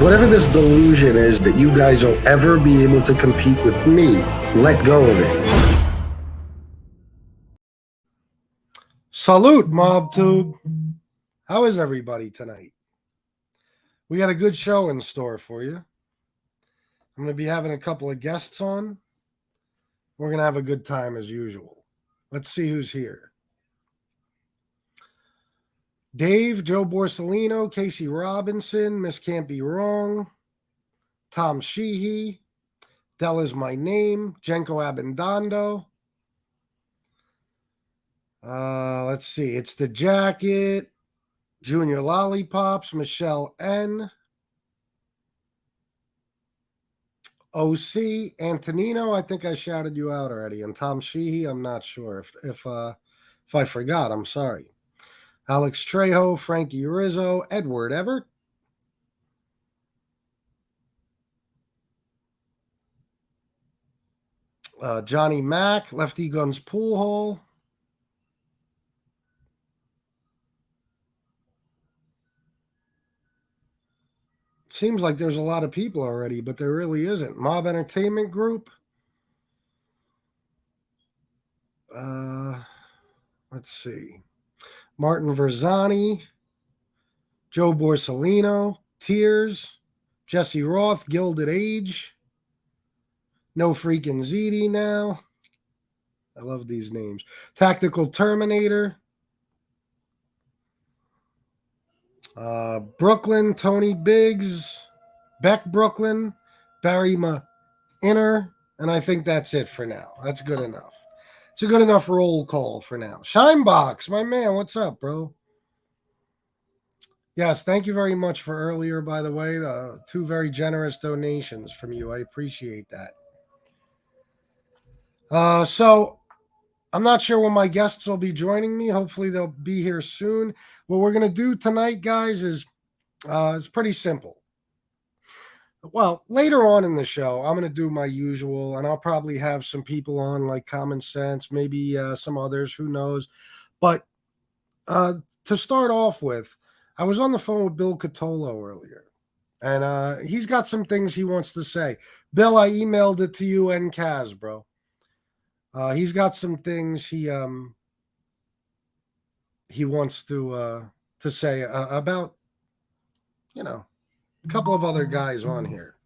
whatever this delusion is that you guys will ever be able to compete with me, let go of it. Salute, MobTube. How is everybody tonight? We got a good show in store for you. I'm going to be having a couple of guests on. We're going to have a good time as usual. Let's see who's here. Dave, Joe Borsellino, Casey Robinson, Miss Can't Be Wrong, Tom Sheehy, Della's My Name, Jenko Abindondo. Let's see. It's The Jacket, Junior Lollipops, Michelle N, OC, Antonino. I think I shouted you out already. And Tom Sheehy, I'm not sure. If I forgot, I'm sorry. Alex Trejo, Frankie Rizzo, Edward Everett. Johnny Mack, Lefty Guns Pool Hall. Seems like there's a lot of people already, but there really isn't. Mob Entertainment Group. Let's see. Martin Verzani, Joe Borsellino, Tears, Jesse Roth, Gilded Age, No Freaking ZD now. I love these names. Tactical Terminator. Brooklyn, Tony Biggs, Beck Brooklyn, Barry Inner, and I think that's it for now. That's good enough. It's a good enough roll call for now. Shinebox, my man, what's up, bro? Yes, thank you very much for earlier, by the way. 2 very generous donations from you. I appreciate that. So I'm not sure when my guests will be joining me. Hopefully they'll be here soon. What we're going to do tonight, guys, is it's pretty simple. Well, later on in the show, I'm going to do my usual, and I'll probably have some people on like Common Sense, maybe some others, who knows. But to start off with, I was on the phone with Bill Cutolo earlier, and he's got some things he wants to say. Bill, I emailed it to you and Kaz, bro. He's got some things he wants to say about, a couple of other guys on here.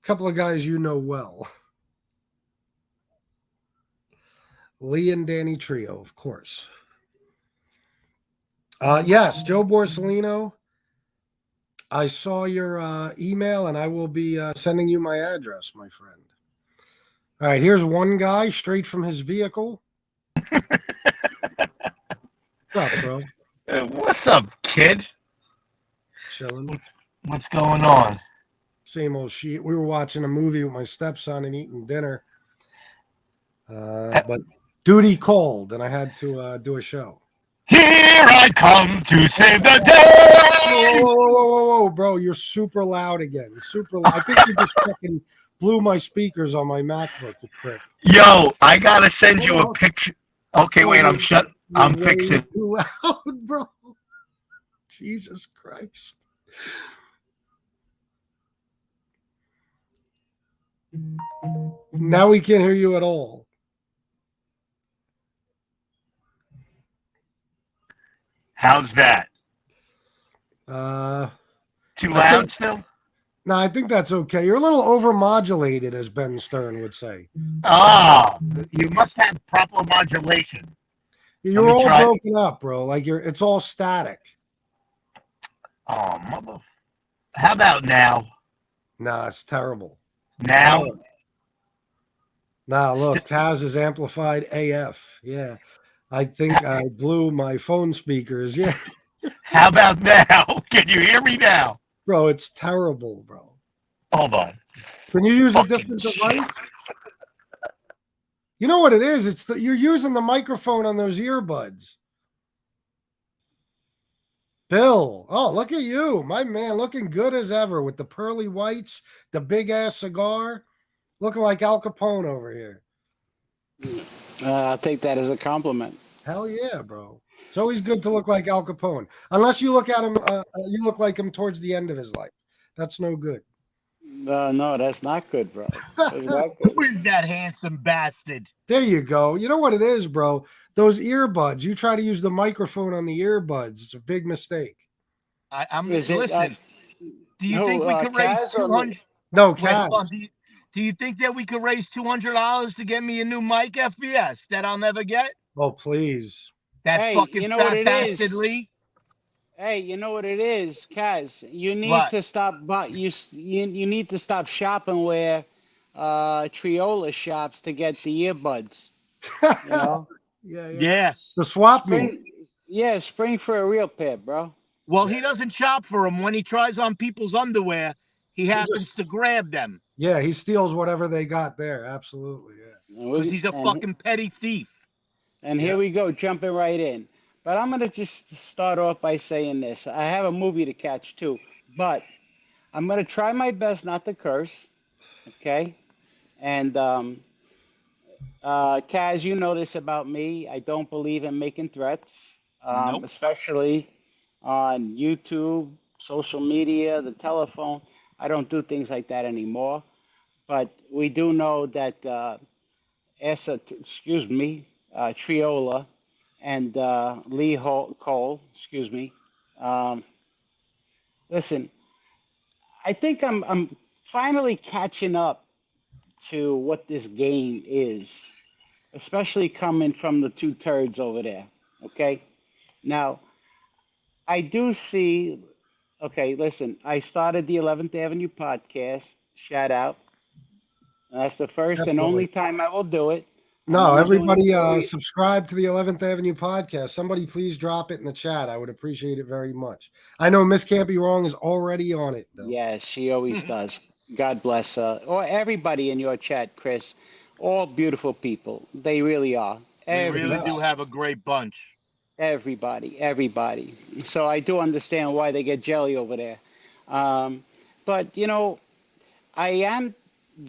A couple of guys you know well. Lee and Danny Trio, of course. Yes, Joe Borsellino. I saw your email, and I will be sending you my address, my friend. All right, here's one guy straight from his vehicle. What's up, bro? What's up, kid? Chilling. What's going on? Same old shit. We were watching a movie with my stepson and eating dinner. But duty called, and I had to do a show. Here I come to save the day! Whoa, bro. You're super loud again. Super loud. I think you just fucking blew my speakers on my MacBook, you prick. Yo, I gotta send you a picture. Okay, wait, I'm fixing. Too loud, bro. Jesus Christ. Now we can't hear you at all. How's that? Too loud still? No, I think that's okay. You're a little overmodulated, as Ben Stern would say. Oh, you must have proper modulation. You're all broken up, bro. Like it's all static. Oh, mother. How about now? Nah, it's terrible. Now? Nah, look, Kaz is amplified AF. Yeah. I think I blew my phone speakers. Yeah. How about now? Can you hear me now? Bro, it's terrible, bro. Hold on. Can you use a different device? You know what it is? It's you're using the microphone on those earbuds. Bill, oh, look at you. My man, looking good as ever with the pearly whites, the big-ass cigar. Looking like Al Capone over here. I'll take that as a compliment. Hell yeah, bro. It's always good to look like Al Capone, unless you look at him. You look like him towards the end of his life. That's no good. No, that's not good, bro. That's not good. Who is that handsome bastard? There you go. You know what it is, bro? Those earbuds. You try to use the microphone on the earbuds. It's a big mistake. I'm Is it? listen. Do you who, think we could raise Kaz or 200? No, Wait, hold on. Kaz. Do you think that we could raise $200 to get me a new mic, FBS, that I'll never get? Oh, please. That Hey, fucking you know what fat it bastard is? Lee. Hey, you know what it is, Kaz? You need What? to stop. You need to stop shopping where Triola shops to get the earbuds. You know, Yeah. Yes. The swap meet. spring. Yeah, spring for a real pair, bro. Well, he doesn't shop for them. When he tries on people's underwear, he happens to grab them Yeah, he steals whatever they got there. Absolutely. Yeah. And, because we, he's a and, fucking petty thief. and Yeah. here we go, jumping right in. But I'm gonna just start off by saying this. I have a movie to catch too, but I'm gonna try my best not to curse. Okay, and Kaz, you know this about me. I don't believe in making threats, Nope. especially on YouTube, social media, the telephone. I don't do things like that anymore. But we do know that Triola and Cole, Um, listen, I think I'm finally catching up to what this game is, especially coming from the two turds over there. Okay, now I do see. Okay, listen, I started the 11th Avenue podcast. Shout out. That's the first and only Definitely. time I will do it. I'm No, only doing it everybody for a reason. subscribe to the 11th Avenue podcast. Somebody please drop it in the chat. I would appreciate it very much. I know Miss Can't Be Wrong is already on it, though. Yes, she always does. God bless her. Or everybody in your chat, Chris. All beautiful people. They really are. We really Everybody. do have a great bunch. Everybody. So I do understand why they get jelly over there. But, I am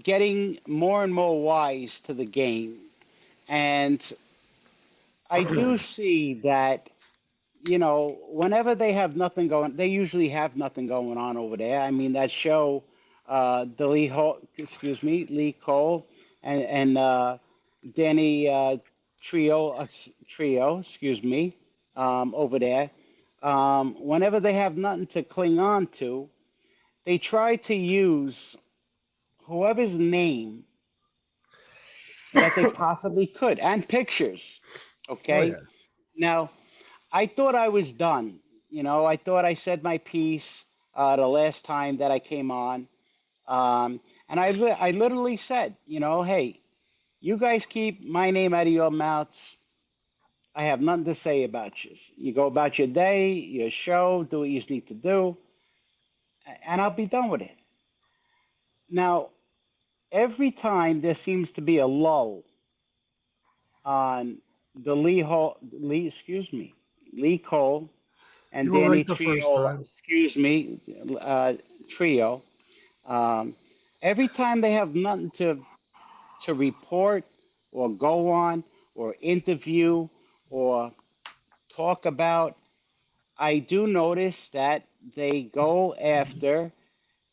getting more and more wise to the game. And I do see that, whenever they have nothing going, they usually have nothing going on over there. I mean, that show, Lee Cole and Danny Trio, over there. Whenever they have nothing to cling on to, they try to use whoever's name that they possibly could and pictures. Oh, Okay. yeah. Now, I thought I was done. I thought I said my piece the last time that I came on. And I literally said, hey, you guys keep my name out of your mouths. I have nothing to say about you. You go about your day, your show, do what you need to do, and I'll be done with it. Now, every time there seems to be a lull on the Lee Cole and You were Danny right the first Trio, time. Trio. Um, every time they have nothing to report or go on or interview or talk about, I do notice that they go after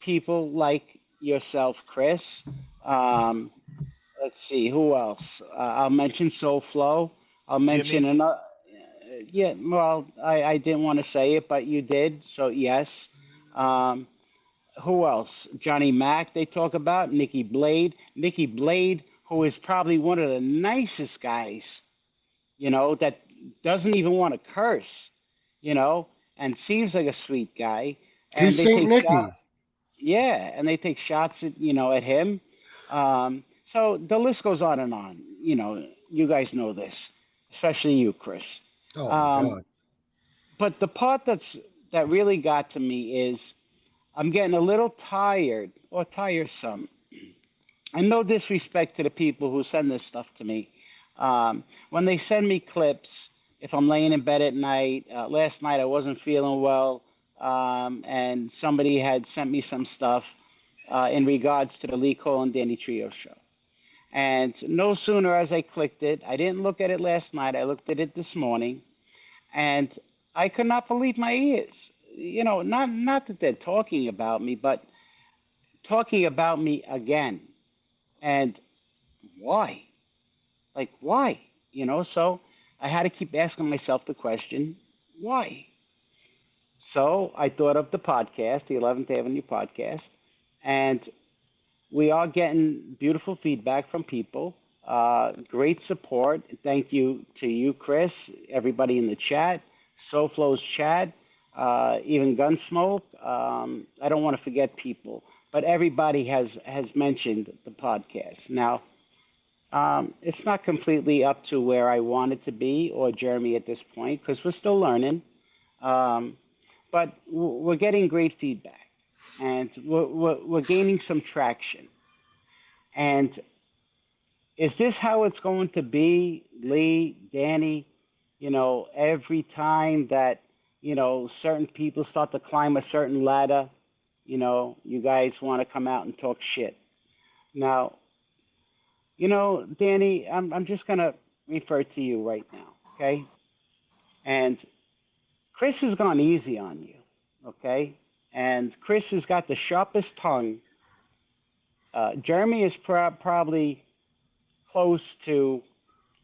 people like yourself, Chris. Um, let's see, who else? I'll mention SoFlo. I'll mention Jimmy. another. Yeah, well, I didn't want to say it, but you did, so yes. Um, who else? Johnny Mack, they talk about. Nikki Blade. Nikki Blade, who is probably one of the nicest guys, that doesn't even want to curse, and seems like a sweet guy. And He's they Saint take Nicky. shots. Yeah, and they take shots at him. So the list goes on and on. You guys know this, especially you, Chris. Oh, my Um, God. but the part that really got to me is I'm getting a little tired or tiresome. And no disrespect to the people who send this stuff to me. When they send me clips, if I'm laying in bed at night, last night I wasn't feeling well, and somebody had sent me some stuff in regards to the Lee Cole and Danny Trio show. And no sooner as I clicked it, I didn't look at it last night, I looked at it this morning, And I could not believe my ears. Not that they're talking about me, but talking about me again. And why? Like, why? So I had to keep asking myself the question, why? So I thought of the podcast, the 11th Avenue podcast, and we are getting beautiful feedback from people. Great support. Thank you to you, Chris, everybody in the chat, SoFlo's chat, even Gunsmoke. I don't want to forget people, but everybody has mentioned the podcast. Now, it's not completely up to where I want it to be or Jeremy at this point because we're still learning. But we're getting great feedback and we're gaining some traction. And is this how it's going to be, Lee, Danny? Every time that, certain people start to climb a certain ladder, you guys want to come out and talk shit. Now, Danny, I'm just going to refer to you right now, okay? And Chris has gone easy on you, okay? And Chris has got the sharpest tongue. Jeremy is probably close to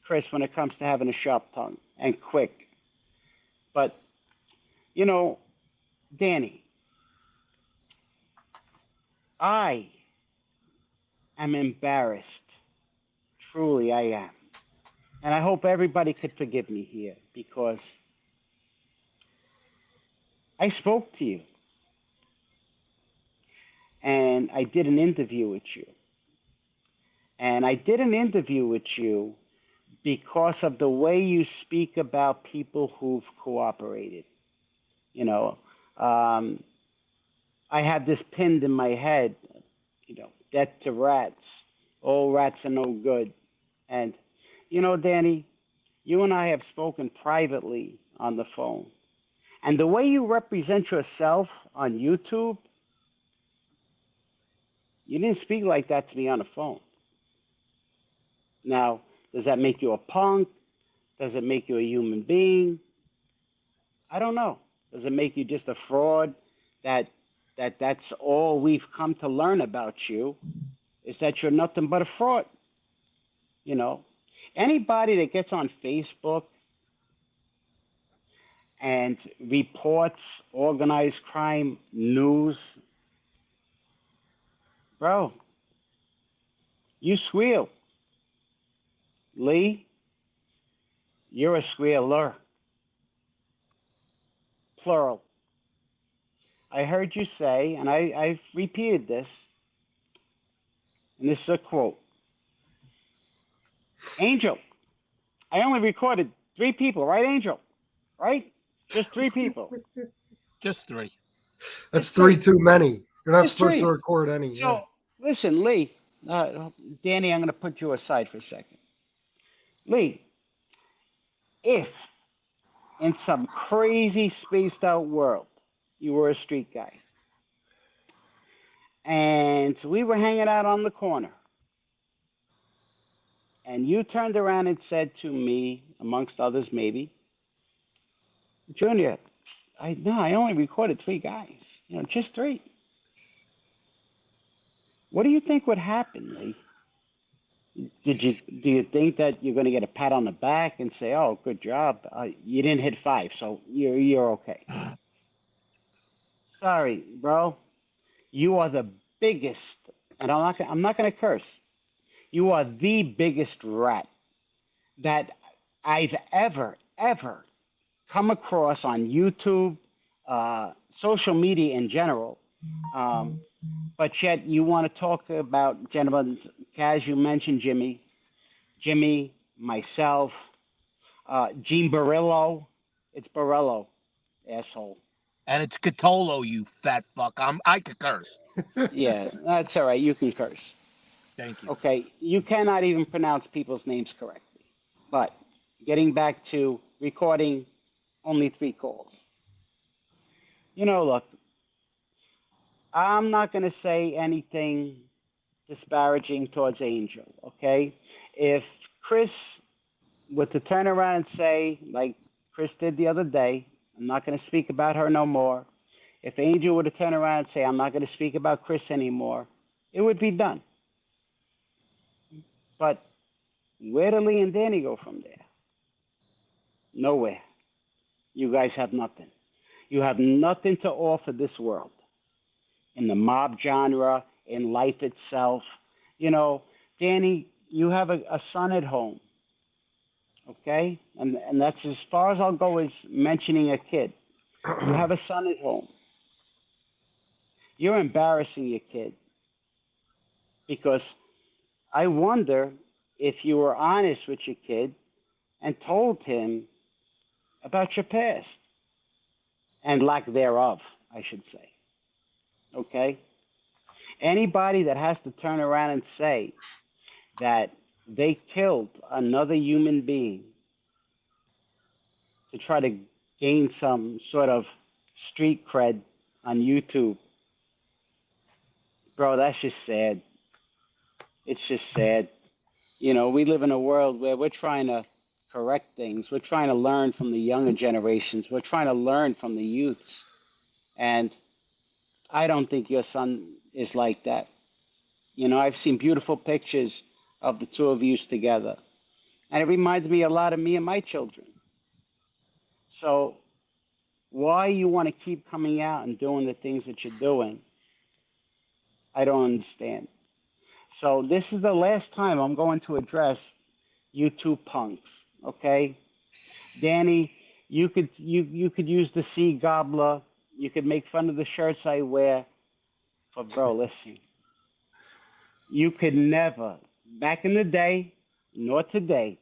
Chris when it comes to having a sharp tongue and quick. But, Danny, I am embarrassed. Truly, I am. And I hope everybody could forgive me here because I spoke to you and I did an interview with you. And I did an interview with you because of the way you speak about people who've cooperated. I have this pinned in my head, death to rats. All rats are no good. And, Danny, you and I have spoken privately on the phone. And the way you represent yourself on YouTube, you didn't speak like that to me on the phone. Now, does that make you a punk? Does it make you a human being? I don't know. Does it make you just a fraud? That's all we've come to learn about you, is that you're nothing but a fraud. Anybody that gets on Facebook and reports organized crime news, bro, you squeal. Lee, you're a squealer. Plural. I heard you say, and I've repeated this, and this is a quote. Angel, I only recorded 3 people, right, Angel? Right? Just 3 people. Just 3. That's Just 3 3. too many. You're not Just supposed 3. to record any. So, listen, Lee, Danny, I'm going to put you aside for a second. Lee, if in some crazy spaced out world you were a street guy and we were hanging out on the corner and you turned around and said to me, amongst others maybe, Junior, I only recorded 3 guys, just 3. What do you think would happen, Lee? Do you think that you're going to get a pat on the back and say, "Oh, good job, you didn't hit 5, so you're okay"? Sorry, bro. You are the biggest, and I'm not going to curse. You are the biggest rat that I've ever come across on YouTube, social media in general. But yet you want to talk about, gentlemen, as you mentioned, Jimmy, myself, Gene Barillo. It's Barillo, asshole. And it's Cutolo, you fat fuck. I could curse. Yeah, that's all right. You can curse. Thank you. Okay, you cannot even pronounce people's names correctly. But getting back to recording only 3 calls. Look, I'm not going to say anything disparaging towards Angel, okay? If Chris were to turn around and say, like Chris did the other day. I'm not going to speak about her no more. If Angel were to turn around and say, I'm not going to speak about Chris anymore, it would be done. But where do Lee and Danny go from there? Nowhere. You guys have nothing. You have nothing to offer this world in the mob genre, in life itself. You know, Danny, you have a son at home, okay? And that's as far as I'll go as mentioning a kid. You have a son at home. You're embarrassing your kid because I wonder if you were honest with your kid and told him about your past and lack thereof, I should say. Okay? Anybody that has to turn around and say that they killed another human being to try to gain some sort of street cred on YouTube, bro, that's just sad. It's just sad. You know, we live in a world where we're trying to correct things. We're trying to learn from the younger generations. We're trying to learn from the youths. And I don't think your son is like that. You know, I've seen beautiful pictures of the two of you together. And it reminds me a lot of me and my children. So why you want to keep coming out and doing the things that you're doing, I don't understand. So this is the last time I'm going to address you two punks, okay? Danny, you could use the sea gobbler. You could make fun of the shirts I wear. But bro, listen. You could never, back in the day, nor today,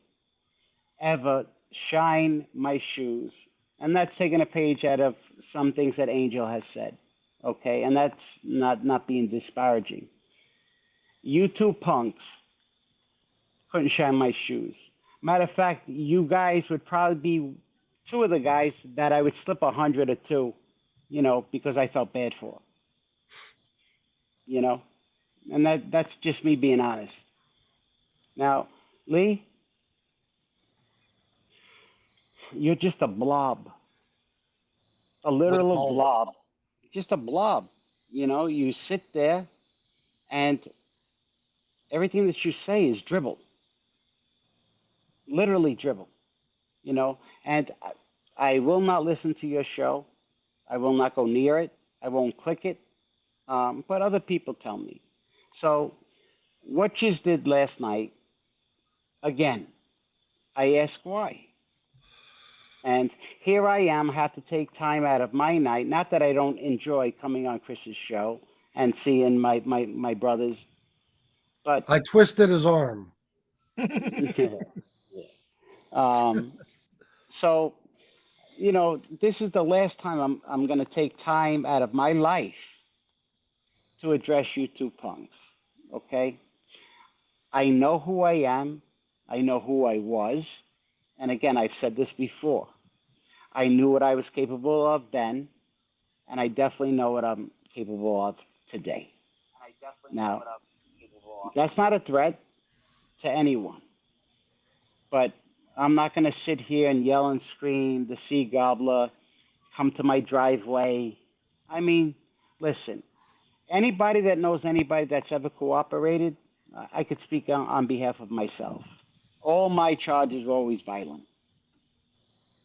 ever shine my shoes. And that's taking a page out of some things that Angel has said, okay? And that's not being disparaging. You two punks couldn't shine my shoes. Matter of fact, you guys would probably be two of the guys that I would slip 100 or two, you know, because I felt bad for. You know? And that's just me being honest. Now, Lee, you're just a blob. A literal blob. Just a blob. You know, you sit there and everything that you say is dribbled. Literally dribbled. You know, and I will not listen to your show. I will not go near it. I won't click it. But other people tell me. So what you did last night, again, I ask why. And here I am, have to take time out of my night. Not that I don't enjoy coming on Chris's show and seeing my brothers, but I twisted his arm. So, you know, this is the last time I'm going to take time out of my life to address you two punks. Okay? I know who I am. I know who I was. And again, I've said this before. I knew what I was capable of then, and I definitely know what I'm capable of today. Now, that's not a threat to anyone, but I'm not going to sit here and yell and scream, the sea gobbler, come to my driveway. I mean, listen, anybody that knows anybody that's ever cooperated, I could speak on behalf of myself. All my charges were always violent.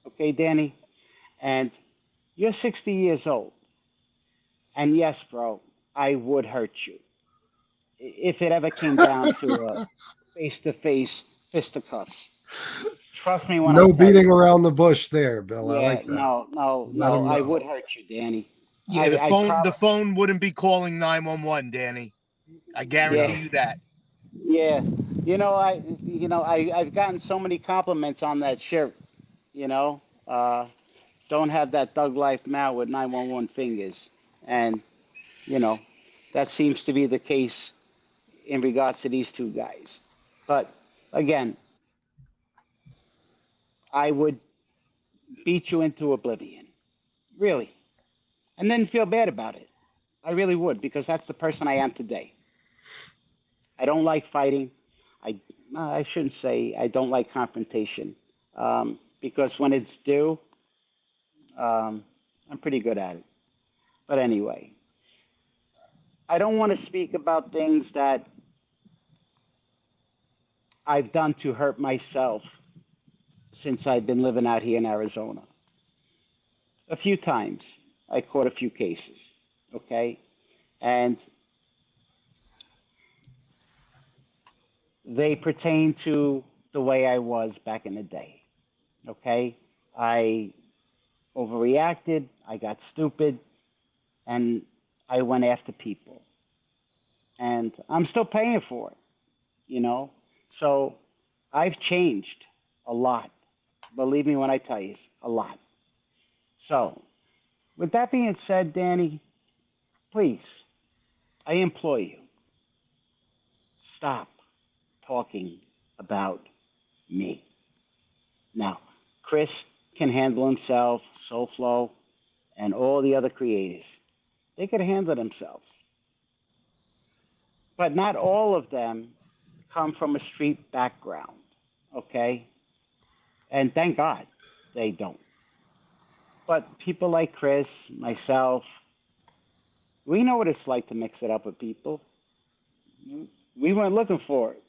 Okay, Danny? And you're 60 years old. And yes, bro, I would hurt you. If it ever came down to a face-to-face fisticuffs. Trust me when I No tell beating you. around the bush there, Bill. I Yeah, like that. Let him I know. would hurt you, Danny. Yeah, the phone wouldn't be calling 911, Danny. I guarantee Yeah. you that. Yeah. I've gotten so many compliments on that shirt, you know. Don't have that thug life now with 911 fingers. And, you know, that seems to be the case in regards to these two guys. But again, I would beat you into oblivion. Really. And then feel bad about it. I really would, because that's the person I am today. I don't like fighting. I shouldn't say I don't like confrontation. because when it's due, I'm pretty good at it. But anyway, I don't want to speak about things that I've done to hurt myself since I've been living out here in Arizona. A few times I caught a few cases, okay? And they pertain to the way I was back in the day, okay? I overreacted, I got stupid, and I went after people. And I'm still paying for it, you know? So I've changed a lot. Believe me when I tell you, a lot. So, with that being said, Danny, please, I implore you, stop talking about me. Now, Chris can handle himself, SoFlo, and all the other creators. They could handle themselves. But not all of them come from a street background, okay? And thank God they don't. But people like Chris, myself, we know what it's like to mix it up with people. We weren't looking for it,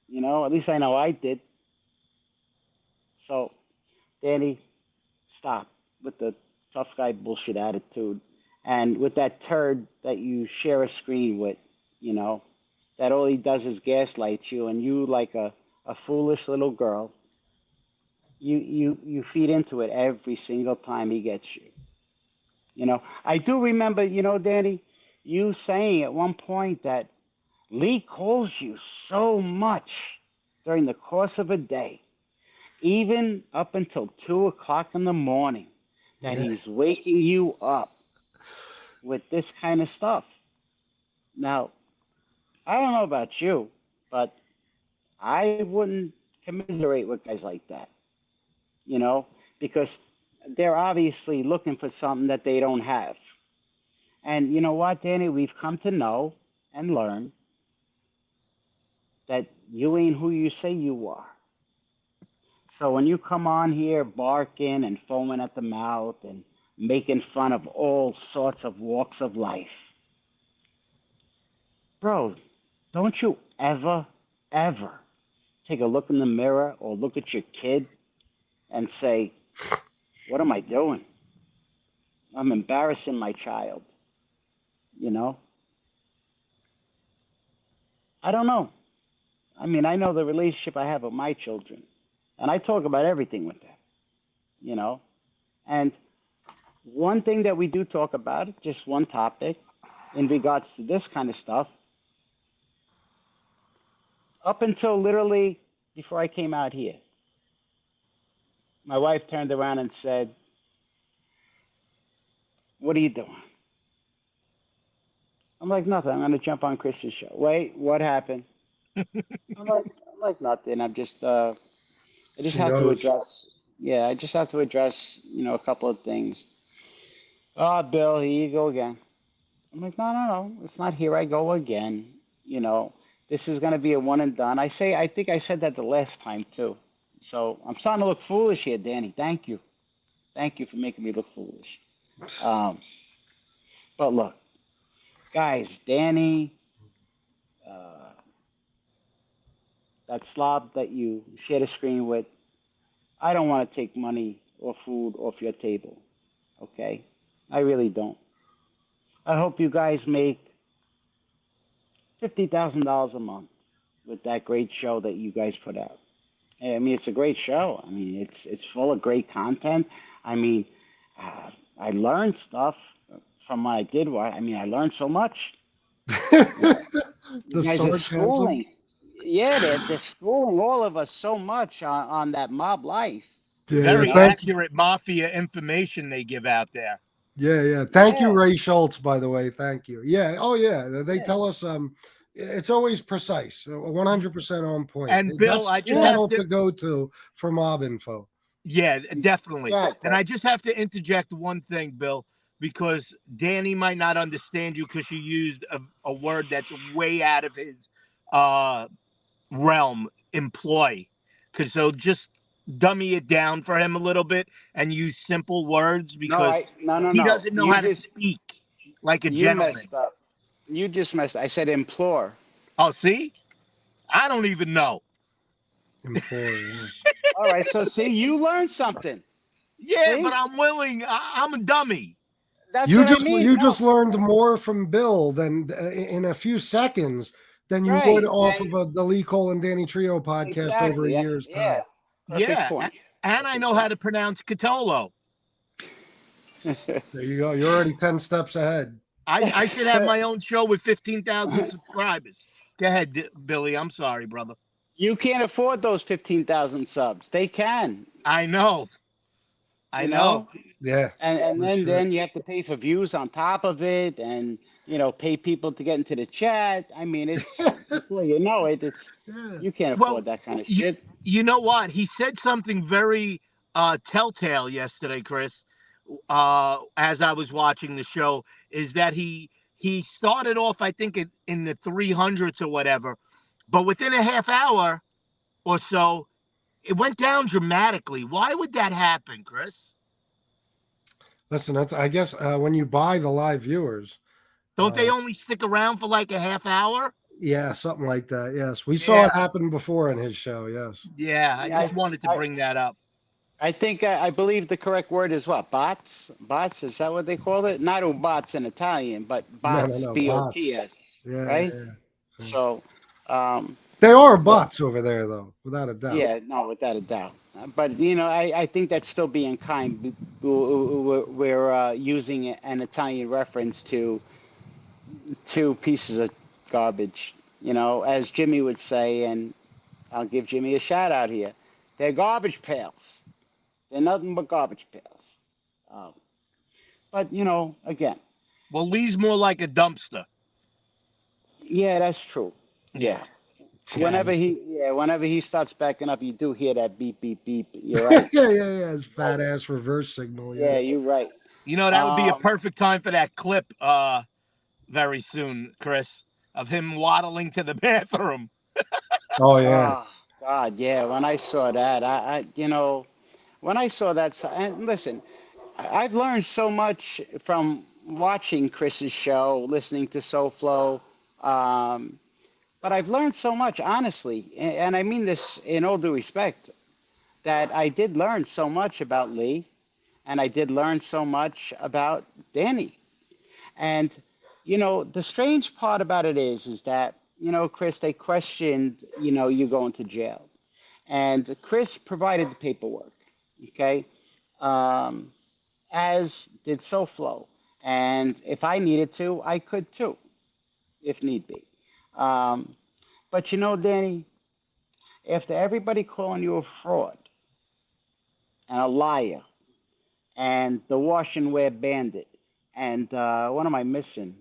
you know, at least I know I did. So, Danny, stop with the tough guy bullshit attitude and with that turd that you share a screen with, you know, that all he does is gaslight you, and you, like a foolish little girl, you feed into it every single time he gets you. You know, I do remember, you know, Danny, you saying at one point that Lee calls you so much during the course of a day, even up until 2 o'clock in the morning, that he's waking you up with this kind of stuff. Now, I don't know about you, but I wouldn't commiserate with guys like that, you know, because they're obviously looking for something that they don't have. And you know what, Danny? We've come to know and learn that you ain't who you say you are. So when you come on here barking and foaming at the mouth and making fun of all sorts of walks of life, bro, don't you ever, ever take a look in the mirror or look at your kid and say, what am I doing? I'm embarrassing my child, you know? I don't know. I mean, I know the relationship I have with my children, and I talk about everything with them, you know? And one thing that we do talk about, just one topic, in regards to this kind of stuff, up until literally before I came out here, my wife turned around and said, what are you doing? I'm like, nothing. I'm going to jump on Chris's show. Wait, what happened? I'm like nothing. I just She have to knows. address, yeah, I just have to address, you know, a couple of things. Oh, Bill, here you go again. I'm like, no, no, no. It's not here I go again. You know, this is going to be a one and done. I think I said that the last time too. So I'm starting to look foolish here, Danny. Thank you. Thank you for making me look foolish. Um, but look, guys, Danny, uh, that slob that you shared a screen with, I don't want to take money or food off your table. Okay? I really don't. I hope you guys make $50,000 a month with that great show that you guys put out. I mean, it's a great show. I mean, it's full of great content. I mean, I learned stuff from what I did. I mean, I learned so much. You The guys are sarcasm. schooling. Yeah, they're schooling all of us so much on that mob life. Yeah, You Very know? thank you. accurate mafia information they give out there. Yeah. Thank you, Yeah, Ray Schultz, by the way. Thank you. Yeah. Oh, yeah. They yeah, tell us it's always precise, 100% on point. And Bill, That's I the just yeah. have channel to, to go to for mob info. yeah, definitely. Go ahead, And I Chris. just have to interject one thing, Bill, because Danny might not understand you because you used a word that's way out of his uh, realm, employ. Because so just dummy it down for him a little bit and use simple words No, because he no. doesn't know how to speak like a You gentleman. messed up. You just messed. I said implore. Oh, see, I don't even know. Implore. Yeah. All right. So see, you learned something. Yeah, but See, I'm willing. I'm a dummy. that's You what I just mean. you No, just learned more from Bill than in a few seconds than you would right. off of the Lee Cole and Danny Trio podcast over a Exactly. year's Yeah. time. Perfect Yeah, point. and I Perfect know how to pronounce Cutolo. point. There you go. You're already 10 steps ahead. I should have my own show with 15,000 subscribers. Go ahead, Billy. I'm sorry, brother. You can't afford those 15,000 subs. They can, I know. I you know. know, Yeah. and For then sure. then you have to pay for views on top of it, and pay people to get into the chat. I mean, it's before you know it, it's Yeah. you can't Well, afford that kind of you, shit. you know what? He said something very telltale yesterday, Chris. As I was watching the show, is that he started off, I think, in the 300s or whatever, but within a half hour or so, it went down dramatically. Why would that happen, Chris? Listen, that's I guess when you buy the live viewers, Don't they uh, only stick around for like a half hour? yeah, something like that. Yes, we saw Yeah, it happen before in his show. Yes. yeah. I Yeah, just wanted to I bring that up. I think I believe the correct word is what, bots. Bots, is that what they call it? Not bots in Italian, but No, no, bots, no, bots. BOTS, Yeah, right? yeah, yeah. So, um, They are but bots over there, though, without a doubt. yeah, no, without a doubt. But I think that's still being kind. We're using an Italian reference to two pieces of garbage. As Jimmy would say, and I'll give Jimmy a shout out here. They're garbage pails. They're nothing but garbage pails. Um, but again, Well, Lee's more like a dumpster. yeah, that's true. Yeah. Yeah. Yeah, Whenever he starts backing up, you do hear that beep, beep, beep. You're yeah, right. yeah, yeah. His Right. fat ass reverse signal. Yeah. Yeah, you're right. That would be a Um, perfect time for that clip very soon, Chris, of him waddling to the bathroom. Oh yeah. oh God, yeah. When I saw that, when I saw that, and listen, I've learned so much from watching Chris's show, listening to SoFlo. Um, but I've learned so much, honestly, and I mean this in all due respect, that I did learn so much about Lee, and I did learn so much about Danny. And the strange part about it is that Chris, they questioned you going to jail, and Chris provided the paperwork, okay, um, as did SoFlo, and if I needed to, I could too, if need be. Um, but Danny, after everybody calling you a fraud and a liar and the wash and wear bandit, and what am I missing?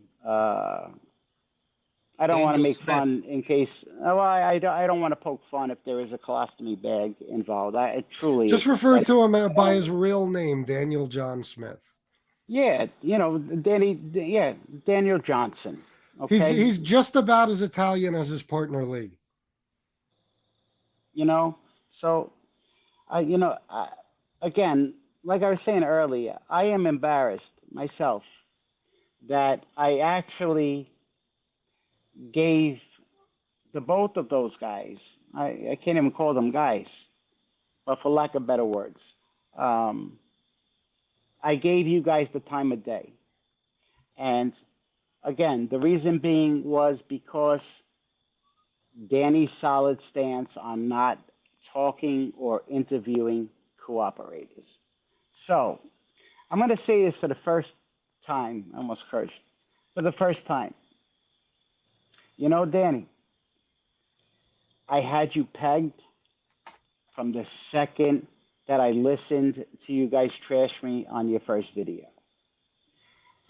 I don't want to Daniel make Smith. fun in case. Well, I don't want to poke fun if there is a colostomy bag involved. It truly Just isn't. refer But to him I by don't. his real name, Daniel John Smith. Yeah, Danny. Yeah, Daniel Johnson. He's Okay, he's just about as Italian as his partner Lee. you know. So again, like I was saying earlier, I am embarrassed myself that I actually gave the both of those guys. I can't even call them guys, but for lack of better words, um, I gave you guys the time of day. And again, the reason being was because Danny's solid stance on not talking or interviewing cooperators. So I'm going to say this for the first time, I almost cursed, for the first time. Danny, I had you pegged from the second that I listened to you guys trash me on your first video.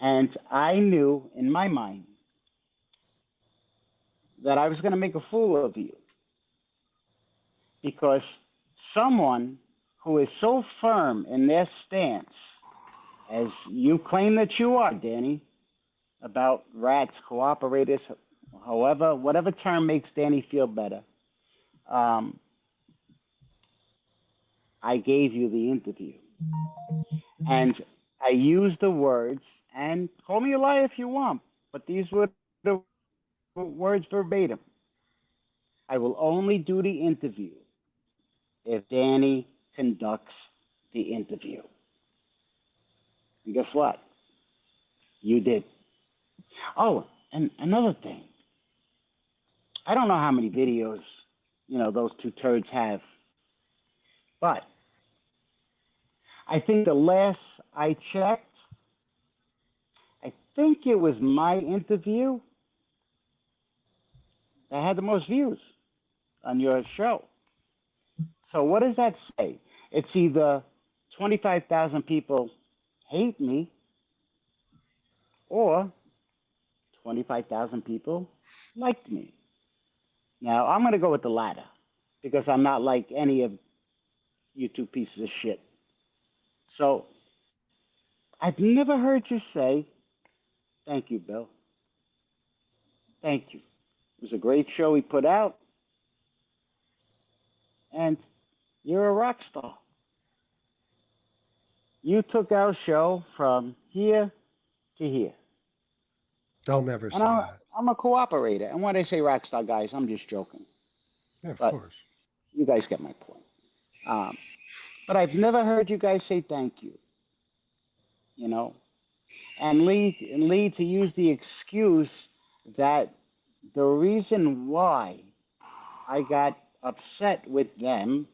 And I knew in my mind that I was going to make a fool of you because someone who is so firm in their stance, as you claim that you are, Danny, about rats, cooperators, however, whatever term makes Danny feel better. Um, I gave you the interview. And I used the words, and call me a liar if you want, but these were the words verbatim. I will only do the interview if Danny conducts the interview. And guess what? You did. Oh, and another thing. I don't know how many videos, those two turds have, but I think the last I checked, I think it was my interview that had the most views on your show. So what does that say? It's either 25,000 people hate me or 25,000 people liked me. Now, I'm going to go with the latter because I'm not like any of you two pieces of shit. So I've never heard you say, thank you, Bill. Thank you. It was a great show he put out. And you're a rock star. You took our show from here to here. They'll never And say that. I'm a cooperator. And when I say rock star, guys, I'm just joking. Yeah, of But course. you guys get my point. But I've never heard you guys say thank you. And Lee to use the excuse that the reason why I got upset with them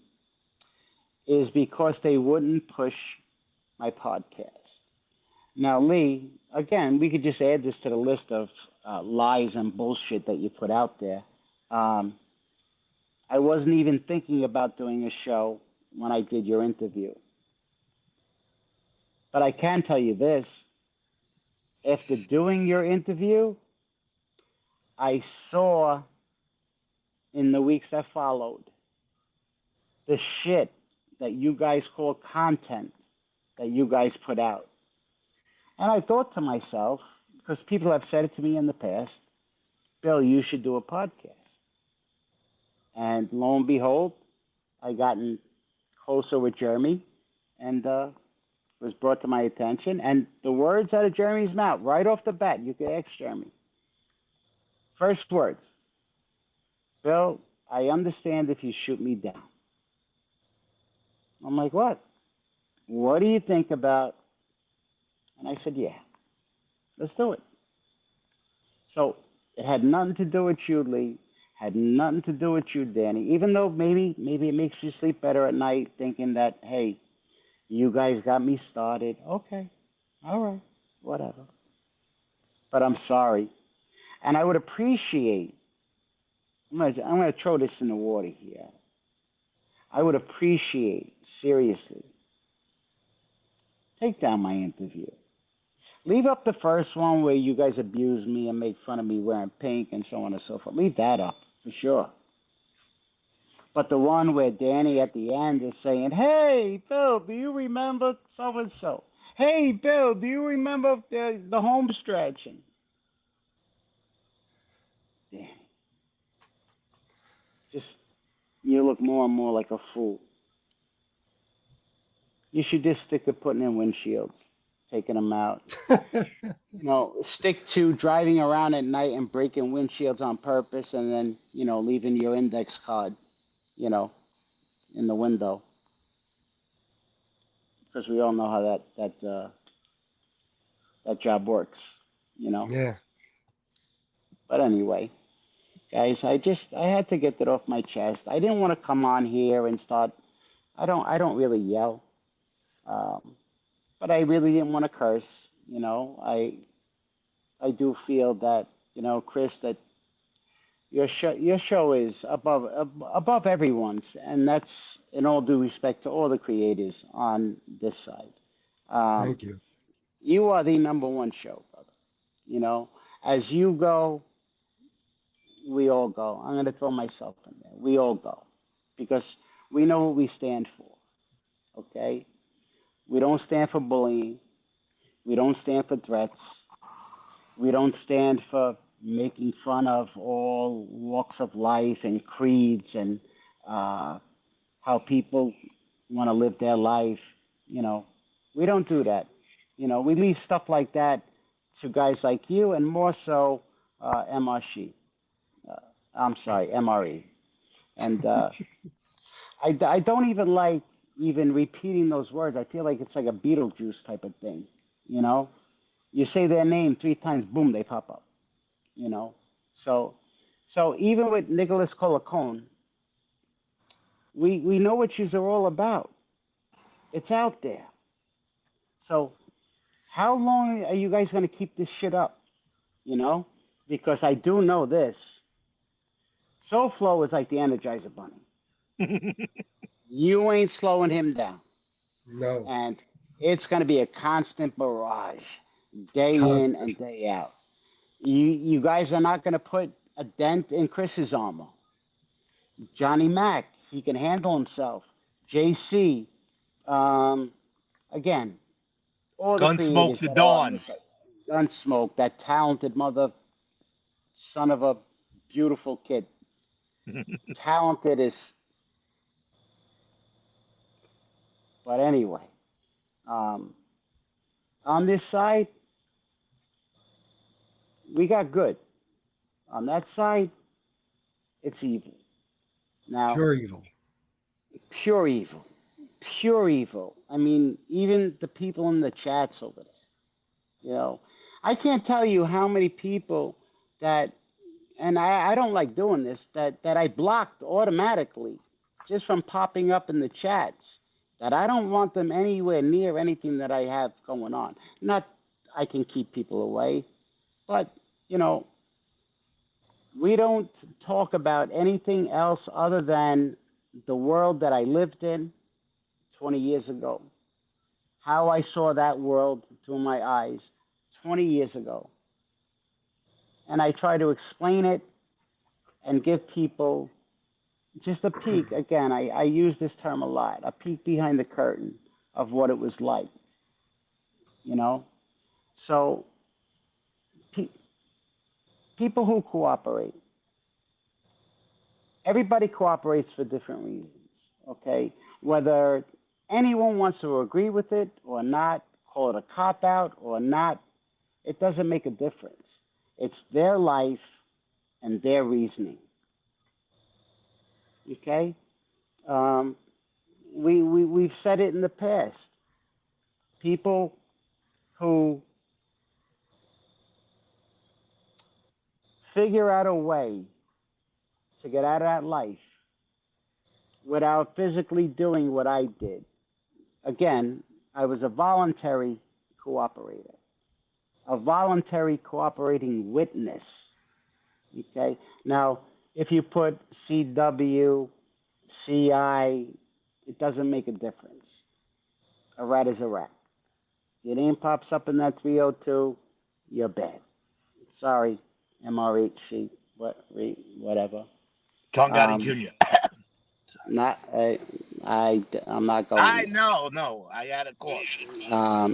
is because they wouldn't push my podcast. Now, Lee, again, we could just add this to the list of lies and bullshit that you put out there. I wasn't even thinking about doing a show when I did your interview. But I can tell you this. After doing your interview, I saw in the weeks that followed the shit that you guys call content that you guys put out. And I thought to myself, because people have said it to me in the past, Bill, you should do a podcast. And lo and behold, I gotten closer with Jeremy, and it was brought to my attention. And the words out of Jeremy's mouth, right off the bat, you can ask Jeremy. First words, Bill, I understand if you shoot me down. I'm like, what? What do you think about? And I said, yeah, let's do it. So it had nothing to do with you, Lee. Had nothing to do with you, Danny. Even though maybe it makes you sleep better at night thinking that, hey, you guys got me started. Okay, all right, whatever. But I'm sorry. And I would appreciate, I'm gonna throw this in the water here. I would appreciate, seriously, take down my interview. Leave up the first one where you guys abuse me and make fun of me wearing pink and so on and so forth. Leave that up, for sure. But the one where Danny at the end is saying, hey, Bill, do you remember so-and-so? Hey, Bill, do you remember the home stretch? And Danny, just, you look more and more like a fool. You should just stick to putting in windshields, taking them out. Stick to driving around at night and breaking windshields on purpose and then, leaving your index card, in the window. Because we all know how that job works, Yeah. But anyway, guys, I had to get that off my chest. I didn't want to come on here and start. I don't really yell, but I really didn't want to curse. I do feel that Chris, that your show is above everyone's, and that's in all due respect to all the creators on this side. Thank you. You are the number one show, brother. As you go, we all go. I'm going to throw myself in there. We all go because we know what we stand for. Okay? We don't stand for bullying. We don't stand for threats. We don't stand for making fun of all walks of life and creeds and how people want to live their life. You know, we don't do that. You know, we leave stuff like that to guys like you, and more so MRC. Uh, I'm sorry, MRE. And I don't even like even repeating those words. I feel like it's like a Beetlejuice type of thing. You know, you say their name 3 times, boom, they pop up. You know, so so even with Nicholas Colacone, we know what yous are all about. It's out there. So how long are you guys gonna keep this shit up? You know, because I do know this. SoFlo is like the Energizer Bunny. You ain't slowing him down, No, and it's gonna be a constant barrage, day in and constant. day out. You guys are not gonna put a dent in Chris's armor. Johnny Mac, he can handle himself. JC, um, again, all the Gunsmoke creators the that are on Dawn. this, Gunsmoke, that talented mother, son of a beautiful kid. Talented is, but anyway, um, on this side, we got good. On that side, it's evil. Now, Pure evil. pure evil. Pure evil. I mean, even the people in the chats over there, you know, I can't tell you how many people that, and I don't like doing this, that I blocked automatically just from popping up in the chats, that I don't want them anywhere near anything that I have going on. Not I can keep people away, but, you know, we don't talk about anything else other than the world that I lived in 20 years ago, how I saw that world through my eyes 20 years ago. And I try to explain it and give people just a peek. Again, I use this term a lot, a peek behind the curtain of what it was like, you know? So, pe- people who cooperate, everybody cooperates for different reasons, okay? Whether anyone wants to agree with it or not, call it a cop out or not, it doesn't make a difference. It's their life and their reasoning, okay? Um, we've said it in the past. People who figure out a way to get out of that life without physically doing what I did. Again, I was a voluntary cooperator, a voluntary cooperating witness. Okay. Now, if you put CW, CI, it doesn't make a difference. A rat is a rat. Your name pops up in that 302, you're bad. Sorry, MRHC, whatever. John Gotti Um, Jr. not I'm not going I there. know, no, I had a cough.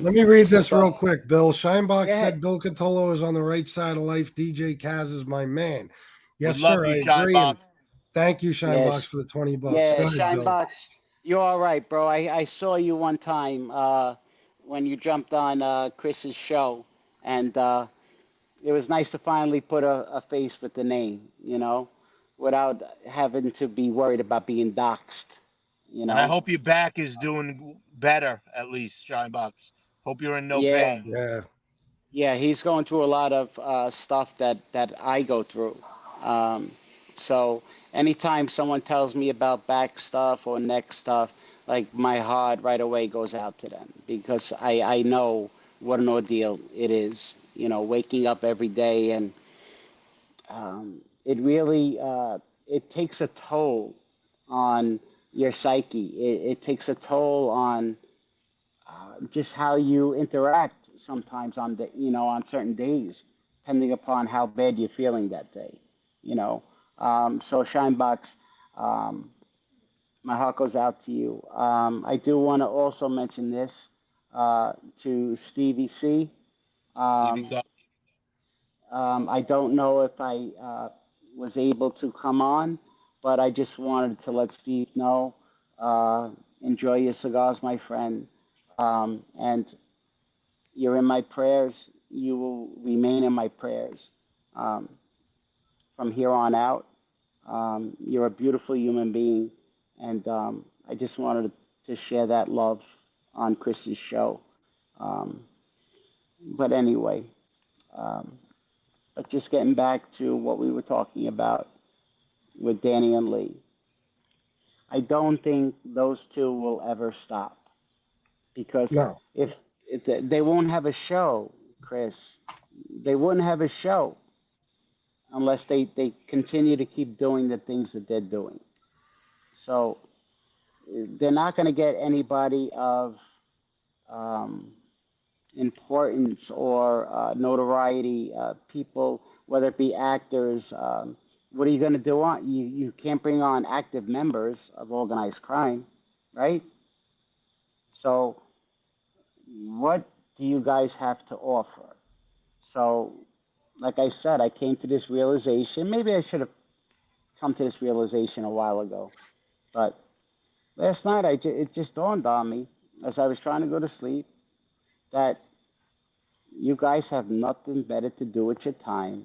Let me read this So real quick, Bill. Shinebox go ahead. said Bill Cutolo is on the right side of life. DJ Kaz is my man. Yes, We love sir. you, I Shine agree. And Box. thank you, Shinebox, Yes, for the $20. yeah, Go ahead, Bill. Shinebox, you're all right, bro. I saw you one time when you jumped on Chris's show, and it was nice to finally put a face with the name, you know, without having to be worried about being doxxed, you And I know. hope your back is doing better, at least, Shine Box. Hope you're in no Yeah, pain. Yeah. yeah, he's going through a lot of stuff that I go through. Um, so anytime someone tells me about back stuff or neck stuff, like my heart right away goes out to them because I know what an ordeal it is. You know, waking up every day and it really it takes a toll on your psyche. It takes a toll on just how you interact sometimes on the on certain days, depending upon how bad you're feeling that day. You know, so Shinebox, um, my heart goes out to you. I do want to also mention this to Stevie C. Stevie Um, got I don't know if I was able to come on, but I just wanted to let Steve know Enjoy your cigars, my friend. And you're in my prayers. You will remain in my prayers um, from here on out. You're a beautiful human being, and I just wanted to share that love on Chris's show. Um, but anyway, um, but just getting back to what we were talking about with Danny and Lee, I don't think those two will ever stop because No. if they won't have a show, Chris, they wouldn't have a show unless they continue to keep doing the things that they're doing. So they're not going to get anybody of um, importance or notoriety, people, whether it be actors. What are you going to do on? You can't bring on active members of organized crime, right? So what do you guys have to offer? So, like I said, I came to this realization. Maybe I should have come to this realization a while ago, but last night it just dawned on me as I was trying to go to sleep that you guys have nothing better to do with your time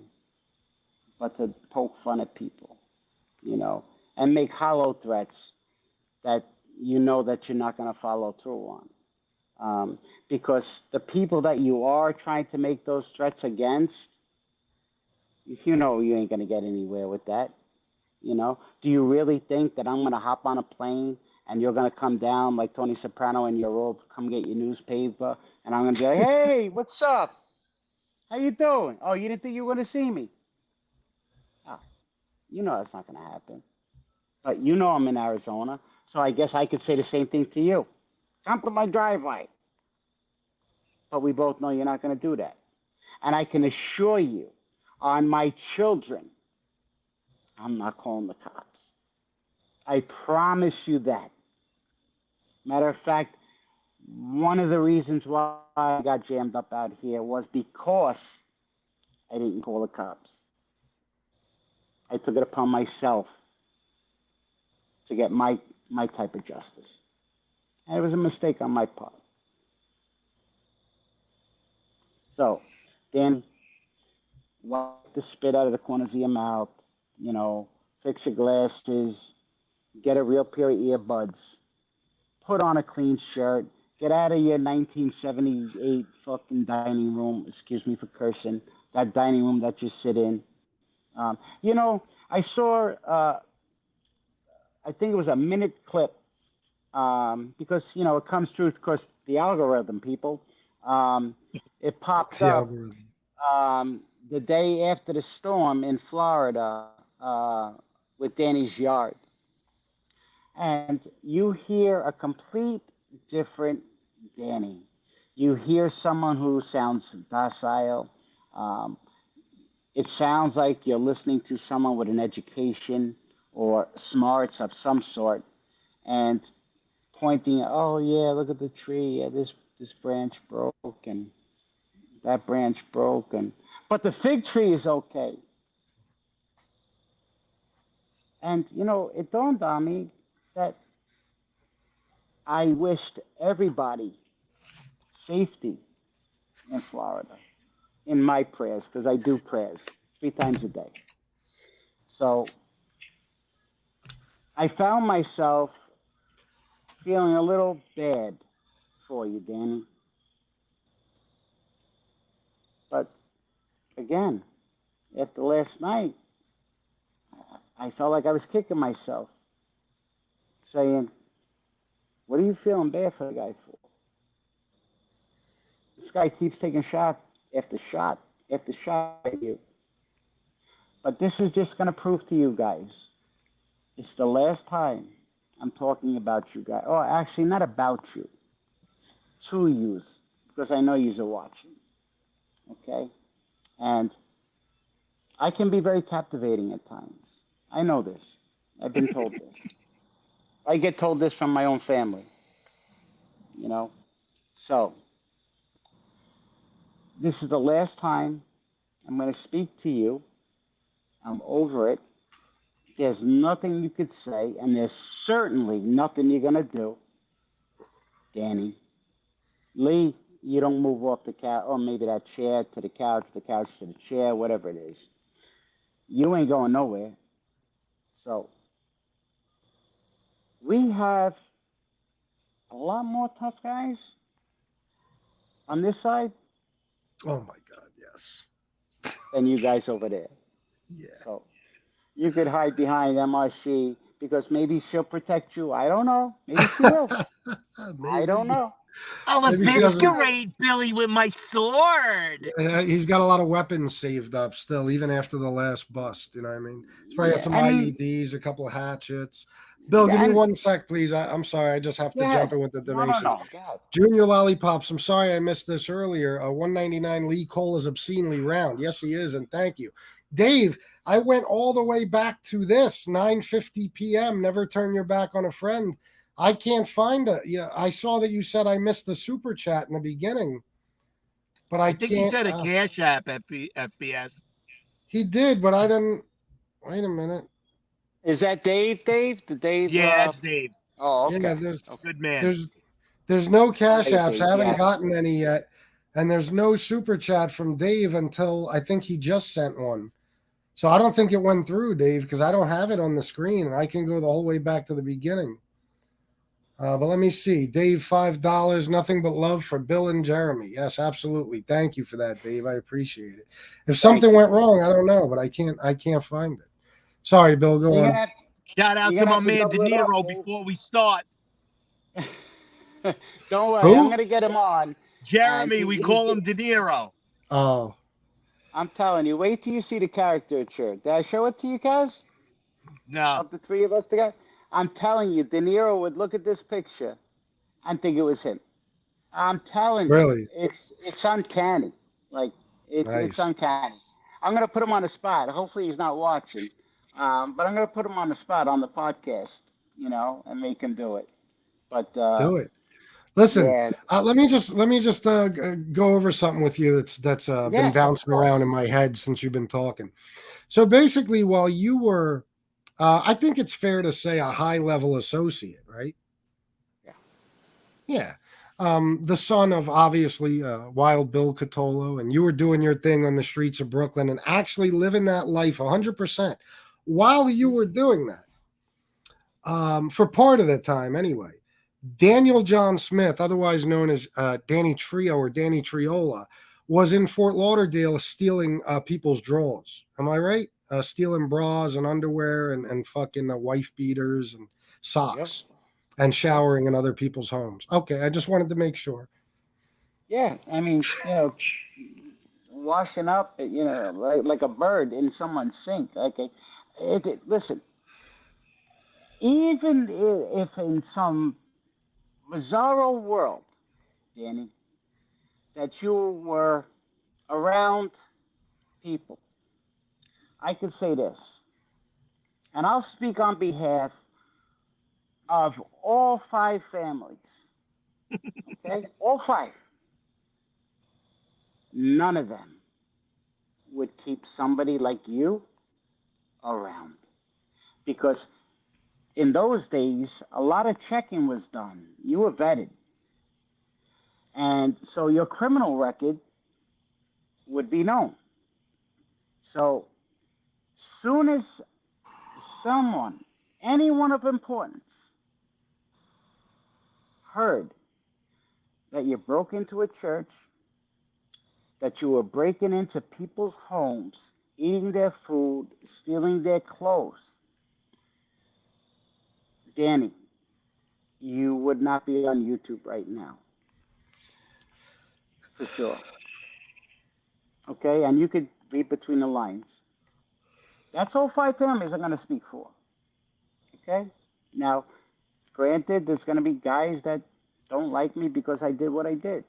but to poke fun at people, you know, and make hollow threats that you know that you're not going to follow through on. Because the people that you are trying to make those threats against, you know, you ain't going to get anywhere with that. You know, do you really think that I'm going to hop on a plane and you're going to come down like Tony Soprano and you're all come get your newspaper and I'm going to be like, hey, what's up? How you doing? Oh, you didn't think you were going to see me? Oh, you know that's not going to happen. But you know I'm in Arizona, so I guess I could say the same thing to you. Come to my driveway. But we both know you're not going to do that. And I can assure you, on my children, I'm not calling the cops. I promise you that. Matter of fact, one of the reasons why I got jammed up out here was because I didn't call the cops. I took it upon myself to get my type of justice. And it was a mistake on my part. So, Dan, wipe the spit out of the corners of your mouth, you know, fix your glasses, get a real pair of earbuds, put on a clean shirt, get out of your 1978 fucking dining room, excuse me for cursing, that dining room that you sit in. You know, I saw, I think it was a minute clip, because, you know, it comes through, of course, the algorithm, people. It popped The up algorithm. the day after the storm in Florida with Danny's yard. And you hear a complete different Danny. You hear someone who sounds docile. Um, it sounds like you're listening to someone with an education or smarts of some sort, and pointing, oh yeah, look at the tree. Yeah, this branch broke and that branch broke, and but the fig tree is okay. And you know, it dawned on me that I wished everybody safety in Florida in my prayers because I do prayers 3 times a day. So I found myself feeling a little bad for you, Danny. But again, after last night, I felt like I was kicking myself, saying, what are you feeling bad for the guy for? This guy keeps taking shot after shot after shot at you. But this is just going to prove to you guys, it's the last time I'm talking about you guys. Oh, actually, not about you, to use, because I know yous are watching. Okay? And I can be very captivating at times. I know this. I've been told this. I get told this from my own family, you know? So, this is the last time I'm going to speak to you. I'm over it. There's nothing you could say, and there's certainly nothing you're going to do. Danny. Lee, you don't move off the couch, or maybe that chair to the couch to the chair, whatever it is. You ain't going nowhere. So we have a lot more tough guys on this side Oh my God, yes. than you guys over there. Yeah. So you could hide behind MRC because maybe she'll protect you. I don't know. Maybe she will. I don't Maybe. know. I'll Maybe she doesn't. eviscerate Billy with my sword. He's got a lot of weapons saved up still, even after the last bust. You know what I mean? He's probably got Yeah, some I mean, IEDs, a couple of hatchets. Bill, give me and 1 sec, please. I'm sorry. I just have to yeah, jump in with the no, no, donations. no. God. Junior Lollipops, I'm sorry I missed this earlier. 199 Lee Cole is obscenely round. Yes, he is, and thank you. Dave, I went all the way back to this 9:50 p.m. Never turn your back on a friend. I can't find it. Yeah, I saw that you said I missed the super chat in the beginning, but I I think he can't. said a Cash App FBS. He did, but I didn't. Wait a minute. Is that Dave? Dave? The Dave? Yeah, that's Dave. Oh, Yeah, okay. Okay. Good man. there's no cash Hey, apps. Dave. I haven't Yeah. gotten any yet, and there's no super chat from Dave until I think he just sent one. So I don't think it went through, Dave, because I don't have it on the screen, and I can go the whole way back to the beginning. But let me see. Dave, $5. Nothing but love for Bill and Jeremy. Yes, absolutely. Thank you for that, Dave. I appreciate it. If something Thank you. went wrong, I don't know, but I can't find it. Sorry, Bill. Go You're on. gonna have, Shout out you're to gonna my have to man De double it up, Niro Dave. before we start. Don't worry, I'm Who? gonna get him on. And Jeremy, we call him De Niro. Oh, I'm telling you, wait till you see the caricature. Did I show it to you guys? No. Of the three of us together? I'm telling you, De Niro would look at this picture and think it was him. I'm telling you, really? it's uncanny. Like it's Nice. uncanny. I'm gonna put him on the spot. Hopefully he's not watching. But I'm gonna put him on the spot on the podcast, and make him do it. But Do it. Listen, yeah, let me just go over something with you that's been yes, of bouncing around in course. my head since you've been talking. So basically, while you were, I think it's fair to say a high level associate, right? Yeah. Yeah. The son of obviously Wild Bill Cutolo, and you were doing your thing on the streets of Brooklyn and actually living that life 100% while you were doing that. For part of the time, anyway. Daniel John Smith, otherwise known as Danny Trio or Danny Triola, was in Fort Lauderdale stealing people's drawers. Am I right? Stealing bras and underwear and fucking wife beaters and Yep. socks and Yep. showering in other people's homes. Okay, I just wanted to make sure. Yeah. I mean, washing up, like a bird in someone's sink. Listen, even if in some bizarro world, Danny, that you were around people, I could say this, and I'll speak on behalf of all five families. Okay, all five. None of them would keep somebody like you around because in those days, a lot of checking was done. You were vetted. And so your criminal record would be known. So soon as someone, anyone of importance, heard that you broke into a church, that you were breaking into people's homes, eating their food, stealing their clothes, Danny, you would not be on YouTube right now. For sure. Okay? And you could read between the lines. That's all five families I'm going to speak for. Okay? Now, granted, there's going to be guys that don't like me because I did what I did.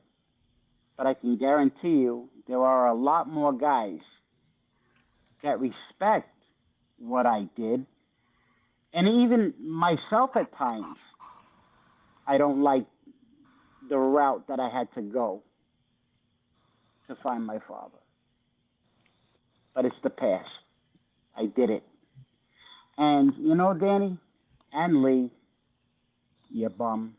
But I can guarantee you there are a lot more guys that respect what I did. And even myself at times, I don't like the route that I had to go to find my father. But it's the past. I did it. And Danny and Lee, you bum,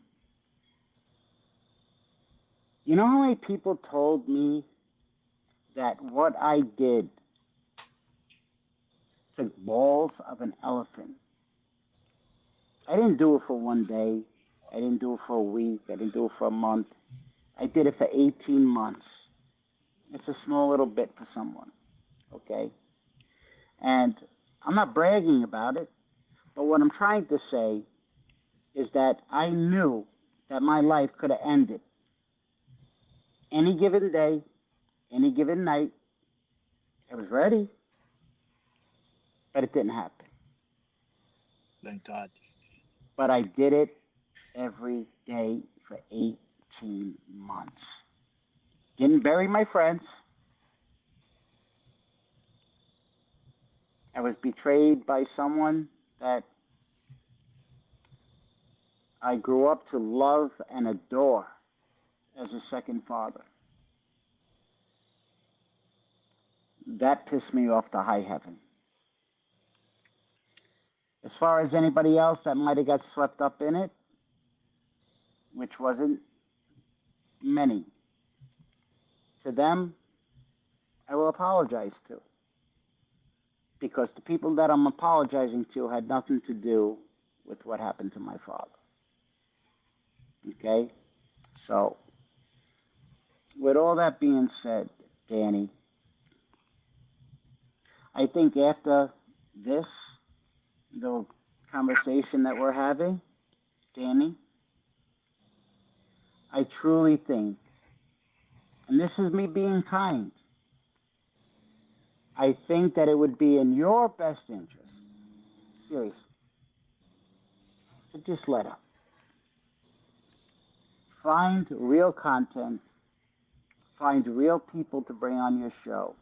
You know how many people told me that what I did took balls of an elephant? I didn't do it for one day. I didn't do it for a week. I didn't do it for a month. I did it for 18 months. It's a small little bit for someone, okay? And I'm not bragging about it, but what I'm trying to say is that I knew that my life could have ended any given day, any given night. I was ready, but it didn't happen. Thank God. But I did it every day for 18 months. Didn't bury my friends. I was betrayed by someone that I grew up to love and adore as a second father. That pissed me off to high heaven. As far as anybody else that might have got swept up in it, which wasn't many, to them, I will apologize to. Because the people that I'm apologizing to had nothing to do with what happened to my father. Okay? So, with all that being said, Danny, I think after this, the conversation that we're having, Danny, I truly think, and this is me being kind, I think that it would be in your best interest, seriously, to just let up. Find real content, find real people to bring on your show.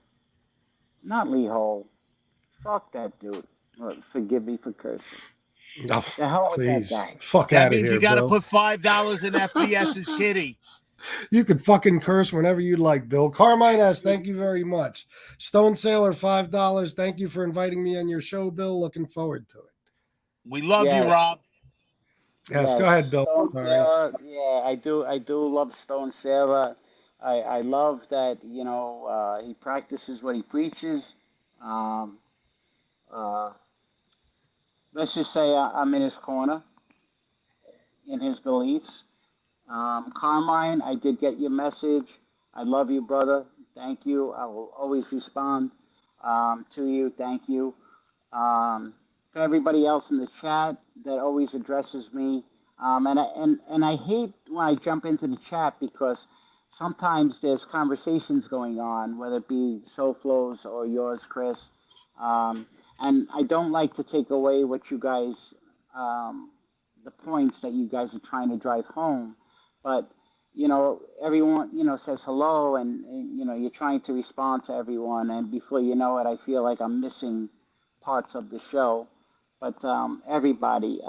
Not Lee Hole. Fuck that dude. Forgive me for cursing. Oh, The hell with that please. guy. Fuck That out of means here, you got to Bill. put $5 in FBS's kitty. You can fucking curse whenever you like, Bill. Carmine S., thank you very much. Stone Sailor, $5. Thank you for inviting me on your show, Bill. Looking forward to it. We love you, Yes. Rob. Yes, go Yes, ahead, Bill. Stone Sorry. Sailor. Yeah, I do love Stone Sailor. I love that he practices what he preaches. Um, uh, let's just say I'm in his corner in his beliefs. Carmine, I did get your message. I love you, brother. Thank you. I will always respond to you. Thank you. For everybody else in the chat that always addresses me. And I hate when I jump into the chat because sometimes there's conversations going on, whether it be SoFlo's or yours, Chris. And I don't like to take away what you guys, the points that you guys are trying to drive home. But, everyone, says hello and you're trying to respond to everyone. And before you know it, I feel like I'm missing parts of the show. But everybody,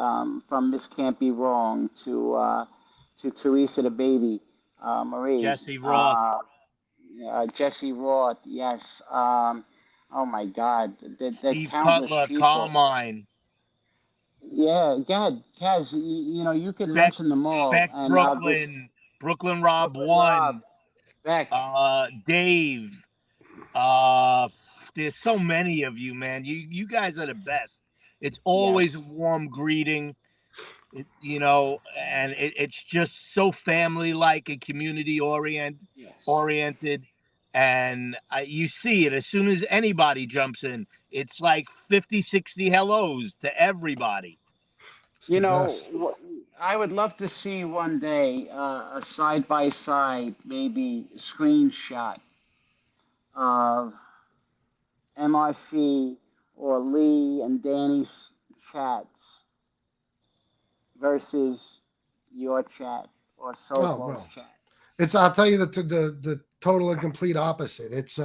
from Miss Can't Be Wrong to Teresa the Baby, Marie, Jesse Roth. Jesse Roth, yes. Oh my God, the Steve countless Cutler, people. Carmine. Yeah, God, Kaz, you can Beck, mention them all, Beck and Brooklyn Rob Brooklyn Rob, 1. Beck. Dave. There's so many of you, man. You guys are the best. It's always Yes. a warm greeting, and it's just so family like and community Yes. oriented. And you see it as soon as anybody jumps in. It's like 50, 60 hellos to everybody. It's the best. I would love to see one day a side by side, maybe screenshot of MRC or Lee and Danny's chats versus your chat or Oh, SoFlo's bro. chat. I'll tell you the total and complete opposite. It's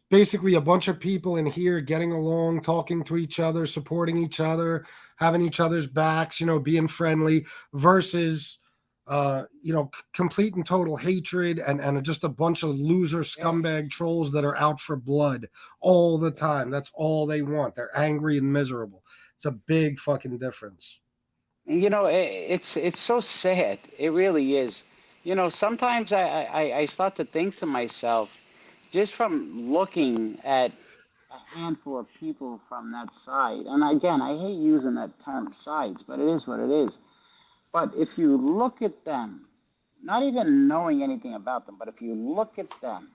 basically a bunch of people in here getting along, talking to each other, supporting each other, having each other's backs, being friendly versus complete and total hatred and just a bunch of loser scumbag trolls that are out for blood all the time. That's all they want. They're angry and miserable. It's a big fucking difference. And it's so sad. It really is. sometimes I start to think to myself, just from looking at a handful of people from that side, and again, I hate using that term sides, but it is what it is. But if you look at them, not even knowing anything about them, but if you look at them,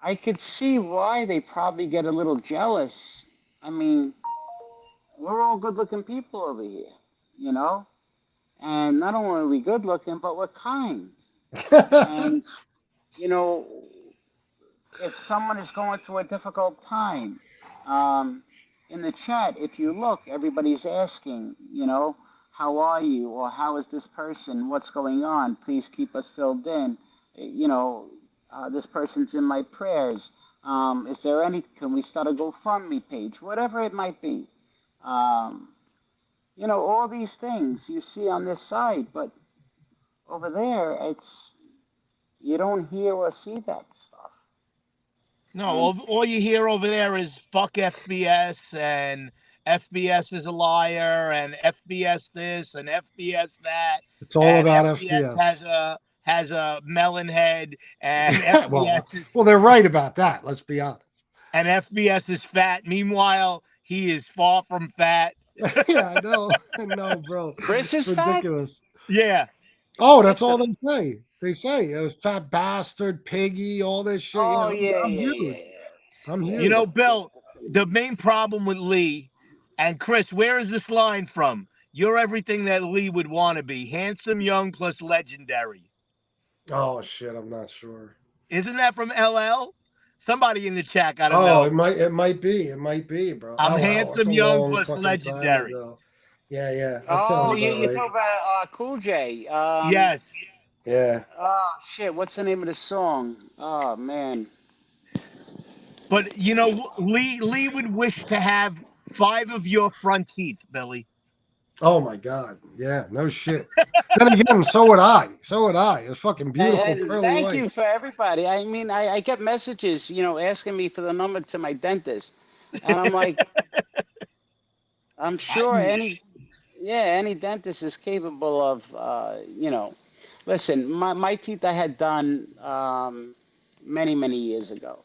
I could see why they probably get a little jealous. I mean, we're all good looking people over here, you know? And not only are we good looking, but we're kind. And, you know, if someone is going through a difficult time, um, in the chat, if you look, everybody's asking, how are you? Or how is this person? What's going on? Please keep us filled in. You know, this person's in my prayers. Is there any, can we start a GoFundMe page? Whatever it might be. Um, all these things you see on this side, but over there, you don't hear or see that stuff. No, And all you hear over there is fuck FBS and FBS is a liar and FBS this and FBS that It's all and about FBS FPS. has a melon head and well, FBS is well, they're right about that. Let's be honest. and FBS is fat. Meanwhile, he is far from fat. Yeah, I know, bro. Chris It's is fat. ridiculous. Yeah. Oh, that's What all the? they say. They say fat bastard, piggy, all this shit. Yeah, Oh yeah, I'm yeah, huge. yeah, I'm yeah, You huge. know, yeah. Bill, the main problem with Lee and Chris, where is this line from? You're everything that Lee would want to be. Handsome, young, plus legendary. Oh shit, I'm not sure. Isn't that from LL? Somebody in the chat got to Oh, know. it might be, bro. I'm Oh wow, it's a handsome, young, long plus fucking time legendary. ago. Yeah, yeah, that sounds Oh, you about you right. talk about Cool J. Yes. Yeah. Oh shit, what's the name of the song? Oh man. But, Lee would wish to have 5 of your front teeth, Billy. Oh my god. Yeah, no shit. Then again, so would I. So would I. It's fucking beautiful And pearly thank you whites. for everybody. I mean, I get messages, asking me for the number to my dentist, and I'm like, I'm sure any dentist is capable of, listen, my teeth I had done many, many years ago.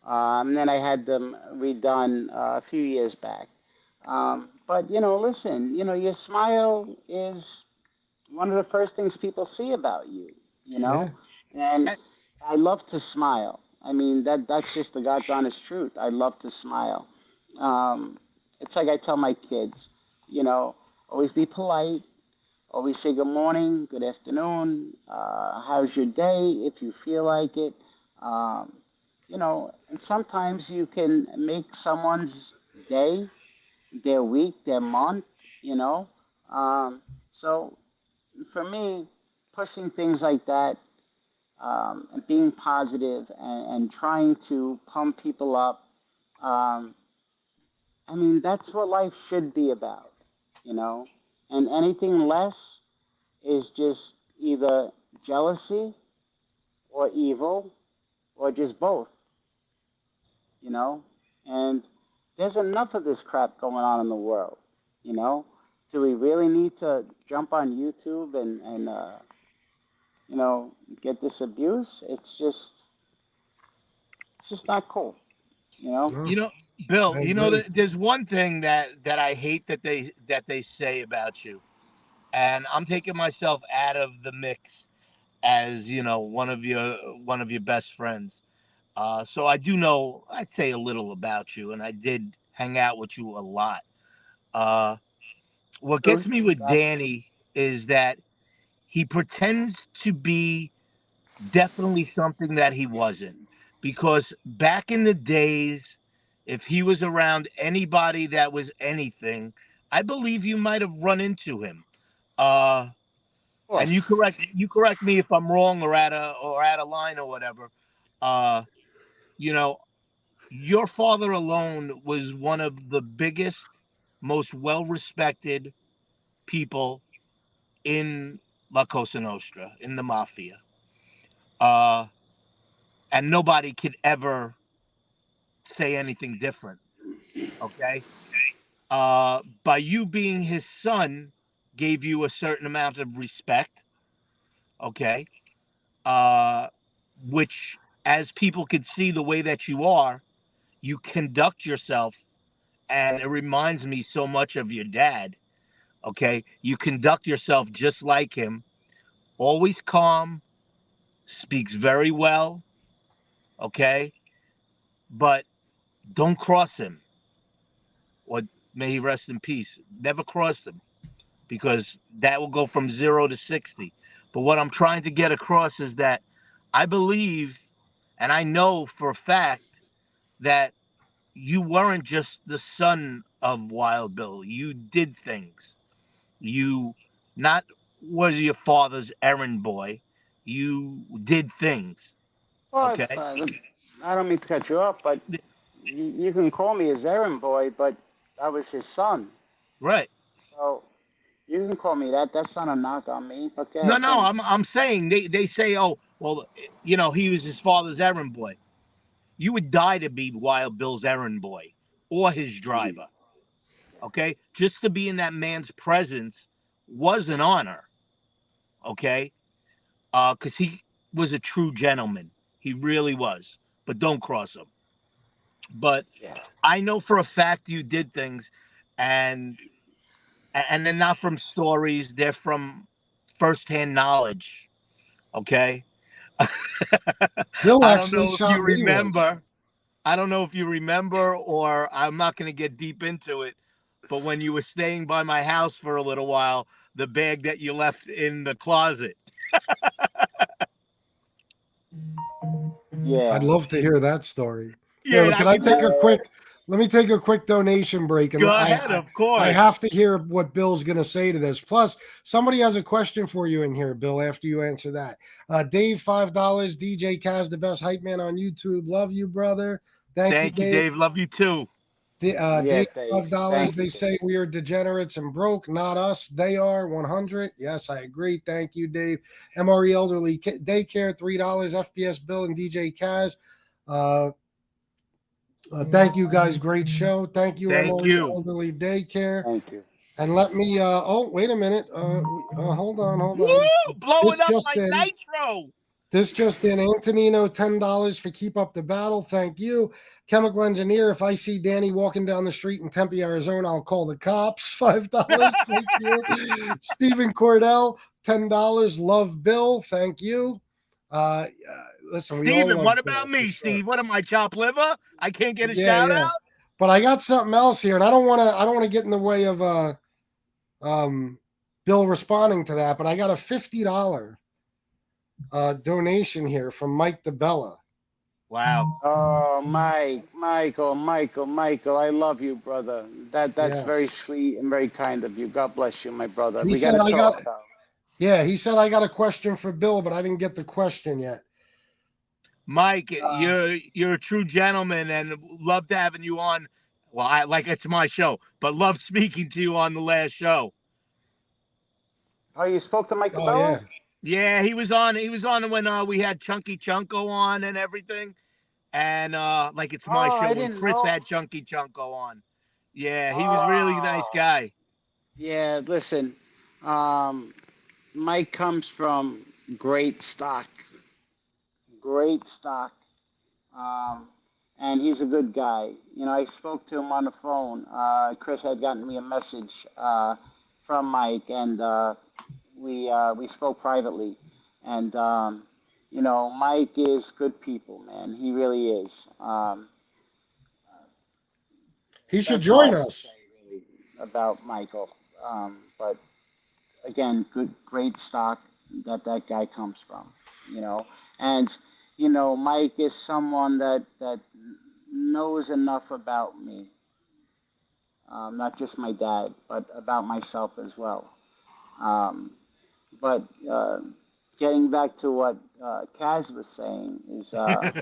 Then I had them redone a few years back. But, listen, your smile is one of the first things people see about you, you Yeah. know? And And I love to smile. I mean, that's just the God's honest truth. I love to smile. Um, it's like I tell my kids, always be polite, always say good morning, good afternoon, how's your day if you feel like it. Um, and sometimes you can make someone's day, their week, their month, you know. Um, so for me, pushing things like that, and being positive and trying to pump people up, um, I mean, that's what life should be about, you know? And anything less is just either jealousy or evil or just both, you know? And there's enough of this crap going on in the world, you know? Do we really need to jump on YouTube and get this abuse? It's just not cool, you know? No, you know, Bill, I agree. there's one thing that I hate that they say about you. And I'm taking myself out of the mix as, one of your best friends. So I do know, I'd say a little about you, and I did hang out with you a lot. Uh, what gets Truth. me with Got Danny is that he pretends to be definitely something that he wasn't. Because back in the days, if he was around anybody that was anything, I believe you might have run into him. Uh, and you course. correct me if I'm wrong or out of line or whatever. Uh, you know, your father alone was one of the biggest, most well respected people in La Cosa Nostra, in the mafia. Uh, and nobody could ever say anything different. Okay. By you being his son, gave you a certain amount of respect. Okay. Uh, which, as people could see the way that you conduct yourself, and it reminds me so much of your dad. Okay. You conduct yourself just like him, always calm, speaks very well. Okay. But don't cross him, or may he rest in peace. Never cross him, because that will go from 0 to 60. But what I'm trying to get across is that I believe, and I know for a fact, that you weren't just the son of Wild Bill. You did things. You not was your father's errand boy. You did things. Well, Okay. I don't mean to cut you off, but you can call me his errand boy, but I was his son. Right. So you can call me that. That's not a knock on me. But go No, ahead, no. finish. I'm saying they say, oh, well, he was his father's errand boy. You would die to be Wild Bill's errand boy or his driver. Okay. Just to be in that man's presence was an honor. Okay. Because he was a true gentleman. He really was. But don't cross him. But Yeah. I know for a fact you did things, and they're not from stories. They're from firsthand knowledge. Okay. Bill I don't actually know if you shot me once. remember. I don't know if you remember, or I'm not going to get deep into it. But when you were staying by my house for a little while, the bag that you left in the closet. I'd Yeah. love to hear that story. Yeah, Here, I can I can take tell. a Yeah. quick? Let me take a quick donation break, and Go ahead, of I course. have to hear what Bill's going to say to this. Plus, somebody has a question for you in here, Bill. After you answer that, Dave, $5. DJ Kaz, the best hype man on YouTube. Love you, brother. Thank you, Thank you, Dave. Dave. Love you too. Yeah, Dave, Dave. $5. Thank you, They Dave. say we are degenerates and broke, not us. They are 100. Yes, I agree. Thank you, Dave. MRE Elderly Daycare, $3. FBS Bill and DJ Kaz. Thank you guys. Great show. Thank you, Thank Emily you. Elderly Daycare. Thank you. And let me, oh, wait a minute. Hold on, hold Woo! on. Blowing This up just my in. nitro. This just in. Antonino, $10 for Keep Up the Battle. Thank you. Chemical Engineer, if I see Danny walking down the street in Tempe, Arizona, I'll call the cops. $5. Thank you. Stephen Cordell, $10. Love Bill. Thank you. Listen, we all Steven, love what Bill about for me, sure. Steve? What am I, chopped liver? I can't get a Yeah, shout yeah. out? But I got something else here, and I don't want to get in the way of Bill responding to that, but I got a $50 donation here from Mike DeBella. Wow. Oh, Michael, I love you, brother. That's very Yes. sweet and very kind of you. God bless you, my brother. He We got said to I got talk, though. he said I got a question for Bill, but I didn't get the question yet. Mike, Uh, you're a true gentleman, and loved having you on. Well, I like it's my show, but loved speaking to you on the last show. oh, you spoke to Mike Oh yeah. DeBella? Yeah, he was on. He was on when we had Chunky Chunko on and everything, and like it's my Oh, show I when didn't Chris know. had Chunky Chunko on. Yeah, he was really a nice Oh, guy. yeah. Listen, um, Mike comes from great stock, great stock. Um, and he's a good guy. You know, I spoke to him on the phone. Chris had gotten me a message from Mike, and we spoke privately. And you know, Mike is good people, man. He really is. He should That's all I join can us. say really about Michael. But again, good, great stock that guy comes from. You know, and you know, Mike is someone that knows enough about me, not just my dad, but about myself as well. Um, but getting back to what Kaz was saying is, I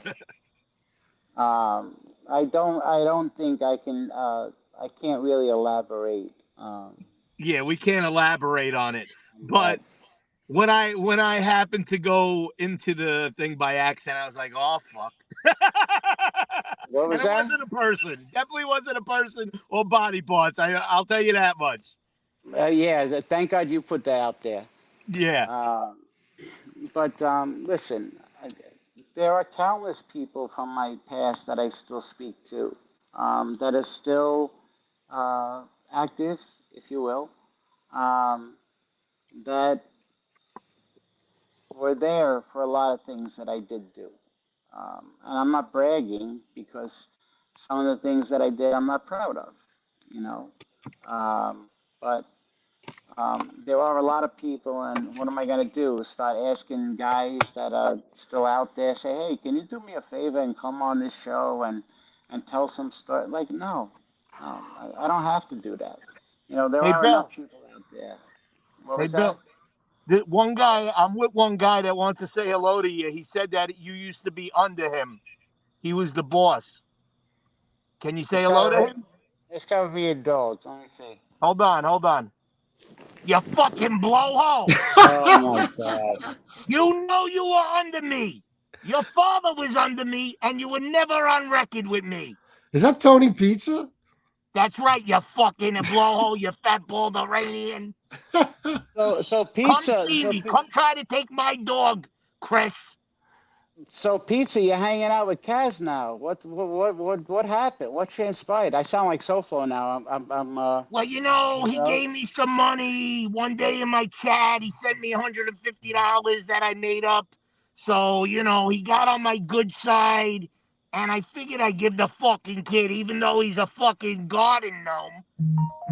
don't think I can't really elaborate Yeah, we can't elaborate on it, on that. but when I happened to go into the thing by accident, I was like, "Oh fuck!" What And was it that? wasn't a person. Definitely wasn't a person or body parts. I'll tell you that much. Yeah, thank God you put that out there. Yeah. Uh, But listen, there are countless people from my past that I still speak to, that are still active, if you will, um, that were there for a lot of things that I did do. And I'm not bragging because some of the things that I did I'm not proud of, you know. But there are a lot of people, and what am I going to do? Start asking guys that are still out there, say, hey, can you do me a favor and come on this show and tell some story? Like, no, no, I don't have to do that. You know, there Hey, are Bill. enough people out there. What Hey, was that? Bill. The one guy, I'm with one guy that wants to say hello to you. He said that you used to be under him. He was the boss. Can you say It's hello to gotta, him? it's gotta be adults. Let me see. Hold on, hold on. You fucking blowhole. Oh my God. You know you were under me. Your father was under me, and you were never on record with me. Is that Tony Pizza? That's right, you fucking blowhole, you fat bald Iranian. So Come pizza, see me. Come try to take my dog, Chris. so pizza, you're hanging out with Kaz now. What happened? What transpired? I sound like Sofo now. Well, You he know. gave me some money one day in my chat. He sent me $150 that I made up. So, he got on my good side. And I figured I'd give the fucking kid, even though he's a fucking garden gnome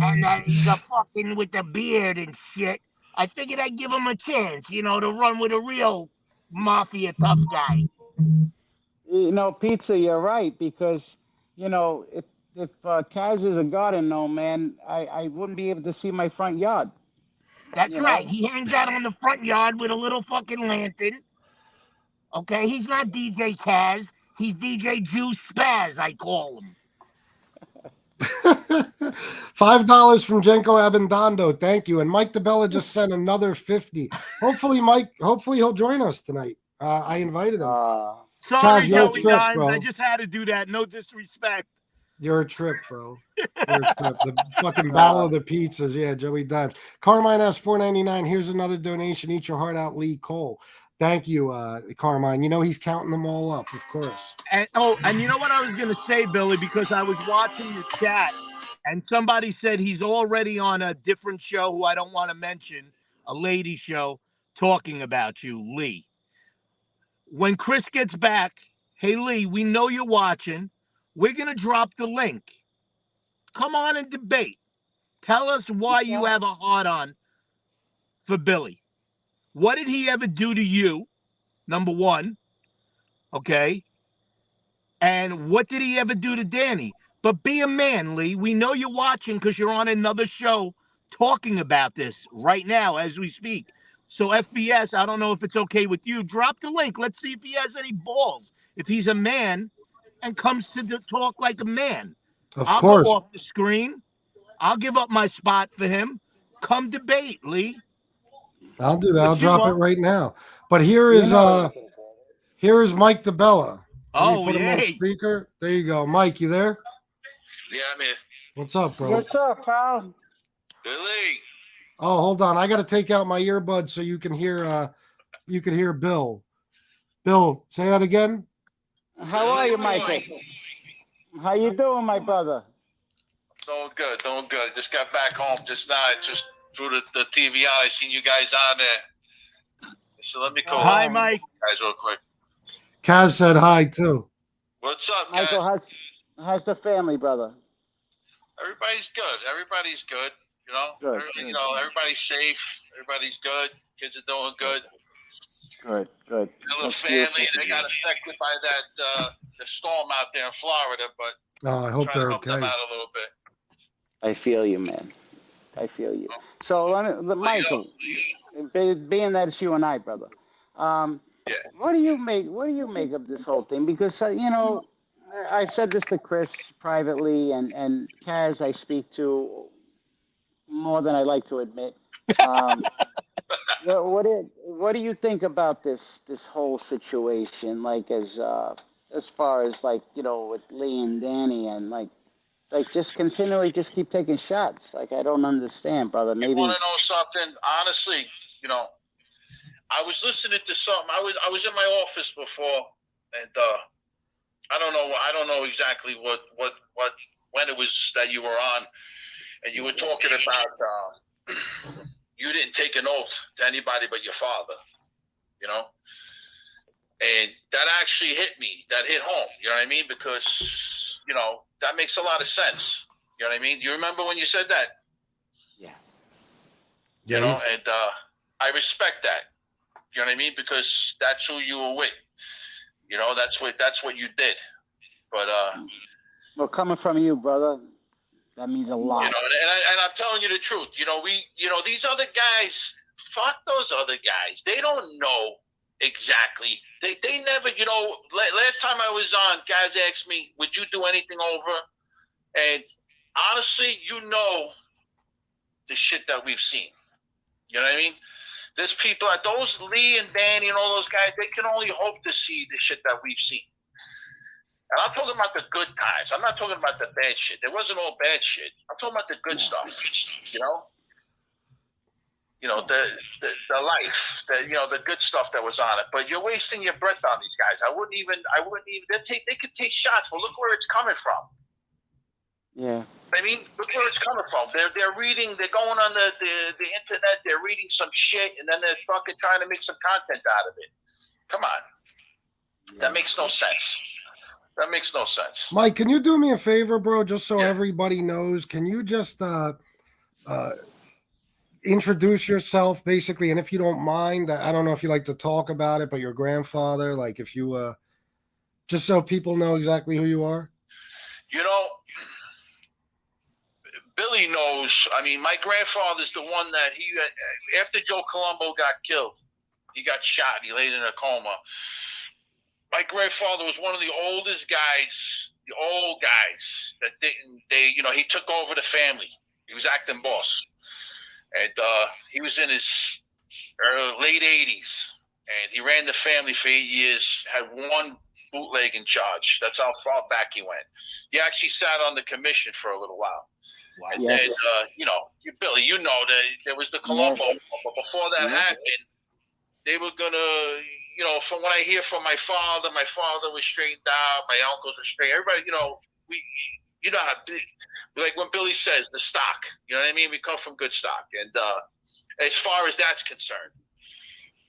and that he's a fucking with the beard and shit. I figured I'd give him a chance, to run with a real mafia tough guy. Pizza, you're right because if Kaz is a garden gnome, man, I wouldn't be able to see my front yard. That's You right. know. He hangs out on the front yard with a little fucking lantern. Okay, he's not DJ Kaz. He's DJ Juice Spaz, I call him. $5 from Jenko Abindondo. Thank you. And Mike DeBella just sent another 50. Hopefully he'll join us tonight. I invited him. Sorry, Kaz, you're a Joey trip, Dimes. I bro. just had to do that. No disrespect. You're a trip, bro. You're a trip. The fucking battle of the pizzas. Yeah, Joey Dimes. Carmine has $4.99. Here's another donation. Eat your heart out, Lee Cole. Thank you, Carmine. He's counting them all up, of course. And you know what I was gonna say, Billy, because I was watching the chat and somebody said he's already on a different show who I don't want to mention, a lady show, talking about you, Lee. When Chris gets back, hey Lee, we know you're watching. We're gonna drop the link. Come on and debate. Tell us why you have a hard on for Billy. What did he ever do to you? Number one, okay? And what did he ever do to Danny? But be a man, Lee. We know you're watching because you're on another show talking about this right now as we speak. So, FBS, I don't know if it's okay with you. Drop the link. Let's see if he has any balls. If he's a man and comes to talk like a man, Of I'll go course. off the screen. I'll give up my spot for him. Come debate, Lee. I'll do that. Put I'll you drop it up. right now. But here You is know. Mike DeBella. Let me Oh, put him on yay. speaker. There you go. Mike, you there? Yeah, I'm here. What's up, bro? What's up, pal? Billy. Oh, hold on. I got to take out my earbuds so you can hear Bill. Bill, say that again. How are you, Michael? How you doing, my brother? Doing good, doing good. Just got back home just now. Just through the TV out. I seen you guys on there. So let me call Hi, Mike. guys real quick. Kaz said hi too. What's up, Michael, guys? how's the family, brother? Everybody's good. Everybody's good. Good, good. Everybody's safe. Everybody's good. Kids are doing good. Good. The little That's family, beautiful. they got affected by that the storm out there in Florida, but Oh, I hope trying to they're help them okay. out a little bit. I feel you, man. I feel you. So, Michael, being that it's you and I, brother, Yeah. what do you make of this whole thing? Because I've said this to Chris privately, and Kaz I speak to more than I like to admit. What do you think about this whole situation? Like as far as with Lee and Danny and just continually just keep taking shots. Like I don't understand, brother. You want Maybe to know something? Honestly, I was listening to something. I was in my office before, and I don't know exactly when it was that you were on, and you were talking about you didn't take an oath to anybody but your father, you know, and that actually hit me. That hit home. You know what I mean? Because that makes a lot of sense. You know what I mean? You remember when you said that? Yeah. You know, and I respect that. You know what I mean? Because that's who you were with. You know, that's what you did. But well, coming from you, brother, that means a lot. You know, and I'm telling you the truth. You know, these other guys, fuck those other guys. They don't know exactly. They never, last time I was on, guys asked me, would you do anything over? And honestly, the shit that we've seen. You know what I mean? There's people like those Lee and Danny and all those guys, they can only hope to see the shit that we've seen. And I'm talking about the good times. I'm not talking about the bad shit. There wasn't all bad shit. I'm talking about the good stuff. You know? The life, the good stuff that was on it. But you're wasting your breath on these guys. I wouldn't even they could take shots. Well, look where it's coming from. Yeah. I mean, look where it's coming from. They're reading, they're going on the internet, they're reading some shit, and then they're fucking trying to make some content out of it. Come on. That makes no sense. That makes no sense. Mike, can you do me a favor, bro? Just so everybody knows, can you just introduce yourself, basically? And if you don't mind, I don't know if you like to talk about it, but your grandfather, like if you, just so people know exactly who you are. Billy knows. I mean, my grandfather's the one that after Joe Colombo got killed, he got shot. He laid in a coma. My grandfather was one of the oldest guys, the old guys that he took over the family. He was acting boss. And he was in his late 80s. And he ran the family for 8 years, had one bootleg in charge. That's how far back he went. He actually sat on the commission for a little while. Wow. And then, Billy, that there was the Colombo. Yes. But before that happened, they were going to, from what I hear from my father was straightened out. My uncles were straight. Everybody, how, like when Billy says, the stock, you know what I mean? We come from good stock. And as far as that's concerned.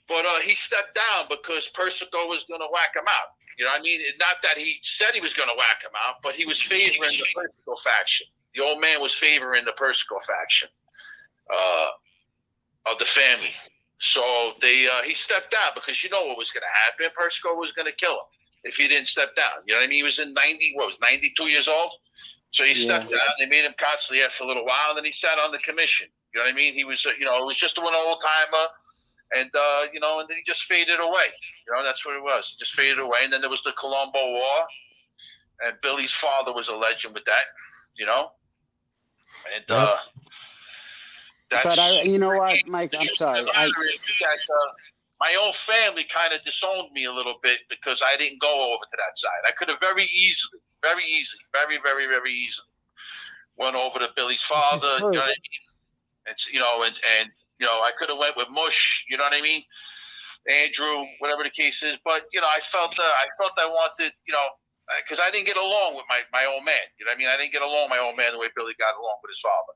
But he stepped down because Persico was going to whack him out. You know what I mean? Not that he said he was going to whack him out, but he was favoring the Persico faction. The old man was favoring the Persico faction of the family. So he stepped down because what was going to happen? Persico was going to kill him if he didn't step down. You know what I mean? He was 92 years old? So he stepped down. They made him consigliere for a little while, and then he sat on the commission. You know what I mean? He was, it was just an old-timer, and, and then he just faded away. That's what it was. He just faded away, and then there was the Colombo War, and Billy's father was a legend with that, And but you know what, Mike? I'm sorry. My own family kind of disowned me a little bit because I didn't go over to that side. I could have very easily, very, very easily went over to Billy's father. You know what I mean? It's and I could have went with Mush. You know what I mean? Andrew, whatever the case is. But I felt I wanted because I didn't get along with my old man. You know what I mean? I didn't get along with my old man the way Billy got along with his father.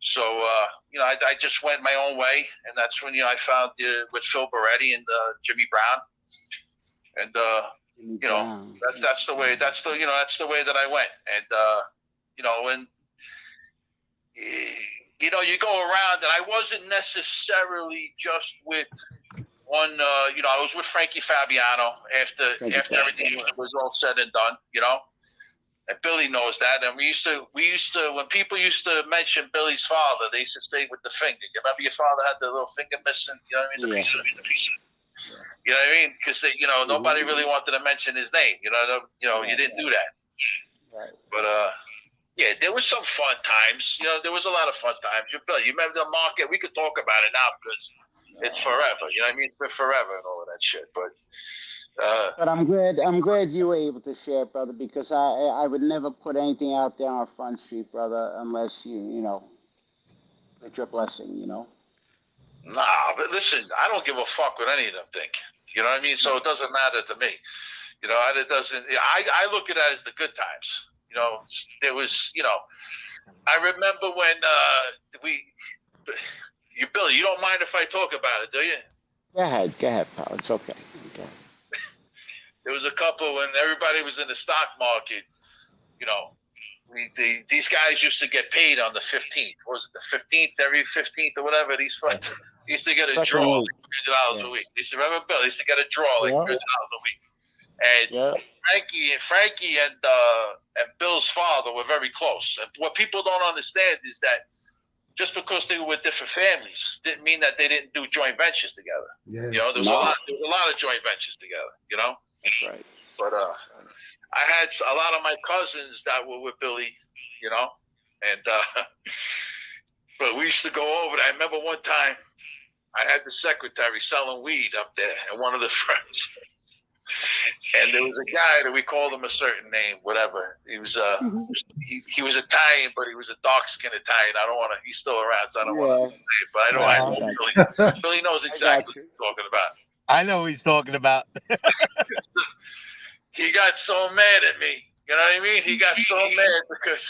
So, I just went my own way, and that's when, I found with Phil Beretti and Jimmy Brown, and that's the way that I went, and you go around, and I wasn't necessarily just with one, I was with Frankie Fabiano after everything was all said and done, And Billy knows that. And we used to, when people used to mention Billy's father, they used to stay with the finger. You remember your father had the little finger missing? You know what I mean? The piece of you know what I mean? Because nobody really wanted to mention his name. You didn't do that. Right. But there was some fun times. There was a lot of fun times. You remember the market? We could talk about it now because it's forever. You know what I mean? It's been forever and all of that shit. But I'm glad you were able to share, brother, because I would never put anything out there on Front Street, brother, unless you with your blessing, Nah, but listen, I don't give a fuck what any of them think. You know what I mean? So it doesn't matter to me. You know, it doesn't. I look at it as the good times. You know, there was. You know, I remember when Billy. You don't mind if I talk about it, do you? Go ahead, pal. It's okay. There was a couple when everybody was in the stock market. You know, these guys used to get paid on the 15th. Was it the 15th? Every 15th or whatever. These used to get a draw like $300 a week. They used to remember Bill. They used to get a draw like $300 a week. And Frankie and Bill's father were very close. And what people don't understand is that just because they were with different families didn't mean that they didn't do joint ventures together. Yeah. You know, there was a lot of joint ventures together. You know. That's right. But I had a lot of my cousins that were with Billy. You know, and but we used to go over there. I remember one time I had the secretary selling weed up there, and one of the friends. And there was a guy that we called him a certain name, whatever. He was he was Italian, but he was a dark skinned Italian. I don't want to. He's still around, so I don't want to say it. But I know Billy knows exactly what he's talking about. I know what he's talking about. He got so mad at me. You know what I mean? He got so mad because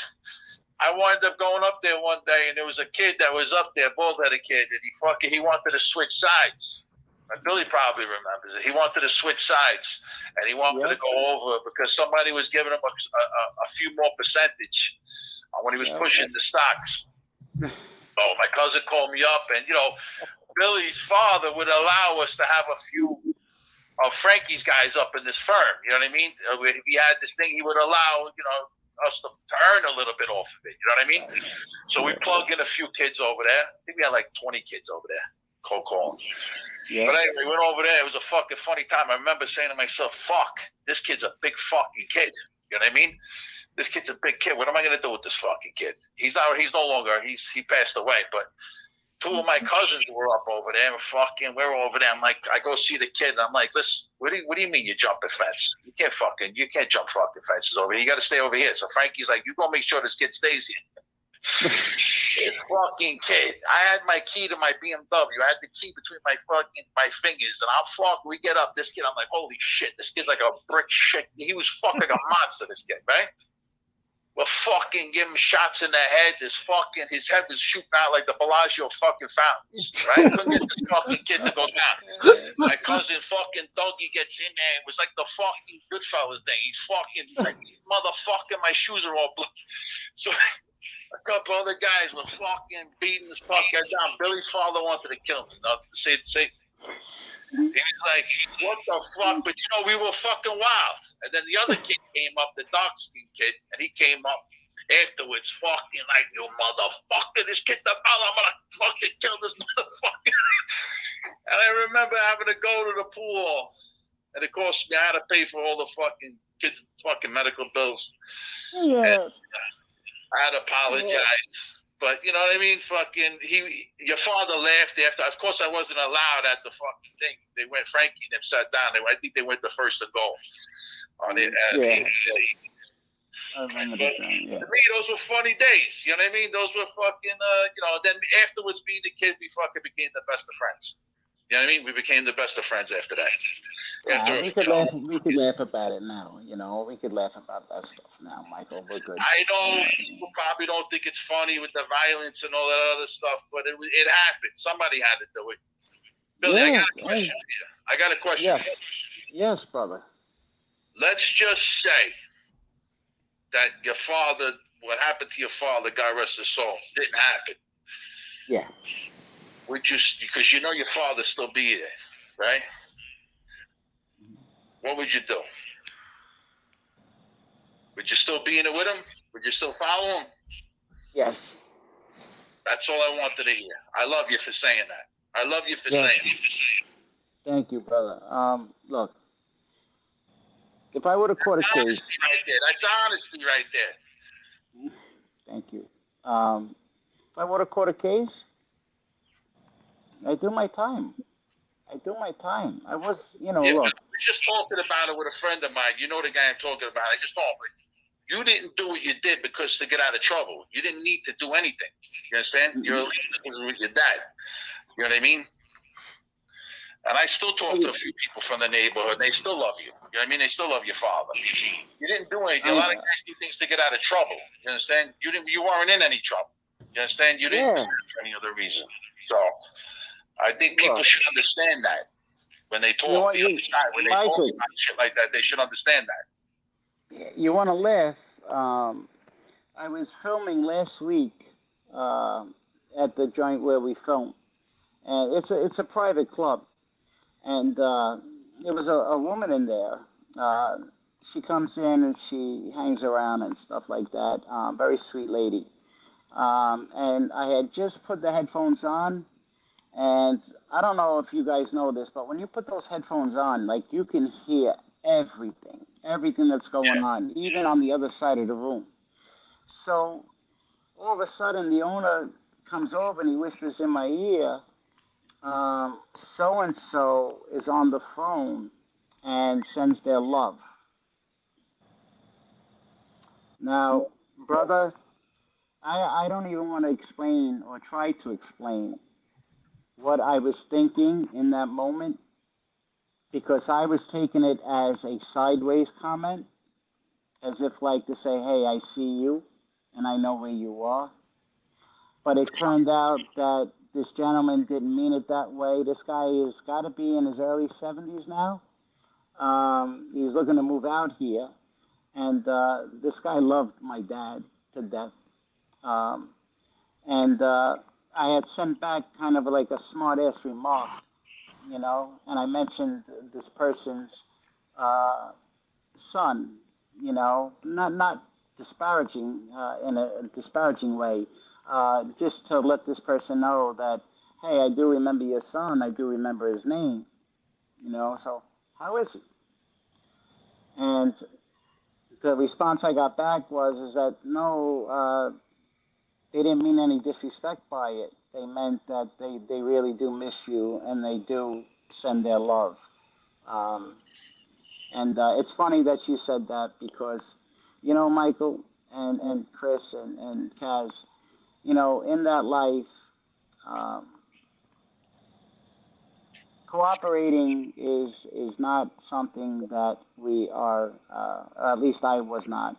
I wound up going up there one day, and there was a kid that was up there, bald-headed kid, and he wanted to switch sides. And Billy probably remembers it. He wanted to switch sides, and he wanted to go over because somebody was giving him a few more percentage when he was pushing the stocks. So my cousin called me up, and you know, Billy's father would allow us to have a few of Frankie's guys up in this firm. You know what I mean? If he had this thing, he would allow us to earn a little bit off of it. You know what I mean? So we plugged in a few kids over there. I think we had like 20 kids over there. Cold calling. Yeah. But anyway, we went over there. It was a fucking funny time. I remember saying to myself, fuck, this kid's a big fucking kid. You know what I mean? This kid's a big kid. What am I going to do with this fucking kid? He's no longer, he passed away. But two of my cousins were up over there and we're over there. I'm like, I go see the kid and I'm like, listen, what do you mean you jump a fence? You can't jump fucking fences over here. You got to stay over here. So Frankie's like, you going to make sure this kid stays here. This fucking kid. I had my key to my BMW. I had the key between my fingers, and we get up. This kid, I'm like, holy shit, this kid's like a brick shit. He was fucking like a monster. This kid, right? We're fucking giving him shots in the head. His head was shooting out like the Bellagio fucking fountains, right? Couldn't get this fucking kid to go down. My cousin fucking Dougie gets in there. It was like the fucking Goodfellas thing. He's like, motherfucking, my shoes are all blue. So a couple other guys were fucking beating this fucker down. Billy's father wanted to kill him. Say. He was like, what the fuck? But we were fucking wild. And then the other kid came up, the dark-skinned kid, and he came up afterwards fucking like, you motherfucker, this kid, I'm gonna fucking kill this motherfucker. And I remember having to go to the pool hall. And of course, I had to pay for all the fucking kids' fucking medical bills. Yeah. And I had to apologize. Yeah. But you know what I mean? Fucking, your father laughed after. Of course, I wasn't allowed at the fucking thing. They went, Frankie and them sat down. I think they went the first to go on it. Yeah. To me, those were funny days. You know what I mean? Those were fucking, then afterwards, me and the kid, we fucking became the best of friends. You know what I mean? We became the best of friends after that. We could laugh about it now. We could laugh about that stuff now, Michael. We're good. I know people probably don't think it's funny with the violence and all that other stuff, but it happened. Somebody had to do it. Billy, I got a question for you. I got a question for you. Yes, brother. Let's just say that your father, what happened to your father, God rest his soul, didn't happen. Yeah. Because your father still be there, right? What would you do? Would you still be in it with him? Would you still follow him? Yes. That's all I wanted to hear. I love you for saying that. I love you for saying it. Thank you, brother. Look, if I would have caught a case... right there. That's honesty right there. Thank you. If I would have caught a case, I do my time. I was, look. We were just talking about it with a friend of mine. You know the guy I'm talking about. I just told him, you didn't do what you did because to get out of trouble. You didn't need to do anything. You understand? You're with your dad. You know what I mean? And I still talk to a few people from the neighborhood. They still love you. You know what I mean? They still love your father. You didn't do anything. A lot of guys do things to get out of trouble. You understand? You weren't in any trouble. You understand? You didn't do it for any other reason. So I think people should understand that when they talk the other side, when they talk about shit like that, they should understand that. You want to laugh? I was filming last week at the joint where we film, and it's a private club, and there was a woman in there. She comes in and she hangs around and stuff like that. Very sweet lady. And I had just put the headphones on, and I don't know if you guys know this, but when you put those headphones on, like, you can hear everything that's going on, even on the other side of the room. So all of a sudden, the owner comes over and he whispers in my ear, so-and-so is on the phone and sends their love. Now, brother, I don't even want to explain or try to explain what I was thinking in that moment, because I was taking it as a sideways comment, as if like to say, hey, I see you and I know where you are. But it turned out that this gentleman didn't mean it that way. This guy has got to be in his early 70s now. He's looking to move out here. And this guy loved my dad to death. And I had sent back kind of like a smart-ass remark, you know, and I mentioned this person's son, you know, not disparaging in a disparaging way, just to let this person know that, hey, I do remember your son, I do remember his name, you know, so how is he? And the response I got back is that no, they didn't mean any disrespect by it. They meant that they really do miss you and they do send their love. And it's funny that you said that because, you know, Michael and Chris and Kaz, you know, in that life, cooperating is not something that we are, or at least I was not,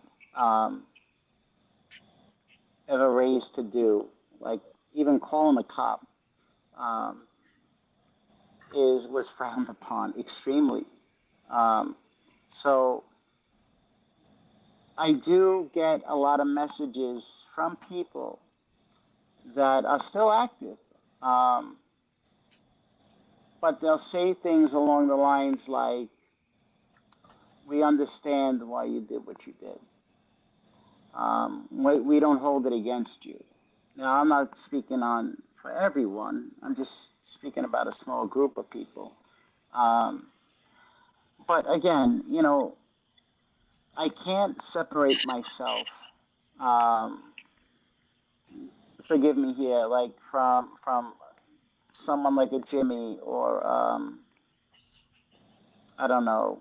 ever raised to do. Like, even calling a cop was frowned upon extremely. So I do get a lot of messages from people that are still active, but they'll say things along the lines like, we understand why you did what you did. We don't hold it against you. Now, I'm not speaking on for everyone. I'm just speaking about a small group of people. But again, you know, I can't separate myself, forgive me here, like from someone like a Jimmy or, I don't know,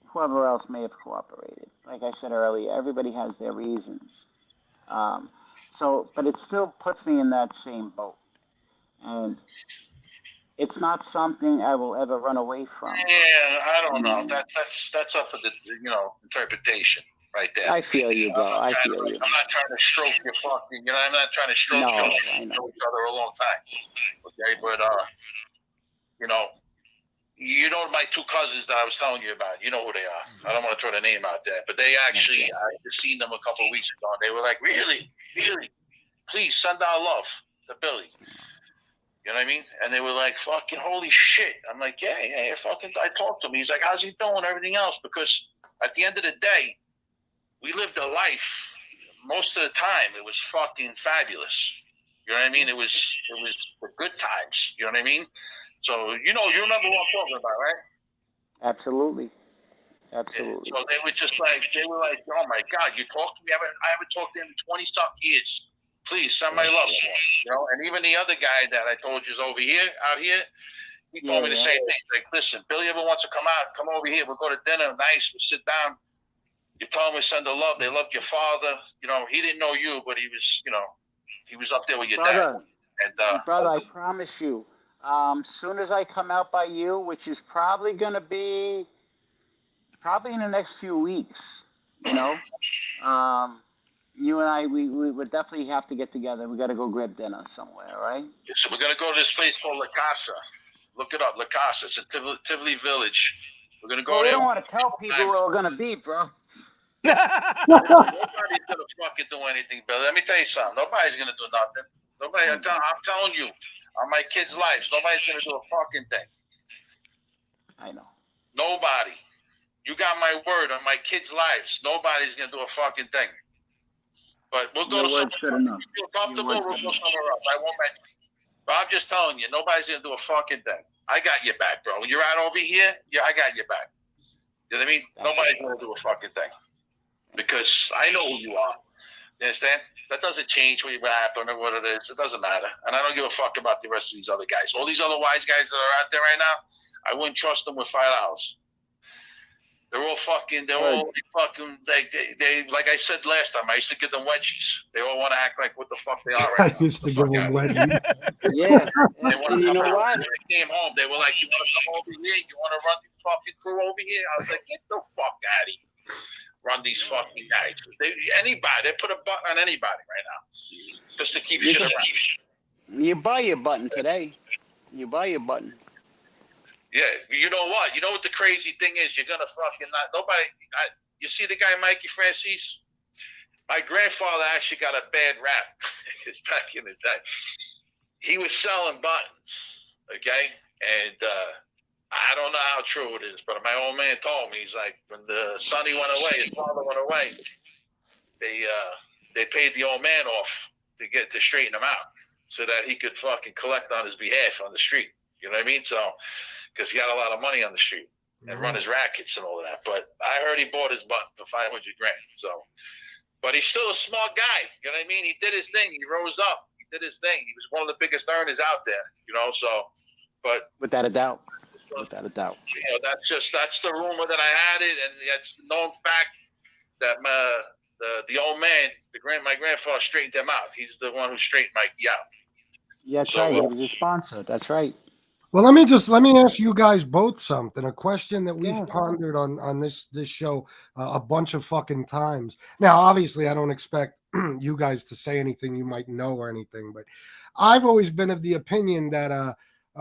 whoever else may have cooperated. Like I said earlier, everybody has their reasons. But it still puts me in that same boat. And it's not something I will ever run away from. Yeah, I don't know. That's up for the interpretation right there. I feel you, bro. I feel you. I'm not trying to stroke your fucking. I'm not trying to stroke your. I know. Know each other a long time. Okay, but you know my two cousins that I was telling you about. You know who they are. I don't want to throw their name out there, but they actually, I just seen them a couple of weeks ago. And they were like, really, please send our love to Billy. You know what I mean? And they were like, fucking holy shit. I'm like, yeah, fucking, I talked to him. He's like, how's he doing? Everything else. Because at the end of the day, we lived a life. Most of the time, it was fucking fabulous. You know what I mean? It was the good times. You know what I mean? So, you remember what I'm talking about, right? Absolutely. So they were like, oh my God, you talked to me? I haven't talked to him in 20-something years. Please send my love to him. And even the other guy that I told you is out here, he told me the same thing. Like, listen, Billy ever wants to come out, come over here. We'll go to dinner, nice, we'll sit down. You tell him we send the love. They loved your father. He didn't know you, but he was, he was up there with your dad. And Brother, I promise you, soon as I come out by you, which is probably going to be probably in the next few weeks, you know, you and I, we would definitely have to get together. We got to go grab dinner somewhere, right? so we're gonna go to this place called La Casa. Look it up, La Casa. It's in Tivoli Village. We're gonna go Well, we there. don't want to tell people where we're going to be, bro. Nobody's gonna fucking do anything, Billy. Let me tell you something. Nobody's gonna do nothing. Nobody. I'm telling you, on my kids' lives, nobody's gonna do a fucking thing. I know. Nobody. You got my word on my kids' lives. Nobody's gonna do a fucking thing. But we'll go Your to word's good enough. If you feel comfortable, Your word's we'll good go enough. somewhere else. I won't mention it. But I'm just telling you, nobody's gonna do a fucking thing. I got your back, bro. You're out over here. Yeah, I got your back. You know what I mean? Nobody's gonna do a fucking thing because I know who you are. You understand? That doesn't change what happened or what it is. It doesn't matter. And I don't give a fuck about the rest of these other guys. All these other wise guys that are out there right now, I wouldn't trust them with $5. They're all fucking. They like I said last time. I used to give them wedgies. They all want to act like what the fuck they are right I now. used to give them wedgies. Yeah. They want to And you come know out. what? When I came home, they were like, "You want to come over here? You want to run the fucking crew over here?" I was like, "Get the fuck out of here! Run these fucking guys. They put a button on anybody right now just to keep shit around." You buy your button today. You buy your button. Yeah, you know what? You know what the crazy thing is? You're gonna fucking not. Nobody. You see the guy Mikey Francis? My grandfather actually got a bad rap. Because back in the day, he was selling buttons. Okay, and I don't know how true it is, but my old man told me, he's like, when the sonny went away, his father went away, they paid the old man off to straighten him out so that he could fucking collect on his behalf on the street. You know what I mean? So, because he had a lot of money on the street and run his rackets and all of that. But I heard he bought his button for $500,000. So, but he's still a smart guy. You know what I mean? He did his thing. He rose up. He did his thing. He was one of the biggest earners out there. You know, so, but Without a doubt. Without a doubt. you know, that's the rumor that I had it, and that's the known fact that the old man, my grandfather straightened him out. He's the one who straightened Mikey out. Yeah, that's So, right. He was a sponsor. That's right. Well, let me ask you guys both something. A question that we've Yeah. pondered on this show a bunch of fucking times. Now, obviously, I don't expect you guys to say anything you might know or anything, but I've always been of the opinion that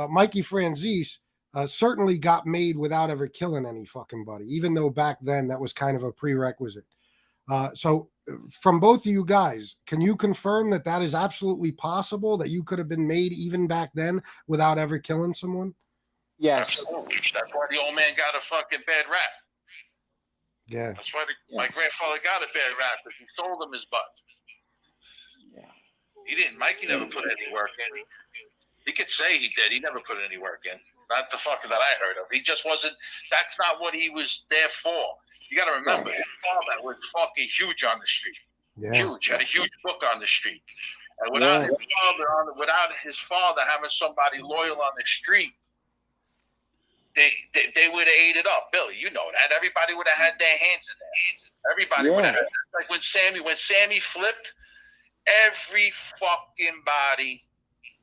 Mikey Franzese certainly got made without ever killing any fucking buddy, even though back then that was kind of a prerequisite. So from both of you guys, can you confirm that that is absolutely possible, that you could have been made even back then without ever killing someone? Yes. absolutely. That's why the old man got a fucking bad rap. Yeah. That's why my grandfather got a bad rap because he sold him his butt. Yeah. He didn't. Mikey never put any work in. He could say he did. He never put any work in. Not the fucker that I heard of. He just wasn't. That's not what he was there for. You got to remember, his father was fucking huge on the street. Yeah. Huge. Had a huge book on the street. And without his father having somebody loyal on the street, they would have ate it up. Billy, you know that. Everybody would have had their hands in there. Everybody would have. Like when Sammy flipped, every fucking body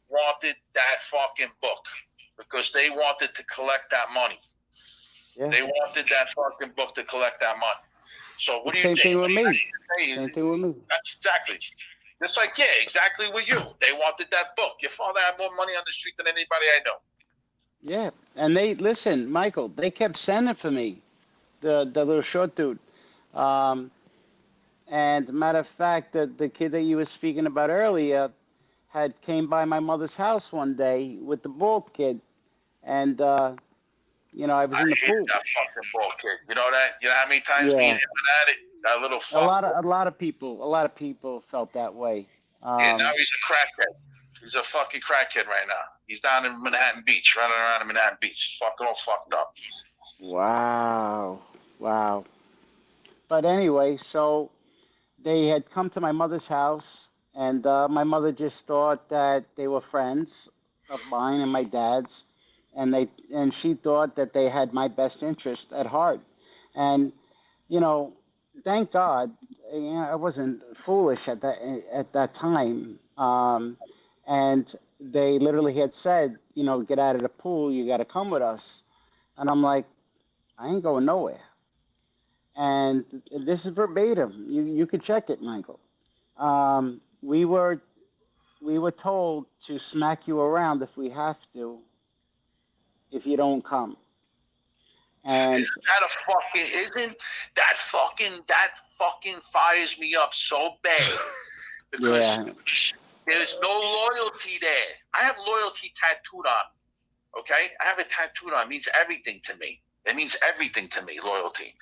wanted that fucking book because they wanted to collect that money. Yeah. They wanted that fucking book to collect that money. So what do you Same think? thing with me. Same thing with me. That's exactly. Just like, yeah, exactly with you. They wanted that book. Your father had more money on the street than anybody I know. Yeah. And listen, Michael, they kept sending for me, the little short dude. And matter of fact, the kid that you were speaking about earlier came by my mother's house one day with the bald kid. And, I was in the hated pool. that fucking ball kid. You know that? You know how many times me and him had it? That little fuck. A lot of people felt that way. Yeah, now he's a crackhead. He's a fucking crackhead right now. He's down in Manhattan Beach, running around in Manhattan Beach, fucking all fucked up. Wow. But anyway, so they had come to my mother's house, and my mother just thought that they were friends of mine and my dad's, and she thought that they had my best interest at heart. And thank God, I wasn't foolish at that time. And they literally had said, you know, get out of the pool, you got to come with us. And I'm like, I ain't going nowhere. And this is verbatim. You could check it, Michael. We were told to smack you around if we have to, if you don't come. And Isn't that fucking fires me up so bad because yeah, there's no loyalty there. I have loyalty tattooed on me. Okay, I have it tattooed on. It means everything to me. It means everything to me, loyalty.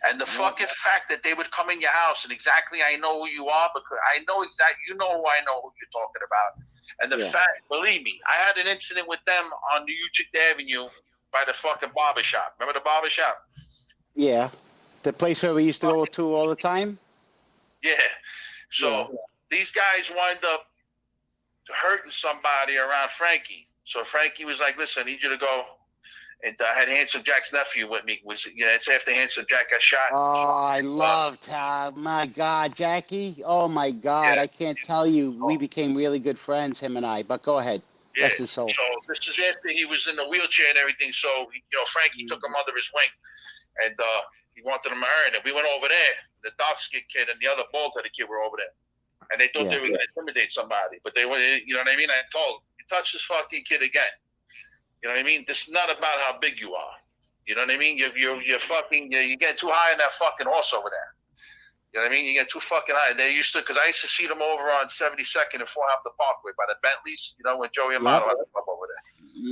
And the fucking fact that they would come in your house and exactly I know who you are because I know exactly, you know who I know who you're talking about. And the fact, believe me, I had an incident with them on New Utrecht Avenue by the fucking barbershop. Remember the barbershop? yeah, the place where we used to go to all the time. Yeah. So these guys wind up hurting somebody around Frankie. So Frankie was like, listen, I need you to go. And I had Handsome Jack's nephew with me. It's after Handsome Jack got shot. Oh, I loved my God, Jackie. Oh my God, I can't tell you. We became really good friends, him and I. But go ahead. Yeah. Rest his soul. So this is after he was in the wheelchair and everything. So Frankie took him under his wing, and he wanted him to earn it. We went over there. The dark-skinned kid and the other bald-headed kid were over there, and they thought they were going to intimidate somebody, but they were. You know what I mean? I told you touch this fucking kid again. You know what I mean? This is not about how big you are. You know what I mean? You're getting too high on that fucking horse over there. You know what I mean? You get too fucking high. They used to, because I used to see them over on 72nd and Forehampton Parkway by the Bentleys. You know, when Joey Amato had to come over there.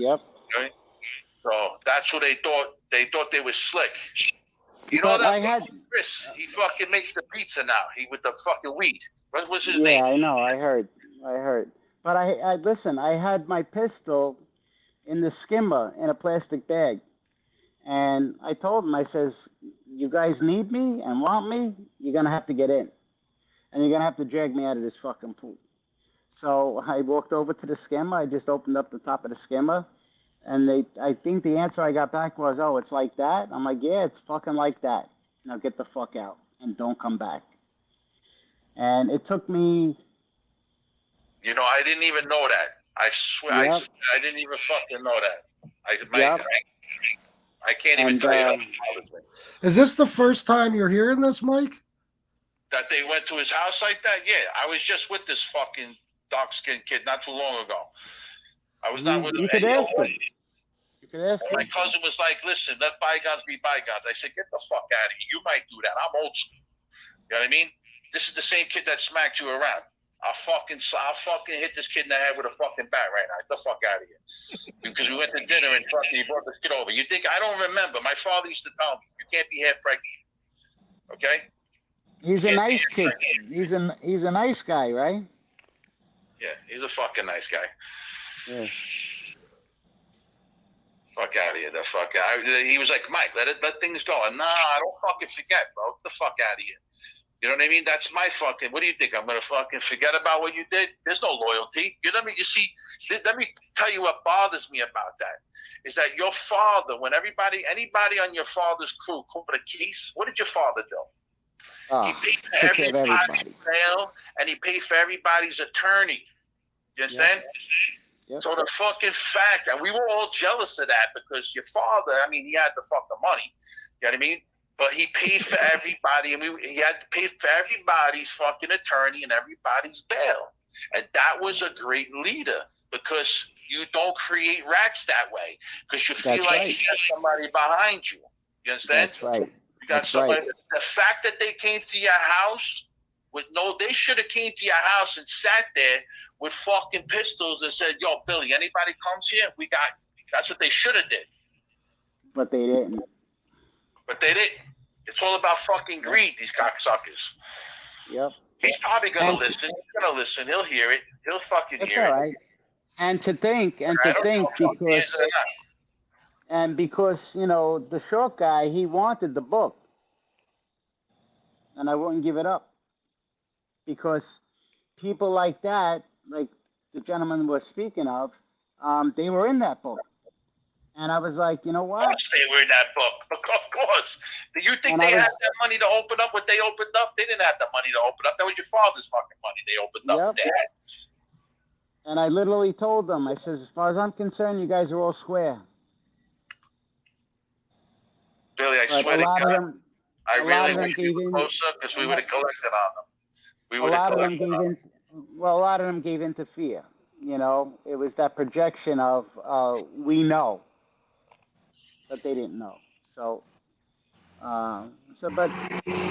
Yep. Okay? So that's what they thought. They thought they were slick. You But know that I had Chris? He fucking makes the pizza now. He with the fucking weed. What was his name? Yeah, I know. I heard. But I listen. I had my pistol in the skimmer in a plastic bag, and I told him. I says, "You guys need me and want me. You're gonna have to get in, and you're gonna have to drag me out of this fucking pool." So I walked over to the skimmer. I just opened up the top of the skimmer, and I think the answer I got back was, "Oh, it's like that." I'm like, "Yeah, it's fucking like that. Now get the fuck out and don't come back." And it took me. I didn't even know that. I swear, I didn't even fucking know that. I can't even tell you how Is this the first time you're hearing this, Mike? that they went to his house like that. Yeah, I was just with this fucking dark-skinned kid not too long ago. I was not with him. You could ask him. You could ask him. My cousin was like, "Listen, let bygones be bygones." I said, "Get the fuck out of here. You might do that. I'm old school." You know what I mean? This is the same kid that smacked you around. I'll fucking hit this kid in the head with a fucking bat right now. Get the fuck out of here. Because we went to dinner and fucking he brought this kid over. You think I don't remember? My father used to tell me, you can't be half pregnant. Okay? He's a nice kid. He's a nice guy, right? Yeah, he's a fucking nice guy. Yeah. Fuck out of here. The fuck out. He was like, "Mike, let things go." And nah, I don't fucking forget, bro. Get the fuck out of here. You know what I mean? That's my fucking. What do you think? I'm gonna fucking forget about what you did? There's no loyalty. You know what I mean? You see, let me tell you what bothers me about that is that your father, when anybody on your father's crew called a case, what did your father do? He paid for everybody's bail and he paid for everybody's attorney. You understand? Yep. So the fucking fact, and we were all jealous of that because your father, I mean, he had the fucking money. You know what I mean? But he paid for everybody, and he had to pay for everybody's fucking attorney and everybody's bail. And that was a great leader because you don't create rats that way because you feel like you got somebody behind you. You understand? That's right. You got somebody. Right. The fact that they came to your house they should have came to your house and sat there with fucking pistols and said, "Yo, Billy, anybody comes here, we got." That's what they should have did. But they didn't. But they didn't. It's all about fucking greed, these cocksuckers. Yep. He's probably going to listen. He's going to listen. He'll hear it. He'll fucking hear it. That's all right. And to think because, the short guy, he wanted the book. And I wouldn't give it up. Because people like that, like the gentleman was speaking of, they were in that book. And I was like, you know what? Of course they were in that book. Of course. Do you think they had that money to open up what they opened up? They didn't have the money to open up. That was your father's fucking money they opened up. And I literally told them, I says, as far as I'm concerned, you guys are all square. Billy, I But swear a to lot of God, them, I a lot really of them wish you gave were in. closer because we would have collected on them. We A would have lot of them collected gave on in. Well, a lot of them gave in to fear. You know, it was that projection of we know, but they didn't know. But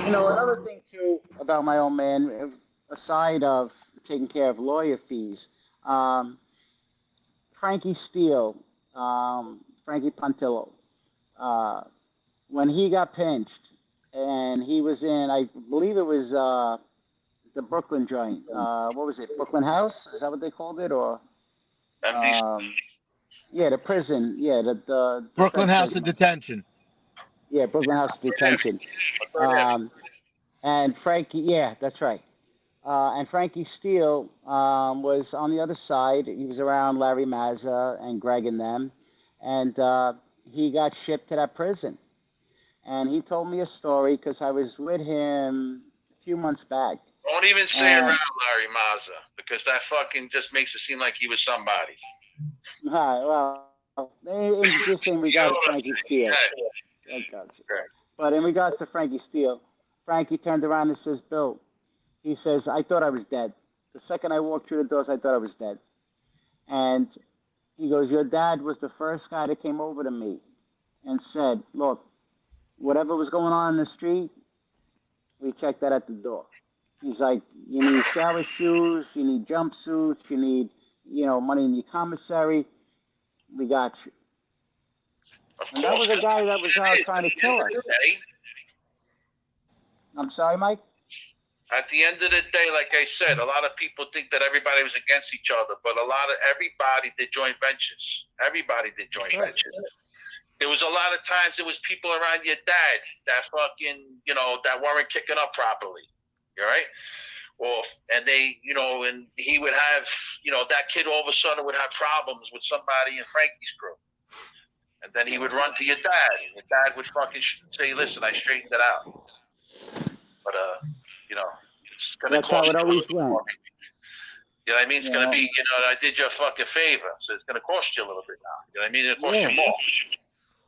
another thing too about my old man, aside of taking care of lawyer fees, um, Frankie Steele, Frankie Pontillo, uh, when he got pinched, and he was in, I believe it was the Brooklyn joint. What was it? Brooklyn House? Is that what they called it? Or MDC. yeah, the prison. Yeah, the Brooklyn Fed House of prison. Detention. Yeah, Brooklyn House Detention. And Frankie, yeah, that's right. And Frankie Steele was on the other side. He was around Larry Mazza and Greg and them, and he got shipped to that prison. And he told me a story because I was with him a few months back. Don't even say And, around Larry Mazza because that fucking just makes it seem like he was somebody. well, just in regards to Frankie Steele. I got you. But in regards to Frankie Steele, Frankie turned around and says, Bill, he says, I thought I was dead. The second I walked through the doors, I thought I was dead. And he goes, your dad was the first guy that came over to me and said, look, whatever was going on in the street, we checked that at the door. He's like, you need shower shoes, you need jumpsuits, you need, money in your commissary. We got you. Of And that was a guy that was out trying to kill us. I'm sorry, Mike? At the end of the day, like I said, a lot of people think that everybody was against each other, but everybody did joint ventures. Everybody did joint ventures. There was a lot of times there was people around your dad that fucking, that weren't kicking up properly. All right? And he would have, that kid all of a sudden would have problems with somebody in Frankie's crew. And then he would run to your dad. And your dad would fucking say, listen, I straightened it out. But, it's going to cost you. That's how it always went. You know what I mean? It's going to be, I did you a fucking favor. So it's going to cost you a little bit now. You know what I mean? It'll cost you more.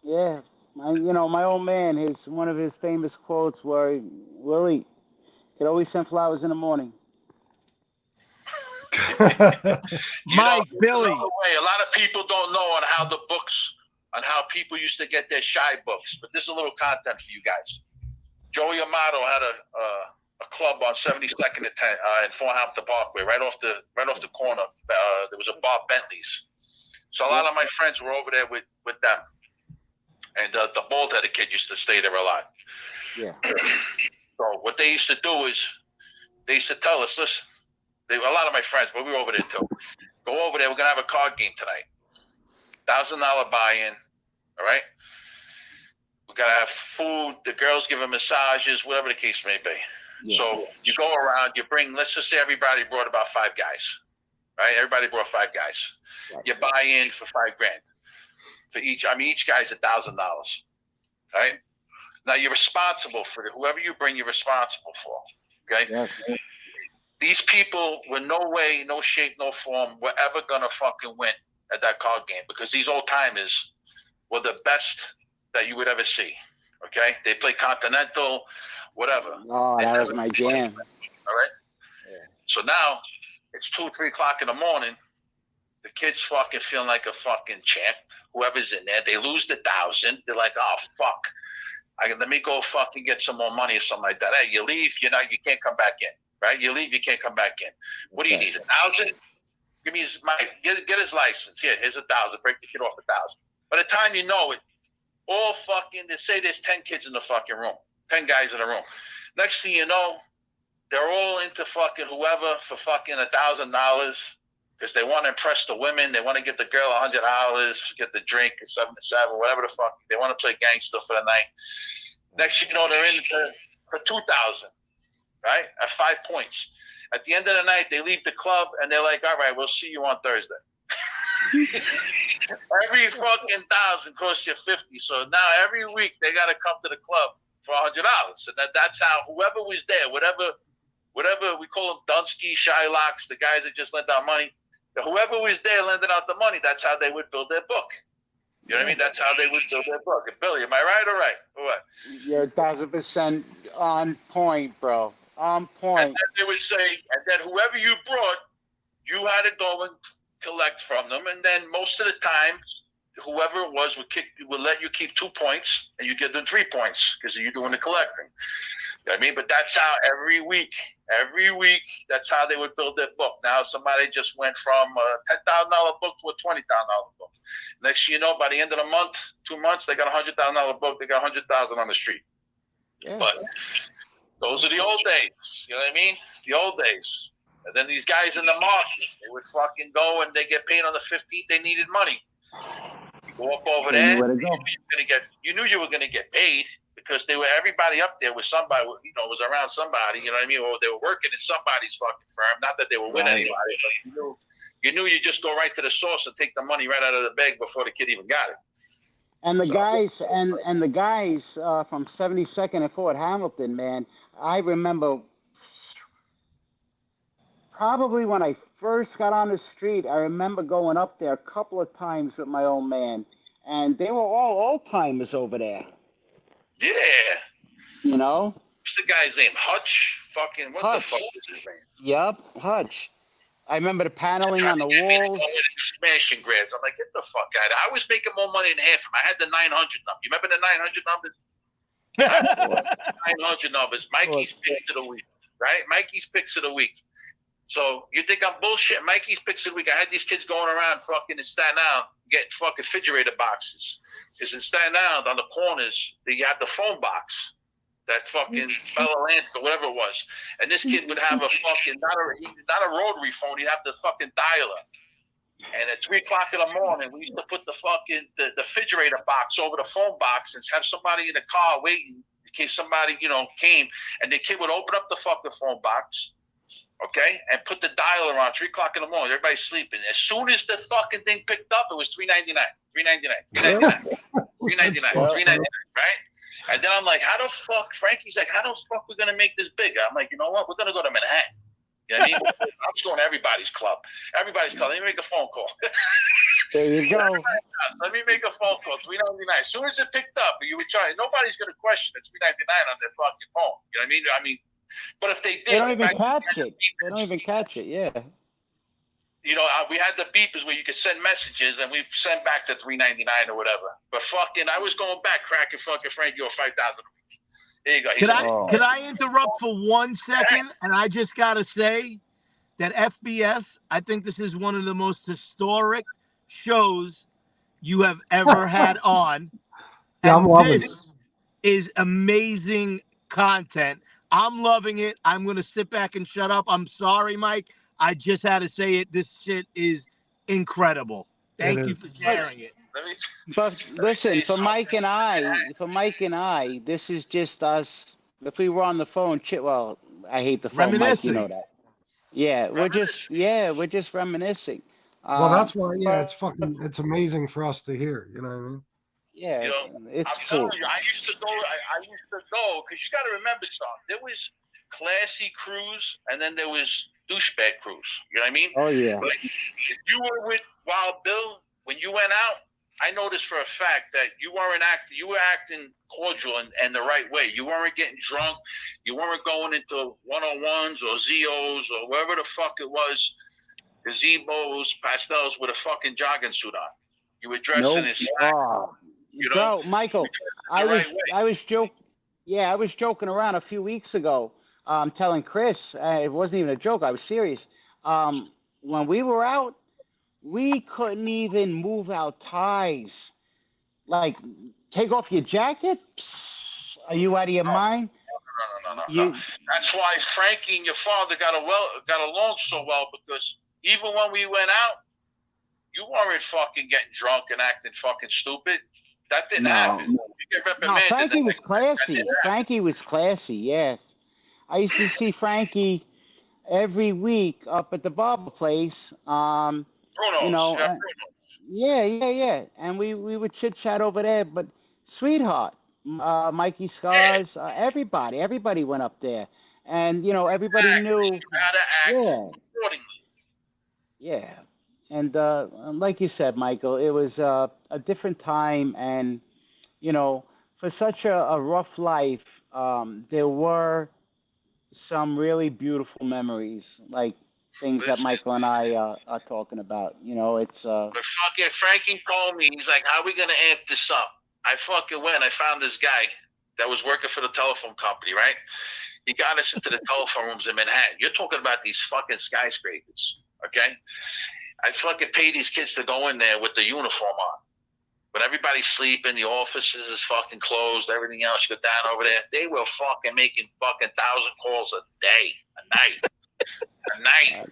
Yeah. My old man, one of his famous quotes were, Willie, could always send flowers in the morning. Mike, Billy. A lot of people don't know on how people used to get their shy books. But this is a little content for you guys. Joey Amato had a club on 72nd in Farnhampton Parkway, right off the corner. There was a bar, Bentley's. So a lot of my friends were over there with them. And the bald-headed kid used to stay there a lot. Yeah. So what they used to do is they used to tell us, listen, a lot of my friends, but we were over there too. Go over there. We're going to have a card game tonight. $1,000 buy-in. All right? We got to have food. The girls give them massages, whatever the case may be. Yeah. So you go around, you bring, let's just say everybody brought about 5 guys. Right? Everybody brought 5 guys. Right. You buy in for $5,000. For each guy's $1,000. Right? Now you're responsible for it. Whoever you bring, you're responsible for. Okay? Yes. These people were no way, no shape, no form were ever gonna fucking win at that card game because these old timers were the best that you would ever see. Okay? They play Continental, whatever. Oh, that was my jam. All right? Yeah. So now it's 2, 3 o'clock in the morning. The kid's fucking feeling like a fucking champ. Whoever's in there, they lose the 1,000. They're like, oh fuck. Let me go fucking get some more money or something like that. Hey, you leave, you can't come back in. Right? You leave, you can't come back in. What do you need? 1,000? Give me get his license. Here, here's 1,000. Break the kid off 1,000. By the time you know it, all fucking, they say there's 10 kids in the fucking room. 10 guys in the room. Next thing you know, they're all into fucking whoever for fucking $1,000 because they want to impress the women. They want to get the girl $100, get the drink at 7 to 7, whatever the fuck. They want to play gangster for the night. Next thing you know, they're in for 2,000, right? At 5 points. At the end of the night, they leave the club and they're like, all right, we'll see you on Thursday. Every fucking 1,000 costs you 50. So now every week they got to come to the club for $100. And that's how whoever was there, whatever we call them Dunsky, Shylocks, the guys that just lent out money, Whoever was there lending out the money, that's how they would build their book. You know what I mean? That's how they would build their book. And Billy, am I right or right? Or what? You're 1,000% on point, bro. On point. And then they would say, and then whoever you brought, you had to go and collect from them. And then most of the time, whoever it was would let you keep 2 points, and you give them 3 points because you're doing the collecting. You know what I mean? But that's how every week, that's how they would build their book. Now somebody just went from a $10,000 book to a $20,000 book. Next thing you know, by the end of the month, 2 months, they got a $100,000 book. They got 100,000 on the street. Yeah. But those are the old days. You know what I mean? The old days. And then these guys in the market, they would fucking go and they get paid on the 15th. They needed money. You go up over there. You knew you were gonna get paid because everybody up there was somebody. Was around somebody. You know what I mean? Or they were working in somebody's fucking firm. Not that they were with anybody, but you knew you just go right to the source and take the money right out of the bag before the kid even got it. And the guys and the guys from 72nd and Fort Hamilton, man, I remember probably when I first got on the street, I remember going up there a couple of times with my old man, and they were all old timers over there. Yeah. You know? What's the guy's name? Hutch? Fucking what Hutch. The fuck is his name? Yep, Hutch. I remember the paneling on the walls. Smash and grabs. I'm like, get the fuck out of here. I was making more money than half of them. I had the 900 number. You remember the 900 numbers? 900 numbers. Mikey's picks of the week, right? Mikey's picks of the week. So you think I'm bullshit? Mikey's picks of the week. I had these kids going around fucking in Staten Island getting fucking refrigerator boxes. Because in Staten Island, on the corners, you have the phone box. That fucking Bella Atlantic or whatever it was. And this kid would have a fucking, not a rotary phone, he'd have the fucking dialer. And at 3 o'clock in the morning, we used to put the fucking, the refrigerator box over the phone box and have somebody in the car waiting in case somebody, came. And the kid would open up the fucking phone box, okay, and put the dialer on 3 o'clock in the morning. Everybody's sleeping. As soon as the fucking thing picked up, it was $3.99, $3.99, right? And then I'm like, how the fuck? Frankie's like, how the fuck we gonna make this bigger? I'm like, you know what? We're gonna go to Manhattan. You know what I mean? I'm just going to everybody's club. Everybody's club. Let me make a phone call. There you go. Let me make a phone call. $3.99. As soon as it picked up, you would try. Nobody's gonna question the $3.99 on their fucking phone. You know what I mean? But if they did, they don't even catch it. They don't even catch it. Yeah. We had the beepers where you could send messages, and we sent back to $3.99 or whatever. But fucking, I was going back cracking fucking Frankie or $5,000 a week. There you go. Could I interrupt for 1 second? And I just gotta say that FBS, I think this is one of the most historic shows you have ever had on. Yeah, I'm loving it. This is amazing content. I'm loving it. I'm gonna sit back and shut up. I'm sorry, Mike. I just had to say it. This shit is incredible. Thank you for sharing it. But listen, for Mike and I, this is just us. If we were on the phone, well, I hate the phone, Mike. You know that. Yeah, we're just reminiscing. Well, that's why. Yeah, it's amazing for us to hear. You know what I mean? Yeah, it's I'm cool. telling you, I used to go because you got to remember something. There was classy crews, and then there was douchebag crews. You know what I mean? Oh yeah. But if you were with Wild Bill when you went out, I noticed for a fact that you weren't acting. You were acting cordial and the right way. You weren't getting drunk. You weren't going into 101s or ZOs or wherever the fuck it was, gazebos, pastels with a fucking jogging suit on. You were dressing in slack. Bro, Michael, I was joking around a few weeks ago. Telling Chris, it wasn't even a joke. I was serious. When we were out, we couldn't even move our ties. Like, take off your jacket? Are you out of your mind? No. That's why Frankie and your father got along so well, because even when we went out, you weren't fucking getting drunk and acting fucking stupid. That didn't happen. Frankie was classy. Frankie was classy, yeah. I used to see Frankie every week up at the barber place. Bruno's, yeah. And we would chit chat over there. But sweetheart, Mikey Scars, everybody went up there, and everybody knew how to act accordingly. Yeah. And like you said, Michael, it was a different time, and you know, for such a rough life, there were some really beautiful memories, like things that Listen, Michael and I are talking about. You know, it's but fucking Frankie told me, he's like, how are we going to amp this up? I fucking went. I found this guy that was working for the telephone company, right? He got us into the telephone rooms in Manhattan. You're talking about these fucking skyscrapers, okay? I fucking paid these kids to go in there with the uniform on. When everybody's sleeping, the offices is fucking closed, everything else, you go down over there. They were fucking making fucking 1,000 calls a day, a night, a night.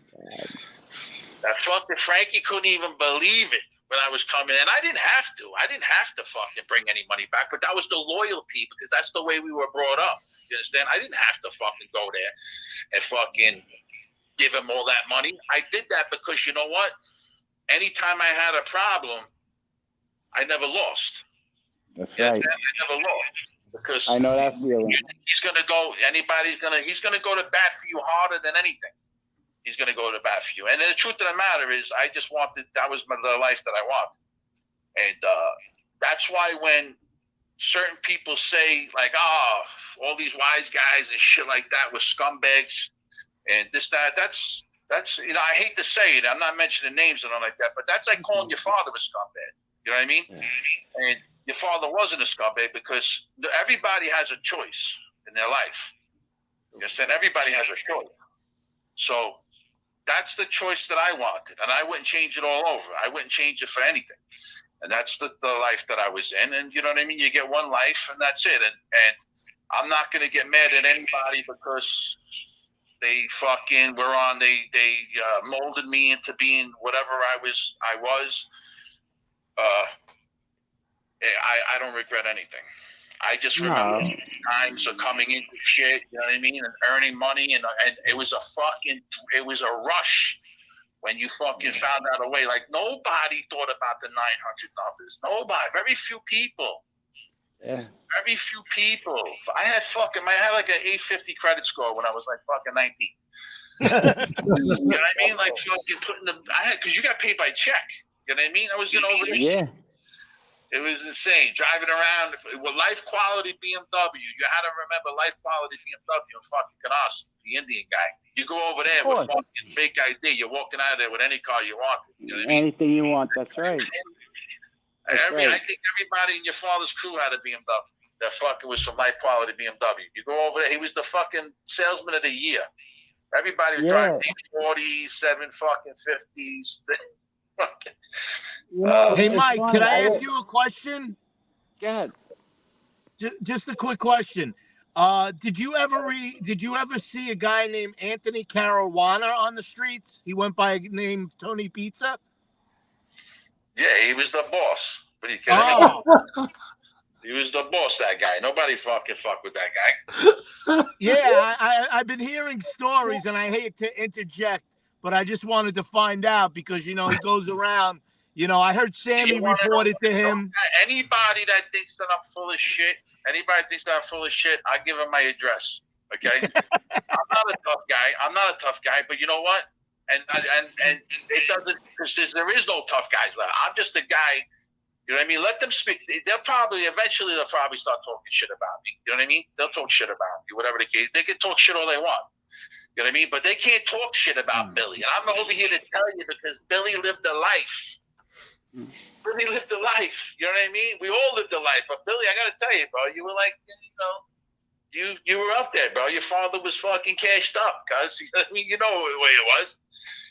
That fucking Frankie couldn't even believe it when I was coming in. I didn't have to. I didn't have to fucking bring any money back, but that was the loyalty because that's the way we were brought up. You understand? I didn't have to fucking go there and fucking give him all that money. I did that because you know what? Anytime I had a problem, I never lost. that's right. I never lost because I know that feeling. he's gonna go. He's gonna go to bat for you harder than anything. He's gonna go to bat for you. And the truth of the matter is, I just wanted. That was the life that I wanted, and that's why when certain people say like, "Oh, all these wise guys and shit like that were scumbags," and this that's you know, I hate to say it. I'm not mentioning names and all like that, but that's like calling your father a scumbag. You know what I mean? Yeah. And your father wasn't a scumbag because everybody has a choice in their life. You understand? Everybody has a choice. So that's the choice that I wanted, and I wouldn't change it all over. I wouldn't change it for anything. And that's the life that I was in. And you know what I mean? You get one life, and that's it. And I'm not going to get mad at anybody because they fucking were on. They molded me into being whatever I was. I don't regret anything. I just remember times of coming into shit, you know what I mean, and earning money, and it was a rush when you fucking found out a way. Like nobody thought about the 900 numbers. Nobody, very few people. Yeah. Very few people. I had like an 850 credit score when I was like fucking 19. You know what I mean? Like fucking because you got paid by check. You know what I mean? I was in over there. Yeah. It was insane. Driving around with life quality BMW. You had to remember life quality BMW and fucking Canarsie, the Indian guy. You go over there with fucking fake ID. You're walking out of there with any car you want. You know what I mean? Anything you want. That's right. I think everybody in your father's crew had a BMW. That fucking was from life quality BMW. You go over there. He was the fucking salesman of the year. Everybody was driving 40s, 750s. Hey, Mike, can I ask you a question? Go ahead. Just a quick question. Did you ever see a guy named Anthony Caruana on the streets? He went by the name Tony Pizza. Yeah, he was the boss. What are you kidding me? He was the boss, that guy. Nobody fuck with that guy. Yeah, I've been hearing stories, and I hate to interject, but I just wanted to find out because, you know, he goes around. You know, I heard Sammy reported to him. Anybody that thinks that I'm full of shit, I give him my address. Okay? I'm not a tough guy, but you know what? And it doesn't, because there is no tough guys left. I'm just a guy. You know what I mean? Let them speak. They'll probably start talking shit about me. You know what I mean? They'll talk shit about me, whatever the case. They can talk shit all they want. You know what I mean? But they can't talk shit about Billy. And I'm over here to tell you because Billy lived a life. Billy lived a life. You know what I mean? We all lived a life. But Billy, I got to tell you, bro, you were like, you know, you were up there, bro. Your father was fucking cashed up, cuz. You know what I mean? You know the way it was.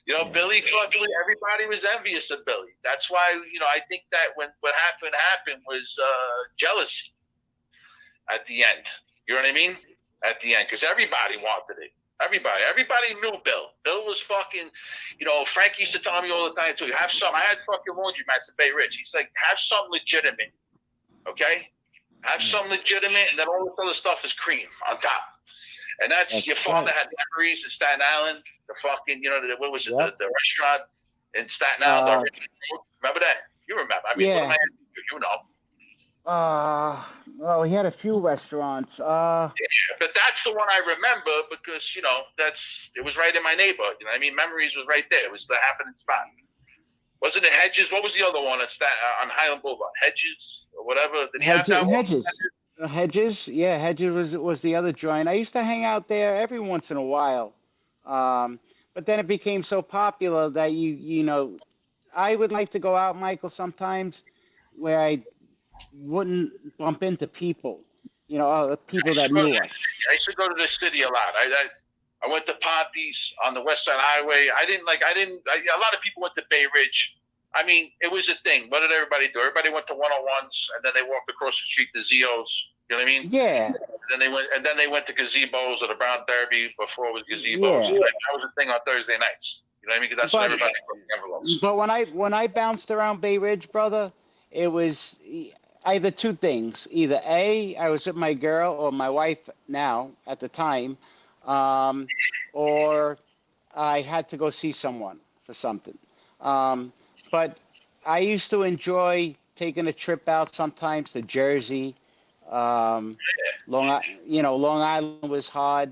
You know, Billy, everybody was envious of Billy. That's why, you know, I think that when what happened was jealousy at the end. You know what I mean? At the end, because everybody wanted it. Everybody knew Bill. Bill was fucking, you know, Frank used to tell me all the time too. I had fucking laundromats at Bay Ridge. He's like, have some legitimate, okay? Have some legitimate, and then all this other stuff is cream on top. And that's your father had memories in Staten Island. The fucking, you know, what was it? The restaurant in Staten Island. Remember that? You remember? I mean, what am I? You know. Well, he had a few restaurants. Yeah, but that's the one I remember because, you know, it was right in my neighborhood. You know what I mean? Memories was right there. It was the happening spot. Wasn't it Hedges? What was the other one? It's that on Highland Boulevard, Hedges or whatever. Did he have that one? Hedges, yeah, Hedges was the other joint. I used to hang out there every once in a while, but then it became so popular that you know, I would like to go out, Michael, sometimes where I wouldn't bump into people, you know, people that knew us. I used to go to the city a lot. I went to parties on the West Side Highway. A lot of people went to Bay Ridge. I mean, it was a thing. What did everybody do? Everybody went to 101s, and then they walked across the street to Zio's. You know what I mean? Yeah. Then they went to gazebos or the Brown Derby before it was gazebos. Yeah. That was a thing on Thursday nights. You know what I mean? Because that's what everybody put in envelopes. But when I bounced around Bay Ridge, brother, it was either two things. Either A, I was with my girl or my wife now at the time, or I had to go see someone for something. But I used to enjoy taking a trip out sometimes to Jersey. Long Island was hard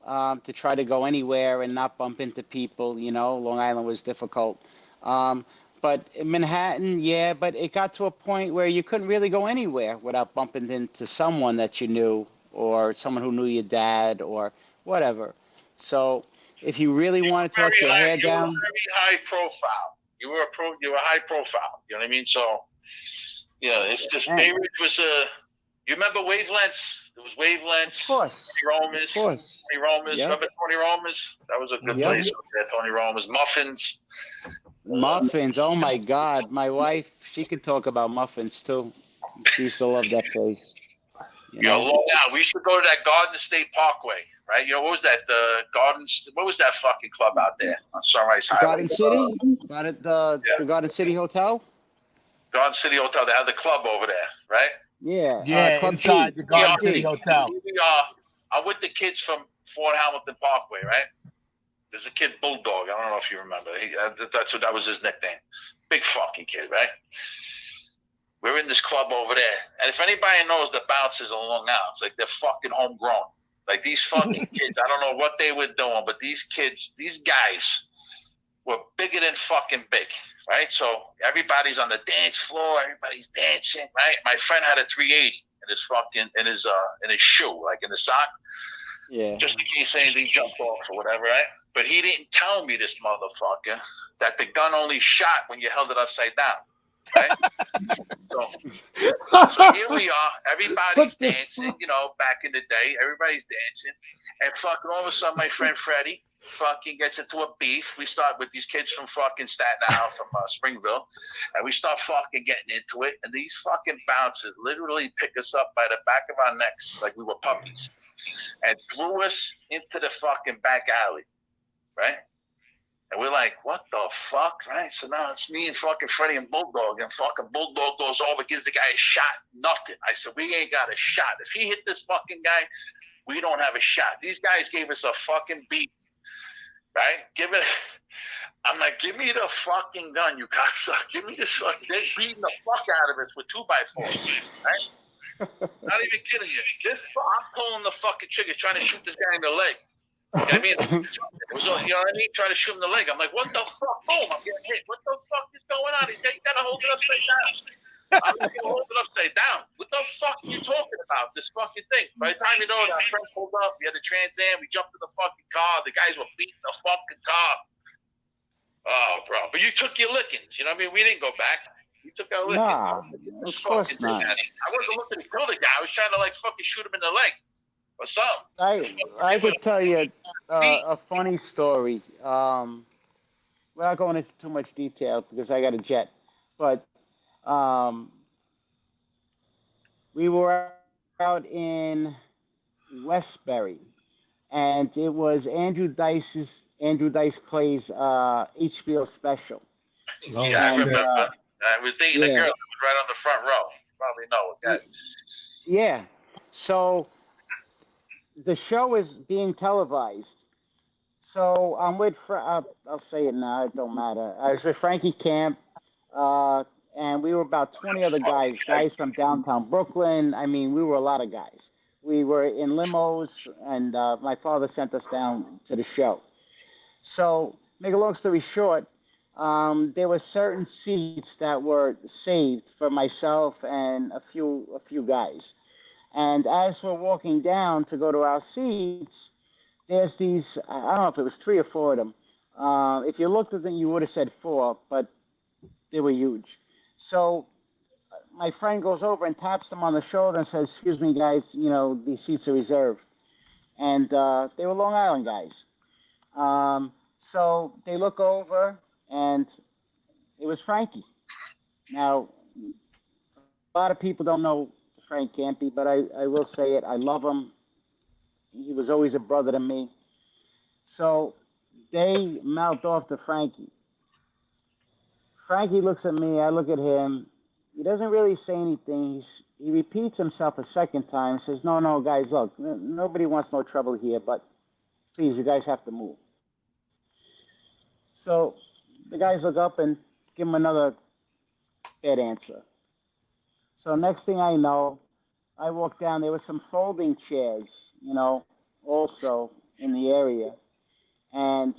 to try to go anywhere and not bump into people. You know, Long Island was difficult. But in Manhattan, yeah, but it got to a point where you couldn't really go anywhere without bumping into someone that you knew or someone who knew your dad or whatever. So if you really wanted to let your hair down, you were very high profile. You were high profile. You know what I mean? So, yeah, it's just Bay Ridge was you remember Wavelengths? There was Wavelengths. Of course. Tony Roma's. Of course. Tony Roma's. Yep. Remember Tony Roma's? That was a good place over there. Tony Roma's. Muffins. Muffins. Oh my God. My wife, she could talk about muffins too. She used to love that place. You know? We used to go to that Garden State Parkway, right? You know, what was that? What was that fucking club out there on Sunrise Highway? Garden City? The Garden City Hotel? Garden City Hotel. They had the club over there, right? Yeah. Yeah, Club inside T. the Garden City Hotel. I'm with the kids from Fort Hamilton Parkway, right? There's a kid, Bulldog. I don't know if you remember. That was his nickname. Big fucking kid, right? We're in this club over there. And if anybody knows the bouncers in Long Island, it's like they're fucking homegrown. Like these fucking kids, I don't know what they were doing, but these guys were bigger than fucking big, right? So everybody's on the dance floor, everybody's dancing, right? My friend had a 380 in his shoe, like in the sock. Yeah. Just in case anything jumped off or whatever, right? But he didn't tell me, this motherfucker, that the gun only shot when you held it upside down. Right? so here we are. Everybody's dancing, you know, back in the day. Everybody's dancing. And fucking all of a sudden, my friend Freddie fucking gets into a beef. We start with these kids from fucking Staten Island, from Springville. And we start fucking getting into it. And these fucking bouncers literally pick us up by the back of our necks like we were puppies. And threw us into the fucking back alley. Right? And we're like, what the fuck, right? So now it's me and fucking Freddie and Bulldog, and fucking Bulldog goes over, gives the guy a shot, nothing. I said, we ain't got a shot. If he hit this fucking guy, we don't have a shot. These guys gave us a fucking beat, right? I'm like, give me the fucking gun, you cocksucker. Give me this fucking, they're beating the fuck out of us with 2x4s, right? Not even kidding you. I'm pulling the fucking trigger, trying to shoot this guy in the leg. You know what I mean? You know what I mean? Try to shoot him in the leg. I'm like, what the fuck? Boom, I'm getting hit. What the fuck is going on? He's got, you gotta hold it upside down. I'm gonna hold it upside down. What the fuck are you talking about? This fucking thing. By the time you know it, our friend pulled up, we had the Trans Am, we jumped in the fucking car, the guys were beating the fucking car. Oh, bro. But you took your lickings, you know what I mean? We didn't go back. You took our lickings. Nah, of course not. I wasn't looking to kill the guy. I was trying to like fucking shoot him in the leg. What's up? I would tell you a funny story. Without going into too much detail because I got a jet, but we were out in Westbury, and it was Andrew Dice Clay's HBO special. Oh, yeah, I remember. I was dating a girl that was right on the front row. You probably know that. Yeah. So the show is being televised. So I'm with, I'll say it now, it don't matter. I was with Frankie Camp, and we were about 20 other guys from downtown Brooklyn. I mean, we were a lot of guys. We were in limos, and my father sent us down to the show. So, make a long story short, there were certain seats that were saved for myself and a few guys. And as we're walking down to go to our seats, there's these, I don't know if it was 3 or 4 of them. If you looked at them, you would have said 4, but they were huge. So my friend goes over and taps them on the shoulder and says, "Excuse me, guys, these seats are reserved." And they were Long Island guys. So they look over, and it was Frankie. Now, a lot of people don't know Frank Campy, but I will say it. I love him. He was always a brother to me. So they mouthed off to Frankie. Frankie looks at me. I look at him. He doesn't really say anything. He repeats himself a second time. Says, "No, no, guys, look, nobody wants no trouble here, but please, you guys have to move." So the guys look up and give him another bad answer. So next thing I know, I walk down. There were some folding chairs, also in the area. And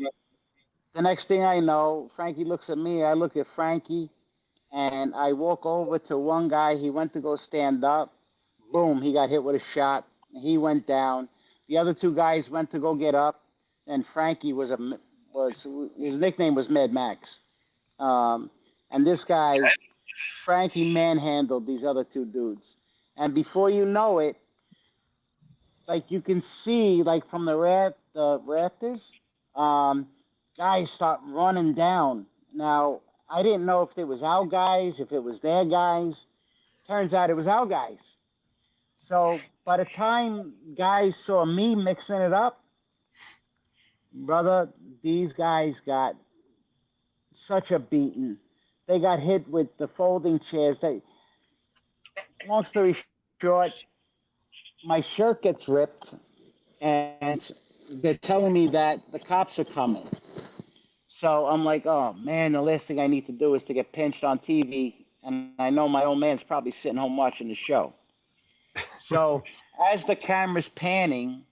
the next thing I know, Frankie looks at me. I look at Frankie, and I walk over to one guy. He went to go stand up. Boom, he got hit with a shot. He went down. The other 2 guys went to go get up, and Frankie was his nickname was Mad Max. And this guy, Frankie, manhandled these other 2 dudes. And before you know it, like you can see, like from the rafters, guys start running down. Now, I didn't know if it was our guys, if it was their guys. Turns out it was our guys. So by the time guys saw me mixing it up, brother, these guys got such a beating. They got hit with the folding chairs. Long story short, my shirt gets ripped, and they're telling me that the cops are coming. So I'm like, oh man, the last thing I need to do is to get pinched on TV, and I know my old man's probably sitting home watching the show. So as the camera's panning,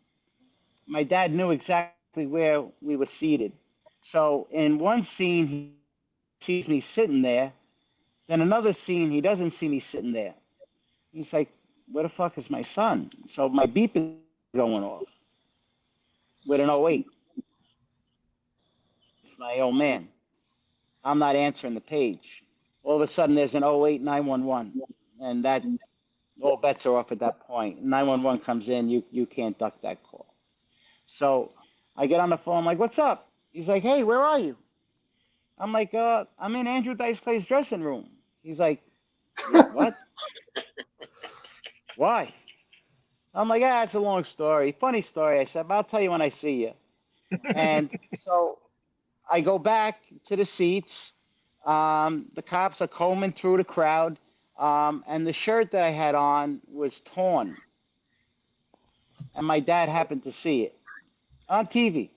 my dad knew exactly where we were seated. So in one scene, he sees me sitting there. Then another scene, he doesn't see me sitting there. He's like, where the fuck is my son? So my beep is going off with an 08. It's my old man. I'm not answering the page. All of a sudden, there's an 08 911, and that all bets are off at that point. 911 comes in, you can't duck that call. So I get on the phone, I'm like, what's up? He's like, hey, where are you? I'm like, I'm in Andrew Dice Clay's dressing room. He's like, what? Why? I'm like, it's a long story. Funny story. I said, but I'll tell you when I see you. And so I go back to the seats. The cops are combing through the crowd. And the shirt that I had on was torn. And my dad happened to see it on TV.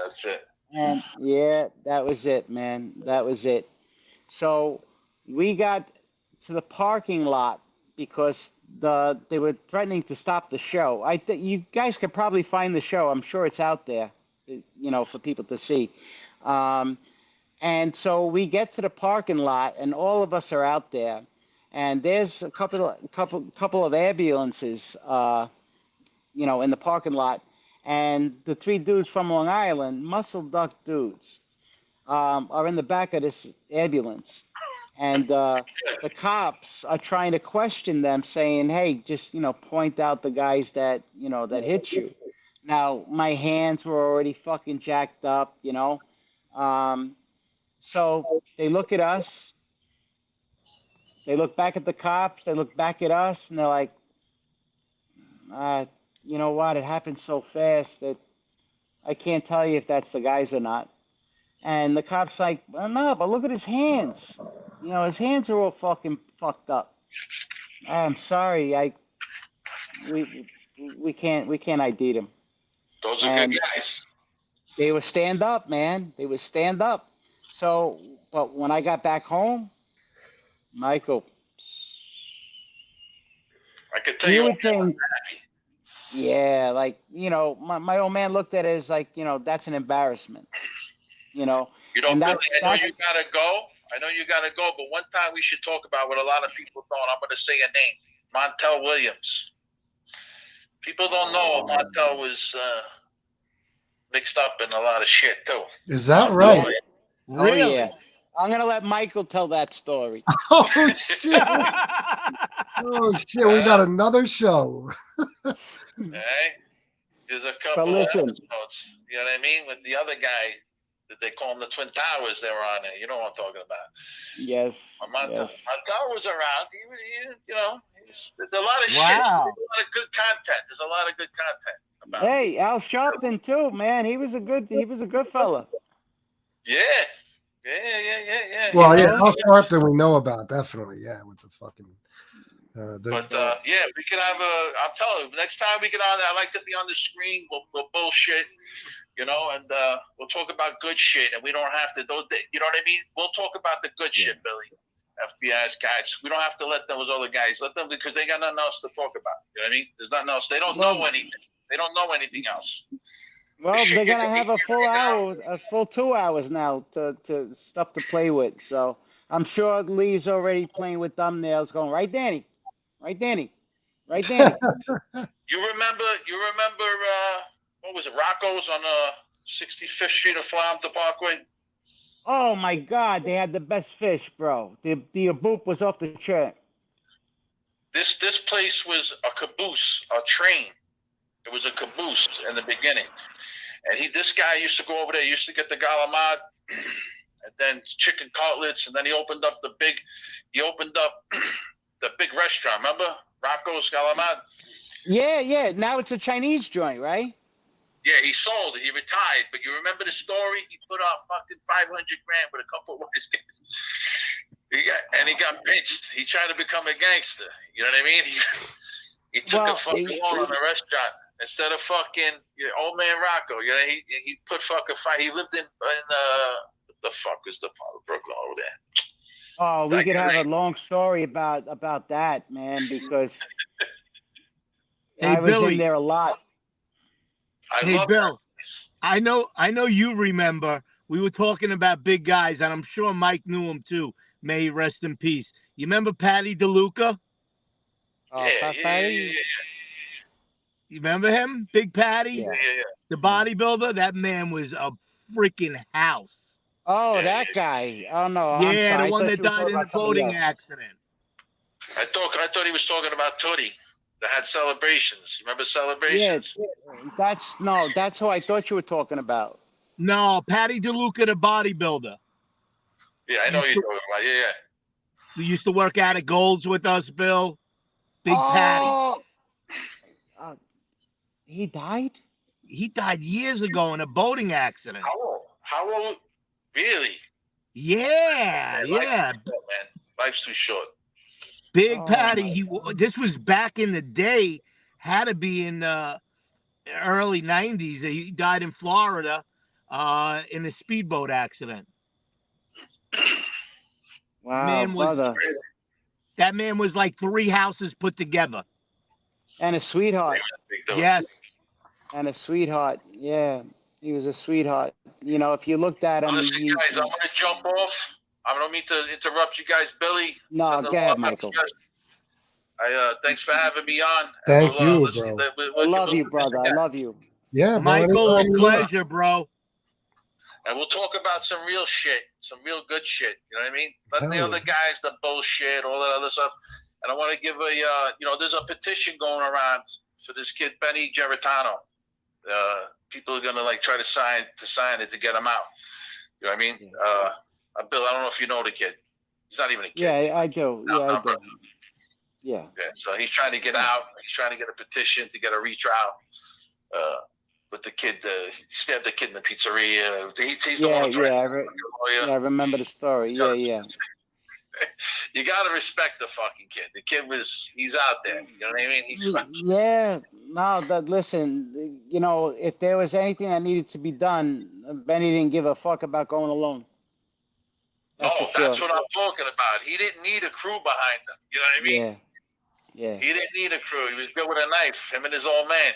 That's it. And yeah, that was it, man. That was it. So we got to the parking lot because they were threatening to stop the show. I think you guys could probably find the show. I'm sure it's out there, for people to see. And so we get to the parking lot, and all of us are out there. And there's a couple of ambulances, in the parking lot. And the 3 dudes from Long Island, muscle duck dudes, are in the back of this ambulance. And the cops are trying to question them, saying, hey, just, point out the guys that hit you. Now, my hands were already fucking jacked up, So they look at us. They look back at the cops. They look back at us, and they're like, you know what? It happened so fast that I can't tell you if that's the guys or not. And the cop's like, well, no, but look at his hands. His hands are all fucking fucked up. I'm sorry, we can't ID them. Those are good guys. They would stand up, man. They would stand up. So, but when I got back home, Michael, I could tell you. Yeah, like, my old man looked at it as like, that's an embarrassment, You know, And Billy, I know you that's gotta go. I know you gotta go, but one time we should talk about what a lot of people don't. I'm gonna say a name, Montel Williams. People don't know Montel was mixed up in a lot of shit too. Is that Montel right? Williams. Oh Really? yeah. I'm gonna let Michael tell that story. Oh shit! Oh shit! We got another show. Okay? There's a But couple of listen, episodes. You know what I mean? With the other guy that they call him the Twin Towers, they were on there. You know what I'm talking about. yes, Montel, yes. Montel was around. You know, there's a lot of shit. Wow. There's a lot of good content. There's a lot of good content about it. Hey, Al Sharpton too, man. He was a good fella. Yeah. Yeah. Well, You yeah, know? Al Sharpton we know about definitely. Yeah, with the fucking. But yeah, we could have a. I'm telling you, next time we get on there, I like to be on the screen. We'll bullshit, you know, and we'll talk about good shit, and we don't have to. You know what I mean? We'll talk about the good shit, Billy. FBI's guys. We don't have to let those other guys let them because they got nothing else to talk about. You know what I mean? There's nothing else. They don't know anything. They don't know anything else. Well, they're gonna have a full hour, a full 2 hours now to stuff to play with. So I'm sure Lee's already playing with thumbnails, going right, Danny, right, Danny, right, Danny. You remember? What was it? Rocco's on 65th Street of Flaminto Parkway. Oh my God, they had the best fish, bro. The boop was off the track. This place was a caboose, a train. It was a caboose in the beginning, and this guy used to go over there. He used to get the galamad, and then chicken cutlets, and then he opened up the big restaurant. Remember Rocco's Galamad? Yeah. Now it's a Chinese joint, right? Yeah, he sold it. He retired. But you remember the story? He put out fucking $500,000 with a couple of wise guys. He got pinched. He tried to become a gangster. You know what I mean? He took a fucking loan on the restaurant instead of fucking old man Rocco. You know, he put fucking fight. He lived in the fuck was the part of Brooklyn over there. Oh, we could have a long story about that, man, because Hey, I was Billy. in there a lot. Hey, Bill. I know you remember. We were talking about big guys, and I'm sure Mike knew him too. May he rest in peace. You remember Patty DeLuca? Oh, Yeah. You remember him? Big Patty? Yeah. The bodybuilder? That man was a freaking house. Oh, that guy. Oh no. I'm Yeah, sorry. the one that died in the boating accident. I thought he was talking about Tootie that had celebrations. Remember celebrations? Yeah, that's who I thought you were talking about. No, Patty DeLuca, the bodybuilder. Yeah, I know who you're talking about. Yeah. He used to work out at Gold's with us, Bill. Big Patty. He died? He died years ago in a boating accident. How old? Really? Yeah. Man. Life's too short. Big Patty. This was back in the day. Had to be in the early 90s. He died in Florida in a speedboat accident. Wow, brother. That man was like 3 houses put together. And a sweetheart. Yes. And a sweetheart. Yeah. He was a sweetheart. You know, if you looked at him. Listen, guys, I'm going to jump off. I don't mean to interrupt you guys, Billy. No, go ahead, Michael. Thanks for having me on. Thank you, bro. I love you, brother. I love you. Yeah, Michael, a pleasure, bro. And we'll talk about some real shit, some real good shit. You know what I mean? Let the other guys, the bullshit, all that other stuff. And I want to give there's a petition going around for this kid, Benny Geritano. People are going to try to sign it to get him out. You know what I mean? Bill, I don't know if you know the kid. He's not even a kid. Yeah, I do. Yeah, I do. Yeah. So he's trying to get out. He's trying to get a petition to get a retrial. But the kid, he stabbed the kid in the pizzeria. He's the one. I remember the story. Yeah. You got to respect the fucking kid. The kid he's out there. You know what I mean? He's listen, you know, if there was anything that needed to be done, Benny didn't give a fuck about going alone. That's what I'm talking about. He didn't need a crew behind him. You know what I mean? Yeah. He didn't need a crew. He was good with a knife, him and his old man.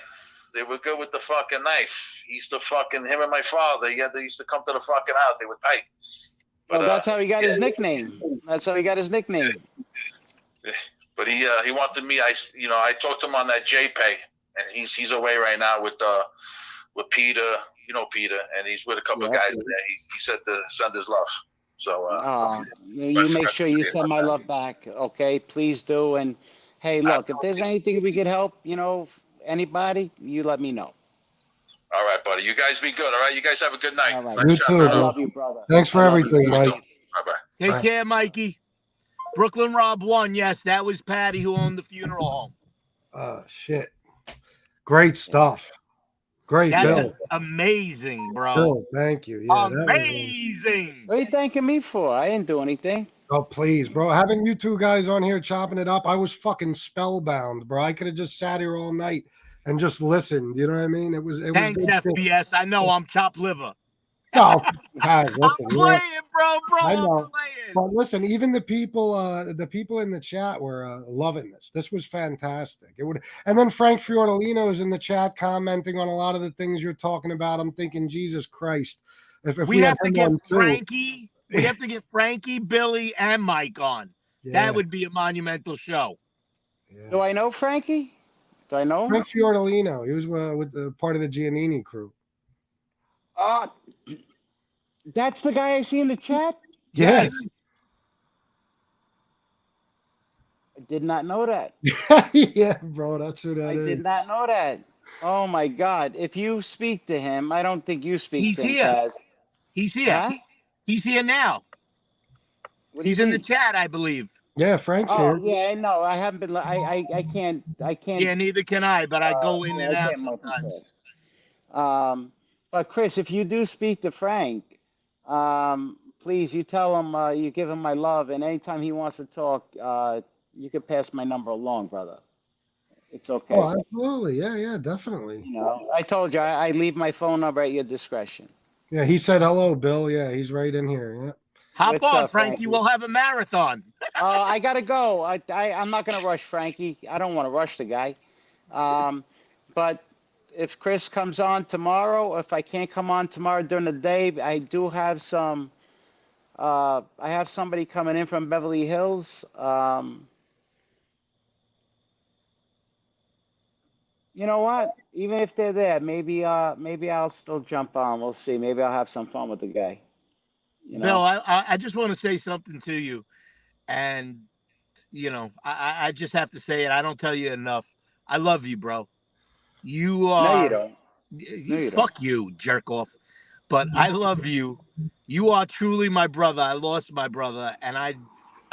They were good with the fucking knife. He used to fucking, him and my father, they used to come to the fucking house. They were tight. But, Well, that's how he got his nickname. That's how he got his nickname. But he wanted me. I talked to him on that JPay, and he's away right now with Peter. You know Peter, and he's with a couple of guys there. He said to send his love. So you make sure you send my love back, okay? Please do. And hey, look, if there's anything we could help, anybody, you let me know. All right, buddy. You guys be good. All right. You guys have a good night. All right. You too, I bro. love you, brother. Thanks for everything, Mike. Bye-bye. Take care, Mikey. Brooklyn Rob won. Yes, that was Patty who owned the funeral home. Shit. Great stuff. Great, That's Bill. amazing, bro. Bill, thank you. Yeah, Amazing. What are you thanking me for? I didn't do anything. Oh, please, bro. Having you two guys on here chopping it up, I was fucking spellbound, bro. I could have just sat here all night and just listened. You know what I mean? It was Thanks, good shit. FBS. I know I'm chopped liver. No, guys, listen, I'm playing, bro. I know. I'm playing. But listen, even the people in the chat were loving this. This was fantastic. And then Frank Fiordolino is in the chat commenting on a lot of the things you're talking about. I'm thinking, Jesus Christ, if we have to get Frankie. We have to get Frankie, Billy, and Mike on. Yeah. That would be a monumental show. Yeah. Do I know Frankie? Do I know him? Frank Fiordolino. He was with the part of the Giannini crew. That's the guy I see in the chat? Yes. I did not know that. Yeah, bro, that's who that is. I did not know that. Oh, my God. If you speak to him, I don't think you speak to him. Here. He's here. Huh? He's here now. He's in the chat, I believe. Yeah, Frank's here. Yeah, I know. I haven't been. I can't. Yeah, neither can I. But I go in and out sometimes. But Chris, if you do speak to Frank, please you tell him you give him my love, and anytime he wants to talk, you can pass my number along, brother. It's okay. Oh, absolutely. Yeah, definitely. I told you I leave my phone number at your discretion. Yeah, he said hello, Bill. Yeah, he's right in here. Yeah. Hop on, Frankie. We'll have a marathon. I gotta go. I'm not gonna rush Frankie. I don't want to rush the guy. But if Chris comes on tomorrow, if I can't come on tomorrow during the day, I do have some. I have somebody coming in from Beverly Hills. You know what? Even if they're there, maybe I'll still jump on. We'll see. Maybe I'll have some fun with the guy. Bill, I just want to say something to you, and I just have to say it. I don't tell you enough. I love you, bro. You no, you don't. No, you fuck don't. You, jerk off. But I love you. You are truly my brother. I lost my brother, and I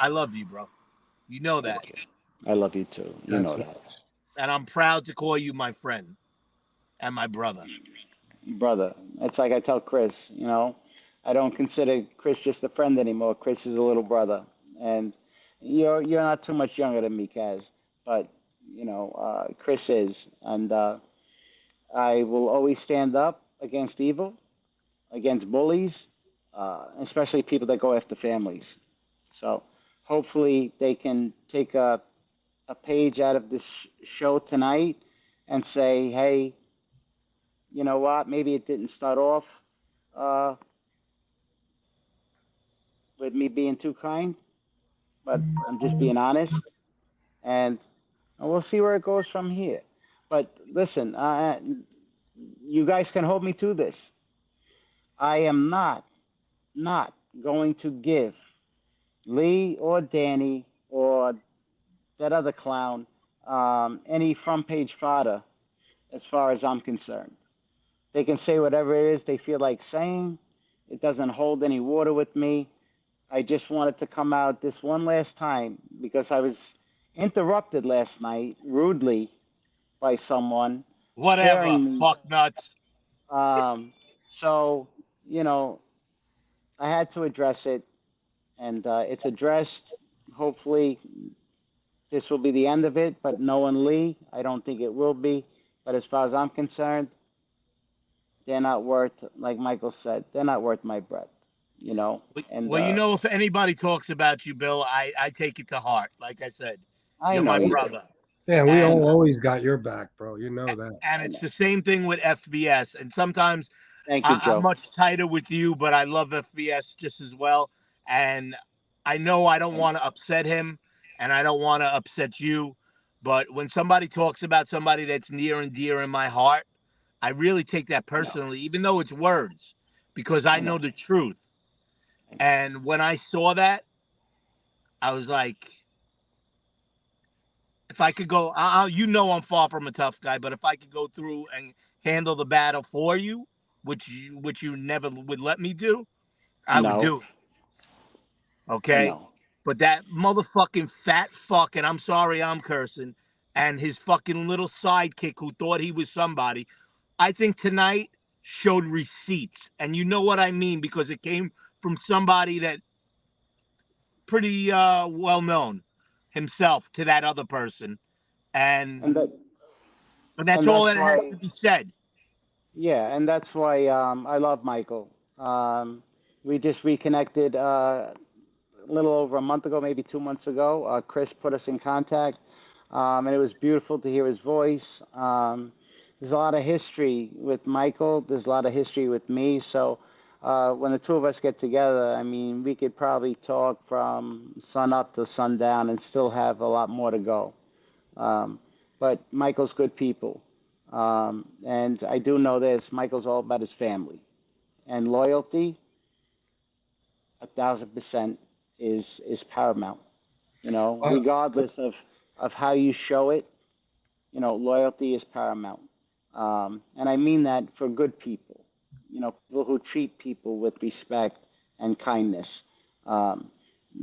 love you, bro. You know that. I love you too. You know that. And I'm proud to call you my friend and my brother. Brother, it's like I tell Chris. I don't consider Chris just a friend anymore. Chris is a little brother, and you're not too much younger than me, Kaz. But Chris is, and I will always stand up against evil, against bullies, especially people that go after families. So hopefully they can take a page out of this show tonight and say, hey, you know what? Maybe it didn't start off with me being too kind, but I'm just being honest, and we'll see where it goes from here. But listen, you guys can hold me to this. I am not going to give Lee or Danny or that other clown any front page fodder as far as I'm concerned. They can say whatever it is they feel like saying. It doesn't hold any water with me. I just wanted to come out this one last time because I was interrupted last night rudely by someone. Whatever, fuck nuts. So, I had to address it, and it's addressed. Hopefully, this will be the end of it, but knowing Lee, I don't think it will be. But as far as I'm concerned, they're not worth, like Michael said, they're not worth my breath. And if anybody talks about you, Bill, I take it to heart. Like I said, you're my brother. Yeah, we And always got your back, bro. You know that. and it's the same thing with FBS. And sometimes Thank you, I'm Joe. much tighter with you, but I love FBS just as well. And I know I don't want to upset him, and I don't want to upset you. But when somebody talks about somebody that's near and dear in my heart, I really take that I know. personally, even though it's words, because I I know know. the truth. And when I saw that, I was like, if I could go, you know, I'm far from a tough guy, but if I could go through and handle the battle for you, which you never would let me do, I would No, do it. I Okay. know. But that motherfucking fat fuck, and I'm sorry I'm cursing, and his fucking little sidekick who thought he was somebody, I think tonight showed receipts. And you know what I mean, because it came from somebody that pretty well known himself to that other person. And And that but that's and all that's that has why. to be said. Yeah, and that's why I love Michael. We just reconnected a little over a month ago, maybe 2 months ago. Chris put us in contact, and it was beautiful to hear his voice. There's a lot of history with Michael. There's a lot of history with me. So when the two of us get together, I mean, we could probably talk from sun up to sundown and still have a lot more to go. Um, but Michael's good people. And I do know this, Michael's all about his family. And loyalty, 1,000% is paramount. You know, Uh, regardless of how you show it, you know, loyalty is paramount. And I mean that for good people, you know, people who treat people with respect and kindness. Um,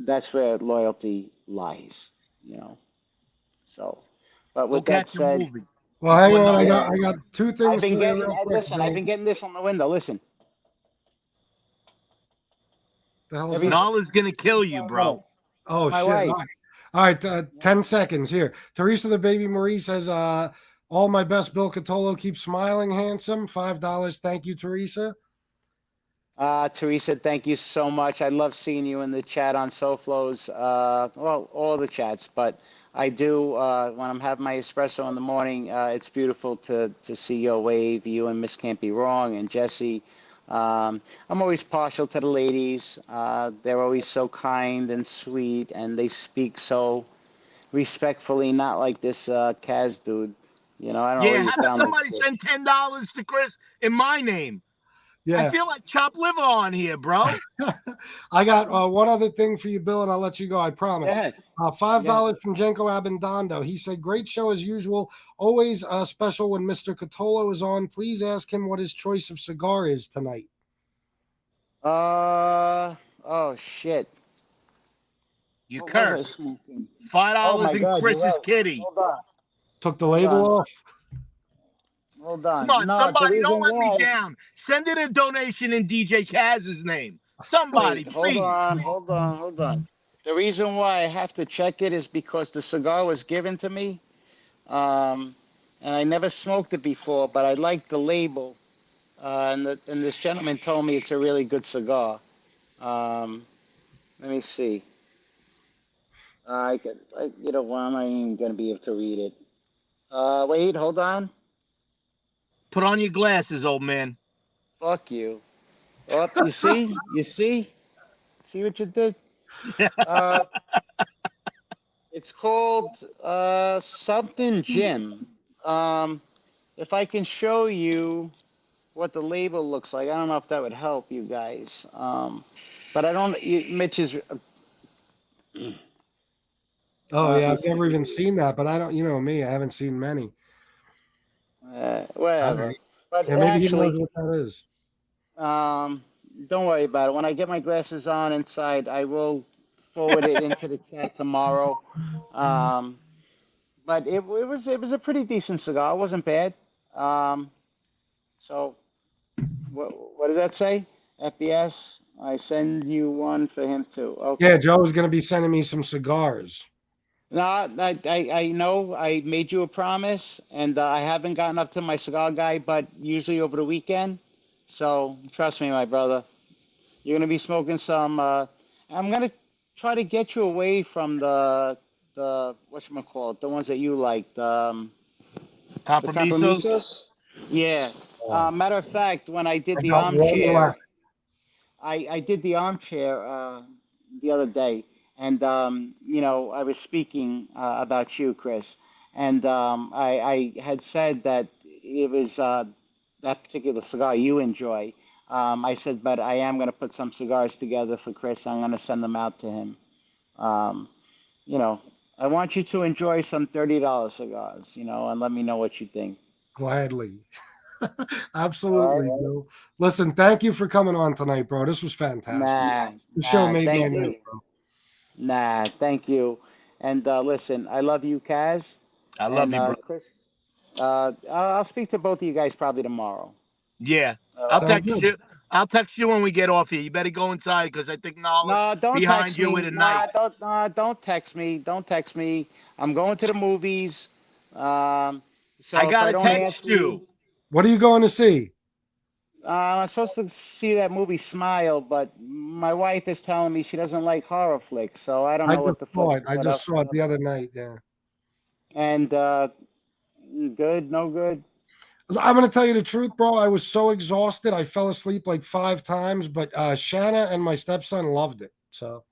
that's where loyalty lies, you know. So, but Go with that catch a said, movie well, hang before on. I Nala got yeah, I gets got you. two I've things been for you getting, real quick, listen, I've Bill. been getting this on the window. Listen, The hell's every that? Nala's gonna kill you, 20 bro. minutes. That's Oh my shit! wife. All right, Yeah. 10 seconds here. Teresa the baby Marie says, "All my best, Bill Cutolo. Keep smiling, handsome. $5. Thank you, Teresa. Teresa, thank you so much. I love seeing you in the chat on SoFlows. Well, all the chats, but I do when I'm having my espresso in the morning. It's beautiful to see your wave. You and Miss Can't Be Wrong and Jesse. I'm always partial to the ladies. They're always so kind and sweet, and they speak so respectfully, not like this Kaz dude. You know, I don't know where Yeah, you have found this somebody kid. send $10 to Chris in my name. I Yeah, feel like chopped liver on here, bro. I got one other thing for you, Bill, and I'll let you go. I Go promise. ahead. Five Yeah. dollars from Jenko Abindondo. He said, "Great show as usual. Always special when Mr. Cutolo is on. Please ask him what his choice of cigar is tonight." Oh shit. You What was I cursed. smoking? Five Oh dollars my in God, you're Chris's right. kitty. Hold on. Took the Hold label on. off. Hold Come on. on, No, the somebody, don't reason let me why. down. Send in a donation in DJ Kaz's name. Somebody, Wait, hold please. on, hold on, hold on. The reason why I have to check it is because the cigar was given to me, um, and I never smoked it before, but I like the label, and this gentleman told me it's a really good cigar. Um, Let me see. You know, why am I even gonna be able to read it? Wait, hold on. Put on your glasses, old man. Fuck you. Oh, see what you did? Uh, it's called something Jim. Um, if I can show you what the label looks like, I don't know if that would help you guys. But I don't. Mitch is. Oh Let yeah, me I've never even see. seen that, but I don't. You know me, I haven't seen many. All Whatever. right. But Yeah, maybe he knows actually, what that is. um, don't worry about it. When I get my glasses on inside, I will forward it into the chat tomorrow. Um, but it was a pretty decent cigar. It wasn't bad. Um, so what does that say? FBS. I send you one for him too. Yeah, Okay. Joe is going to be sending me some cigars. No, I know I made you a promise, and I haven't gotten up to my cigar guy, but usually over the weekend. So trust me, my brother. You're gonna be smoking some. I'm gonna try to get you away from whatchamacallit, the ones that you like, the Compromisos. compromisos. Yeah. Oh, Matter of fact, when I did I the got one armchair, left. I did the armchair the other day, and I was speaking about you, Chris, and I had said that it was that particular cigar you enjoy. I said, but I am going to put some cigars together for Chris. I'm going to send them out to him. Um, you know, I want you to enjoy some $30 cigars, and let me know what you think. Gladly. All Absolutely, right. bro. Listen, thank you for coming on tonight, bro. This was fantastic. Nah, The show nah, made my thank night, you. bro. Nah, thank you. And listen, I love you, Kaz. I love And you, bro. Chris, I'll speak to both of you guys probably tomorrow. Yeah. All I'll right. Sounds text good. you. I'll text you when we get off here. You better go inside because I think Nala's No, don't behind text you with me. a knife. Nah, don't text me. Don't text me. I'm going to the movies. Um, I so if I gotta don't text answer you, you. What are you going to see? I'm supposed to see that movie Smile, but my wife is telling me she doesn't like horror flicks, so I don't I know just what the fuck saw it. I what just else. saw it the other night. Yeah. And good, no good. I'm going to tell you the truth, bro. I was so exhausted. I fell asleep like 5 times, but Shanna and my stepson loved it. So,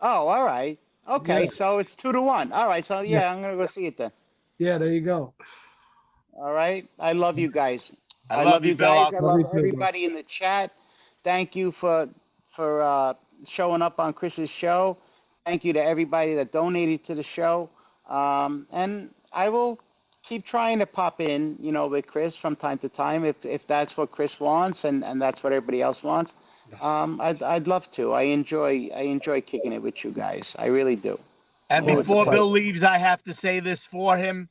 Oh, all right. yeah. Okay, so it's 2-1. All right, so Yeah. yeah, I'm gonna go see it then. Yeah. There you go. All right. I love you guys. I I love love you, you Bill. guys. I Love love you too, bro. everybody in the chat. Thank you for showing up on Chris's show. Thank you to everybody that donated to the show. And I will keep trying to pop in, with Chris from time to time if that's what Chris wants and that's what everybody else wants. Yes. I'd love to. I enjoy kicking it with you guys. I really do. And Oh, it's a before pleasure. Bill leaves, I have to say this for him.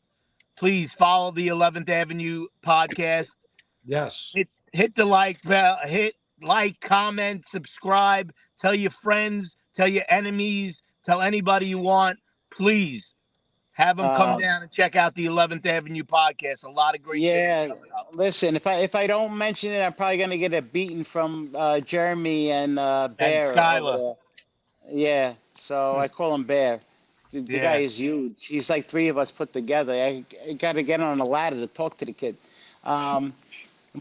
Please follow the 11th Avenue podcast. Yes. Hit the like bell, hit like, comment, subscribe, tell your friends, tell your enemies, tell anybody you want. Please have them come Uh, down and check out the 11th Avenue podcast. A lot of great things Yeah, coming up. listen, if I don't mention it, I'm probably gonna get a beating from Jeremy and And Bear over Skylar. there. Yeah, so I call him Bear. The guy Yeah. is huge. He's like three of us put together. I got to get on a ladder to talk to the kid. Um,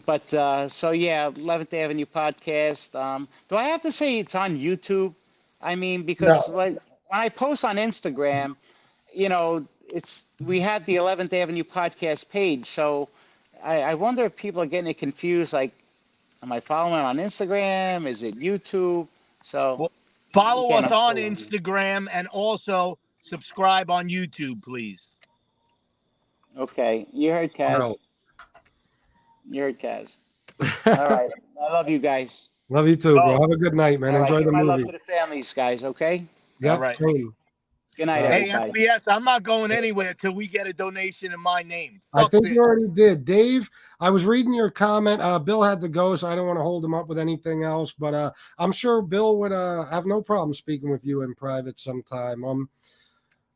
but so yeah, 11th Avenue podcast. Do I have to say it's on YouTube? I mean, because No. like when I post on Instagram, it's we have the 11th Avenue podcast page. So I wonder if people are getting it confused. Like, am I following on Instagram? Is it YouTube? So Well, follow again, us I'm on still learning. Instagram and also subscribe on YouTube, please. Okay, you heard Kaz. No. You heard Kaz. All right, I love you guys. Love you too, bro. Oh, Have a good night, man. All right, Enjoy give the my love movie. to the families, guys. Okay. all Yep. right. Same. Good night, All right. Hey, everybody. MBS, I'm not going anywhere till we get a donation in my name. I Fuck think this. you already did. Dave, I was reading your comment. Bill had to go, so I don't want to hold him up with anything else. But I'm sure Bill would have no problem speaking with you in private sometime.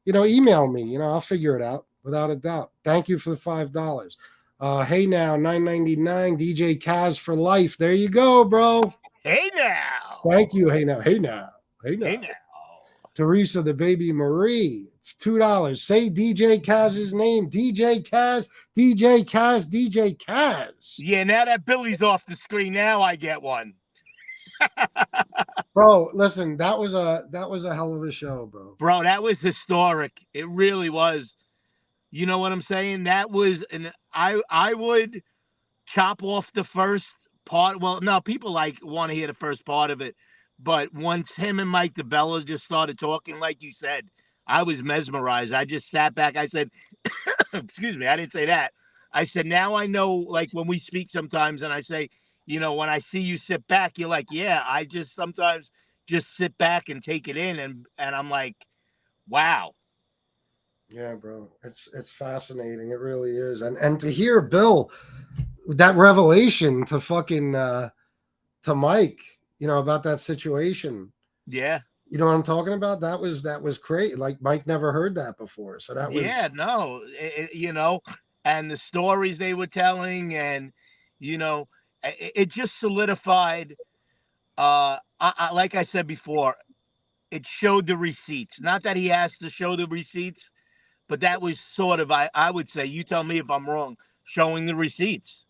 Email me. I'll figure it out without a doubt. Thank you for the $5. Hey now, $9.99. DJ Kaz for life. There you go, bro. Hey now. Thank you. Hey now. Hey now. Hey now. Hey now. Teresa, the baby Marie. It's $2. Say DJ Kaz's name. DJ Kaz, DJ Kaz, DJ Kaz. Yeah, now that Billy's off the screen, now I get one. Bro, listen, that was a hell of a show, bro. Bro, that was historic. It really was. You know what I'm saying? That was, and I would chop off the first part. Well, no, people want to hear the first part of it, but once him and Mike DeBella just started talking, like you said, I was mesmerized. I just sat back. I said, excuse me, I didn't say that. I said, now I know, like when we speak sometimes, and I say, when I see you sit back, you're like, yeah, I just sometimes just sit back and take it in, and I'm like, wow. Yeah, bro. It's fascinating. It really is. And to hear Bill, that revelation to fucking to Mike, about that situation. Yeah. You know what I'm talking about? That was great. Like Mike never heard that before. So that was No, and the stories they were telling, and it just solidified. Like I said before, it showed the receipts. Not that he has to show the receipts, but that was sort of, I would say, you tell me if I'm wrong, showing the receipts.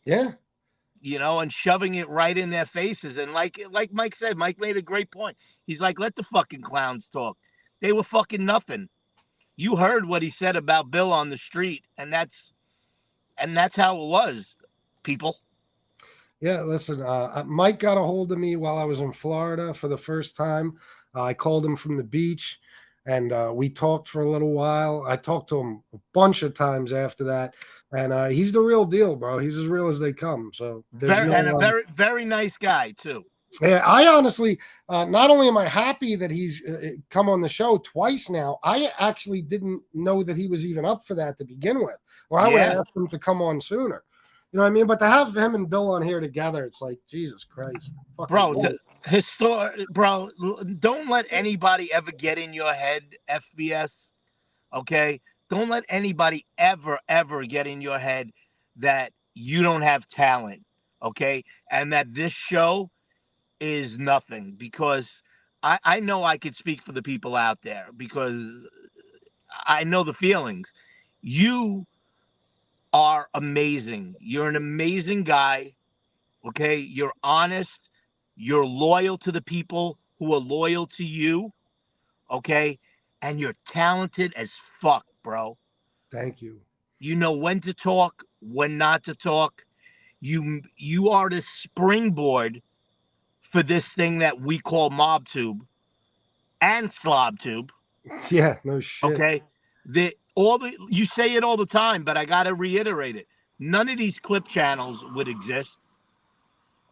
Yeah. And shoving it right in their faces. And like Mike said, Mike made a great point. He's like, let the fucking clowns talk. They were fucking nothing. You heard what he said about Bill on the street, and that's how it was, people. Yeah, listen, Mike got a hold of me while I was in Florida for the first time. I called him from the beach, and we talked for a little while. I talked to him a bunch of times after that, and he's the real deal, bro. He's as real as they come. So a very, very nice guy too. Yeah, I honestly, not only am I happy that he's come on the show twice now, I actually didn't know that he was even up for that to begin with, or I would have asked him to come on sooner. You know what I mean? But to have him and Bill on here together, it's like, Jesus Christ. Bro, bro, don't let anybody ever get in your head, FBS, okay? Don't let anybody ever get in your head that you don't have talent, okay? And that this show is nothing, because I know I could speak for the people out there, because I know the feelings. You are amazing. You're an amazing guy, okay? You're honest. You're loyal to the people who are loyal to you, okay? And you're talented as fuck, bro. Thank you. You know when to talk, when not to talk. You are the springboard for this thing that we call MobTube and SlobTube. Yeah, no shit. Okay, you say it all the time, but I gotta reiterate it. None of these clip channels would exist.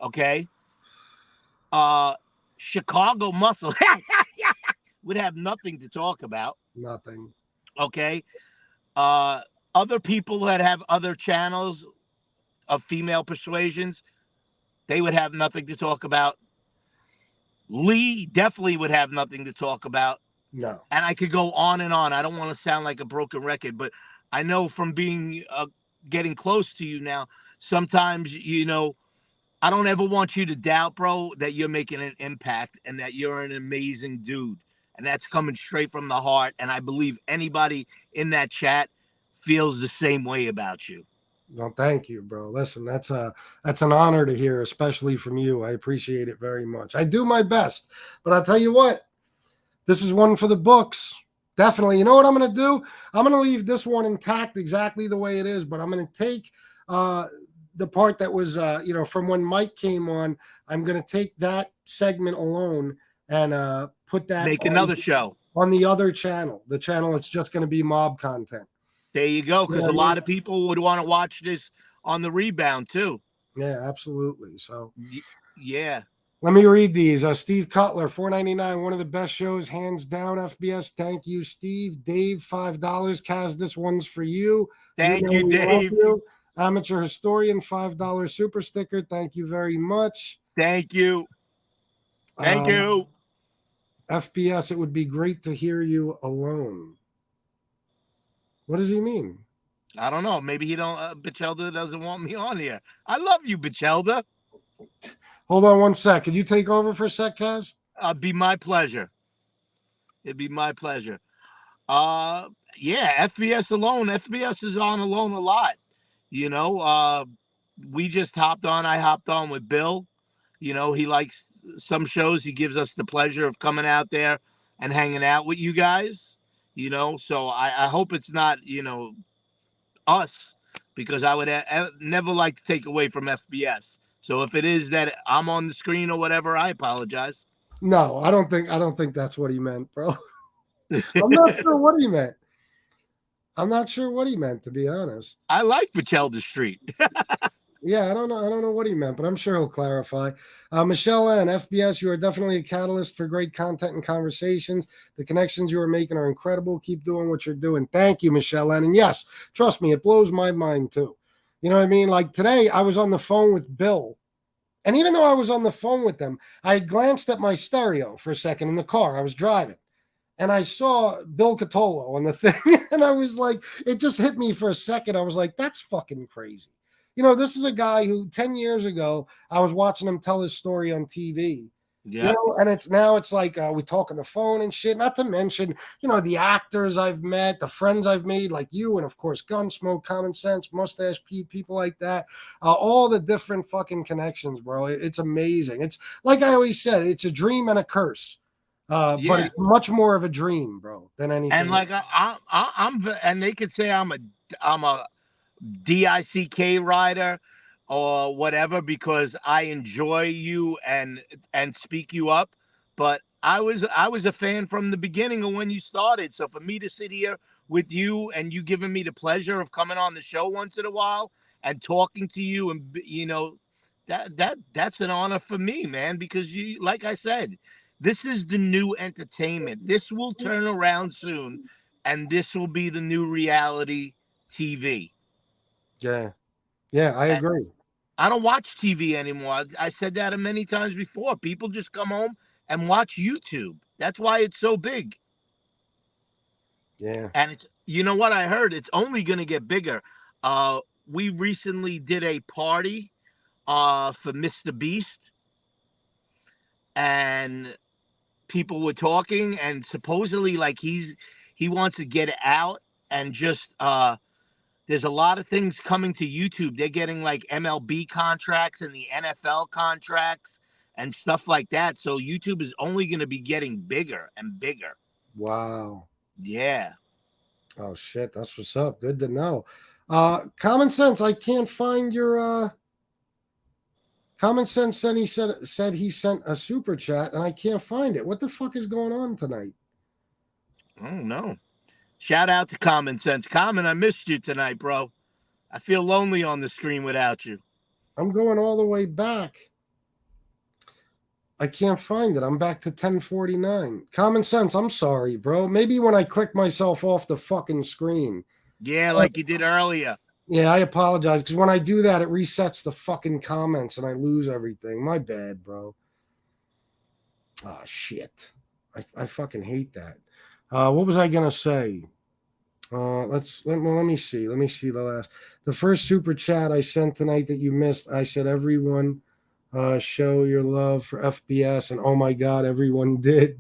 Okay, Chicago Muscle would have nothing to talk about. Nothing. Okay, other people that have other channels of female persuasions, they would have nothing to talk about. Lee definitely would have nothing to talk about. No. And I could go on and on. I don't want to sound like a broken record, but I know from being getting close to you now, sometimes, I don't ever want you to doubt, bro, that you're making an impact and that you're an amazing dude. And that's coming straight from the heart. And I believe anybody in that chat feels the same way about you. Well, thank you, bro. Listen, that's an honor to hear, especially from you. I appreciate it very much. I do my best, but I'll tell you what, this is one for the books. Definitely. You know what I'm going to do? I'm going to leave this one intact exactly the way it is, but I'm going to take the part that was, from when Mike came on. I'm going to take that segment alone and put that. Make another show on the other channel. The channel that's just going to be mob content. There you go, because a lot of people would want to watch this on the rebound too. Yeah, absolutely. So, yeah. Let me read these. Steve Cutler, $4.99, one of the best shows, hands down, FBS. Thank you, Steve. Dave, $5. Kaz, this one's for you. Thank you, Dave. Amateur Historian, $5 super sticker. Thank you very much. Thank you. Thank you. FBS, it would be great to hear you alone. What does he mean? I don't know. Maybe he Bichelda doesn't want me on here. I love you, Bichelda. Hold on one sec. Could you take over for a sec, Kaz? It'd be my pleasure. It'd be my pleasure. Yeah, FBS alone. FBS is on alone a lot. We just hopped on. I hopped on with Bill. He likes some shows. He gives us the pleasure of coming out there and hanging out with you guys. So I hope it's not, us, because I would never like to take away from FBS. So if it is that I'm on the screen or whatever, I apologize. No, I don't think that's what he meant, bro. I'm not sure what he meant. To be honest. I like Bichelda Street. Yeah, I don't know what he meant, but I'm sure he'll clarify. Michelle N, FBS, you are definitely a catalyst for great content and conversations. The connections you are making are incredible. Keep doing what you're doing. Thank you, Michelle N. And yes, trust me, it blows my mind too. You know what I mean? Like today, I was on the phone with Bill. And even though I was on the phone with them, I glanced at my stereo for a second in the car. I was driving. And I saw Bill Cutolo on the thing. And I was like, it just hit me for a second. I was like, that's fucking crazy. This is a guy who 10 years ago, I was watching him tell his story on TV. Yeah. You know, and it's like we talk on the phone and shit. Not to mention, you know, the actors I've met, the friends I've made, like you, and of course, Gunsmoke, Common Sense, Mustache Pete, people like that. All the different fucking connections, bro. It's amazing. It's like I always said, it's a dream and a curse. But Yeah. it's much more of a dream, bro, than anything. And like and they could say I'm a DICK rider or whatever because I enjoy you and speak you up. But I was a fan from the beginning of when you started. So for me to sit here with you and you giving me the pleasure of coming on the show once in a while and talking to you and that's an honor for me, man, because you, like I said, this is the new entertainment. This will turn around soon and this will be the new reality TV. Yeah. Yeah, I agree. I don't watch TV anymore. I said that many times before. People just come home and watch YouTube. That's why it's so big. Yeah. And it's, you know what I heard? It's only going to get bigger. We recently did a party for Mr. Beast, and people were talking, and supposedly like he wants to get out and just there's a lot of things coming to YouTube. They're getting like MLB contracts and the NFL contracts and stuff like that. So YouTube is only going to be getting bigger and bigger. Wow. Yeah. Oh shit, that's what's up. Good to know. Common Sense, I can't find your Common Sense. Then he said he sent a super chat and I can't find it. What the fuck is going on tonight? Oh no. Shout out to Common Sense. Common, I missed you tonight, bro. I feel lonely on the screen without you. I'm going all the way back. I can't find it. I'm back to 1049. Common Sense, I'm sorry, bro. Maybe when I click myself off the fucking screen. Yeah, like you did earlier. Yeah, I apologize because when I do that, it resets the fucking comments and I lose everything. My bad, bro. Oh, shit. I fucking hate that. What was I going to say? Let me see. Let me see the first super chat I sent tonight that you missed. I said, everyone show your love for FBS. And oh my God, everyone did.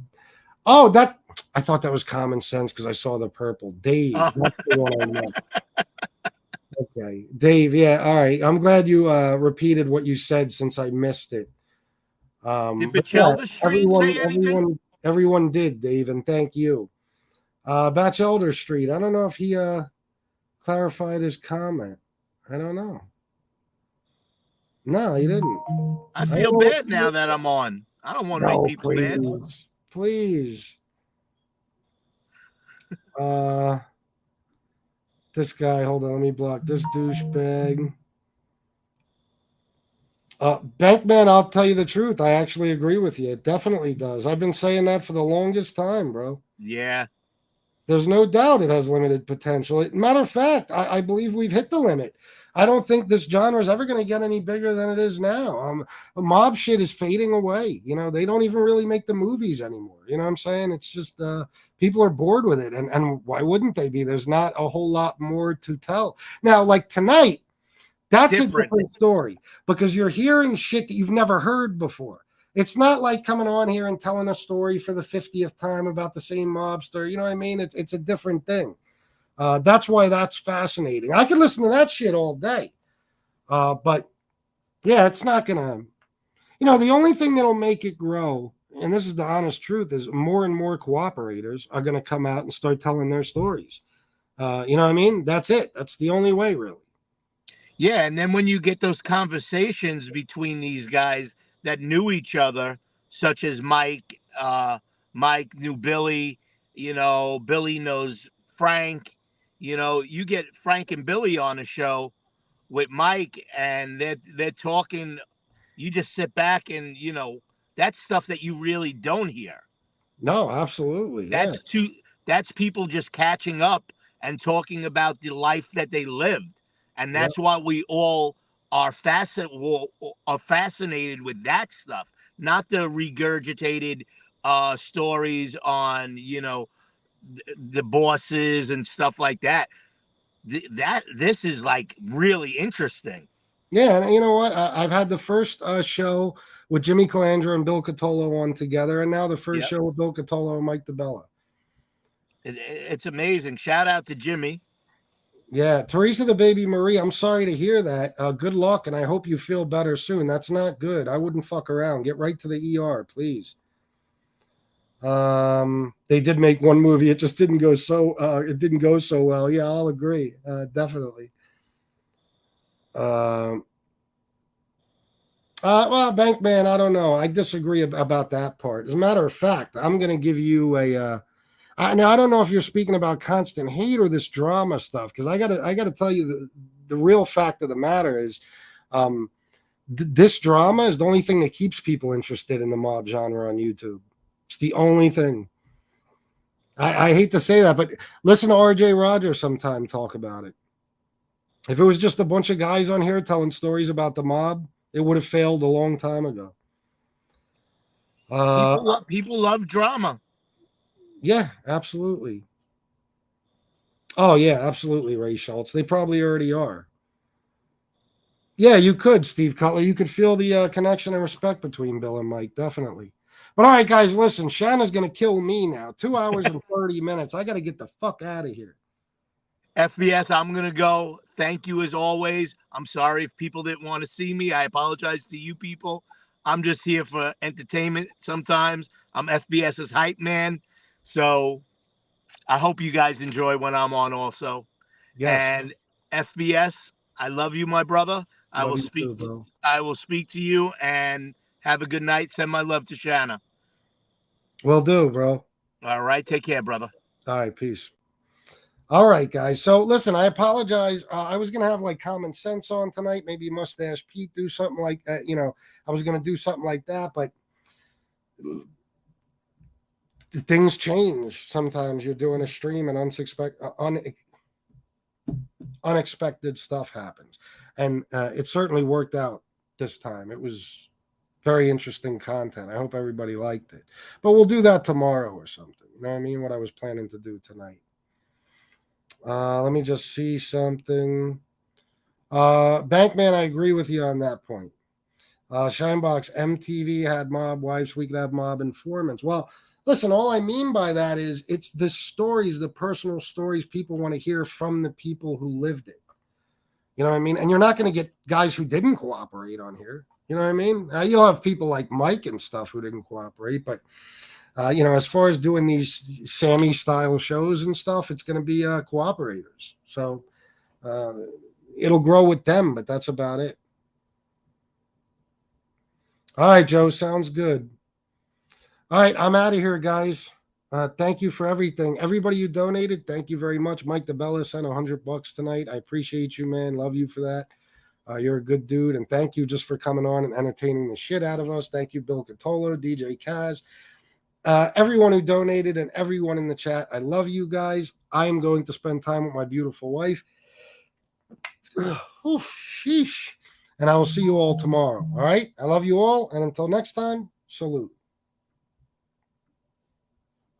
Oh, I thought that was Common Sense because I saw the purple. Dave. That's the one I meant. Okay. Dave. Yeah. All right. I'm glad you repeated what you said since I missed it. Did But yeah, Bachelder Street say anything? everyone did, Dave, and thank you. Batch Elder Street. I don't know if he clarified his comment. I don't know. No, he didn't. I feel bad now that I'm on. I don't want to make people please, mad. Please. This guy, hold on, let me block this douchebag. Bankman, I'll tell you the truth. I actually agree with you. It definitely does. I've been saying that for the longest time, bro. Yeah. There's no doubt it has limited potential. Matter of fact, I believe we've hit the limit. I don't think this genre is ever going to get any bigger than it is now. Mob shit is fading away. You know, they don't even really make the movies anymore. You know what I'm saying? It's just people are bored with it. And why wouldn't they be? There's not a whole lot more to tell. Now, like tonight, that's a different story because you're hearing shit that you've never heard before. It's not like coming on here and telling a story for the 50th time about the same mobster. You know what I mean? It's a different thing. That's why that's fascinating. I could listen to that shit all day. But yeah, it's not going to, the only thing that'll make it grow, and this is the honest truth, is more and more cooperators are going to come out and start telling their stories. You know what I mean? That's it. That's the only way, really. Yeah, and then when you get those conversations between these guys that knew each other, such as Mike knew Billy, Billy knows Frank, you get Frank and Billy on a show with Mike and they're talking, you just sit back and that's stuff that you really don't hear. No, absolutely. That's people just catching up and talking about the life that they lived. And that's why we all are fascinated with that stuff, not the regurgitated stories on, the bosses and stuff like that. This is like really interesting. Yeah, and you know what? I've had the first show with Jimmy Calandra and Bill Cutolo on together, and now the first Yep. show with Bill Cutolo and Mike DeBella. It's amazing. Shout out to Jimmy. Yeah, Teresa the baby Marie, I'm sorry to hear that. Good luck, and I hope you feel better soon. That's not good. I wouldn't fuck around. Get right to the ER, please. They did make one movie. It just didn't go so. It didn't go so well. Yeah, I'll agree. Definitely. Well, Bankman, I don't know. I disagree about that part. As a matter of fact, I'm going to give you a. Now I don't know if you're speaking about constant hate or this drama stuff, because I gotta tell you the real fact of the matter is, this drama is the only thing that keeps people interested in the mob genre on YouTube. It's the only thing. I hate to say that, but listen to RJ Rogers sometime talk about it. If it was just a bunch of guys on here telling stories about the mob, it would have failed a long time ago. People love drama. Yeah, absolutely. Oh, yeah, absolutely, Ray Schultz. They probably already are. Yeah, you could, Steve Cutler. You could feel the connection and respect between Bill and Mike, definitely. But all right, guys, listen, Shanna's going to kill me now. 2 hours and 30 minutes. I got to get the fuck out of here. FBS, I'm going to go. Thank you as always. I'm sorry if people didn't want to see me. I apologize to you people. I'm just here for entertainment sometimes. I'm FBS's hype man. So I hope you guys enjoy when I'm on also. Yes. And FBS, I love you, my brother. I will speak to you and have a good night. Send my love to Shanna. Will do, bro. All right. Take care, brother. All right. Peace. All right, guys. So listen, I apologize. I was going to have like Common Sense on tonight. Maybe Mustache Pete do something like that. I was going to do something like that, but things change. Sometimes you're doing a stream and unexpected stuff happens. And it certainly worked out this time. It was very interesting content. I hope everybody liked it. But we'll do that tomorrow or something. You know what I mean? What I was planning to do tonight. Let me just see something. Bankman, I agree with you on that point. Shinebox, MTV had mob wives. We could have mob informants. Well, listen, all I mean by that is it's the stories, the personal stories people want to hear from the people who lived it. You know what I mean? And you're not going to get guys who didn't cooperate on here. You know what I mean? You'll have people like Mike and stuff who didn't cooperate, but as far as doing these Sammy style shows and stuff, it's going to be cooperators. So it'll grow with them, but that's about it. All right, Joe, sounds good. All right, I'm out of here, guys. Thank you for everything. Everybody who donated, thank you very much. Mike DeBella sent $100 tonight. I appreciate you, man. Love you for that. You're a good dude, and thank you just for coming on and entertaining the shit out of us. Thank you, Bill Cutolo, DJ Kaz. Everyone who donated and everyone in the chat, I love you guys. I am going to spend time with my beautiful wife. Sheesh. And I will see you all tomorrow. All right. I love you all. And until next time, salute.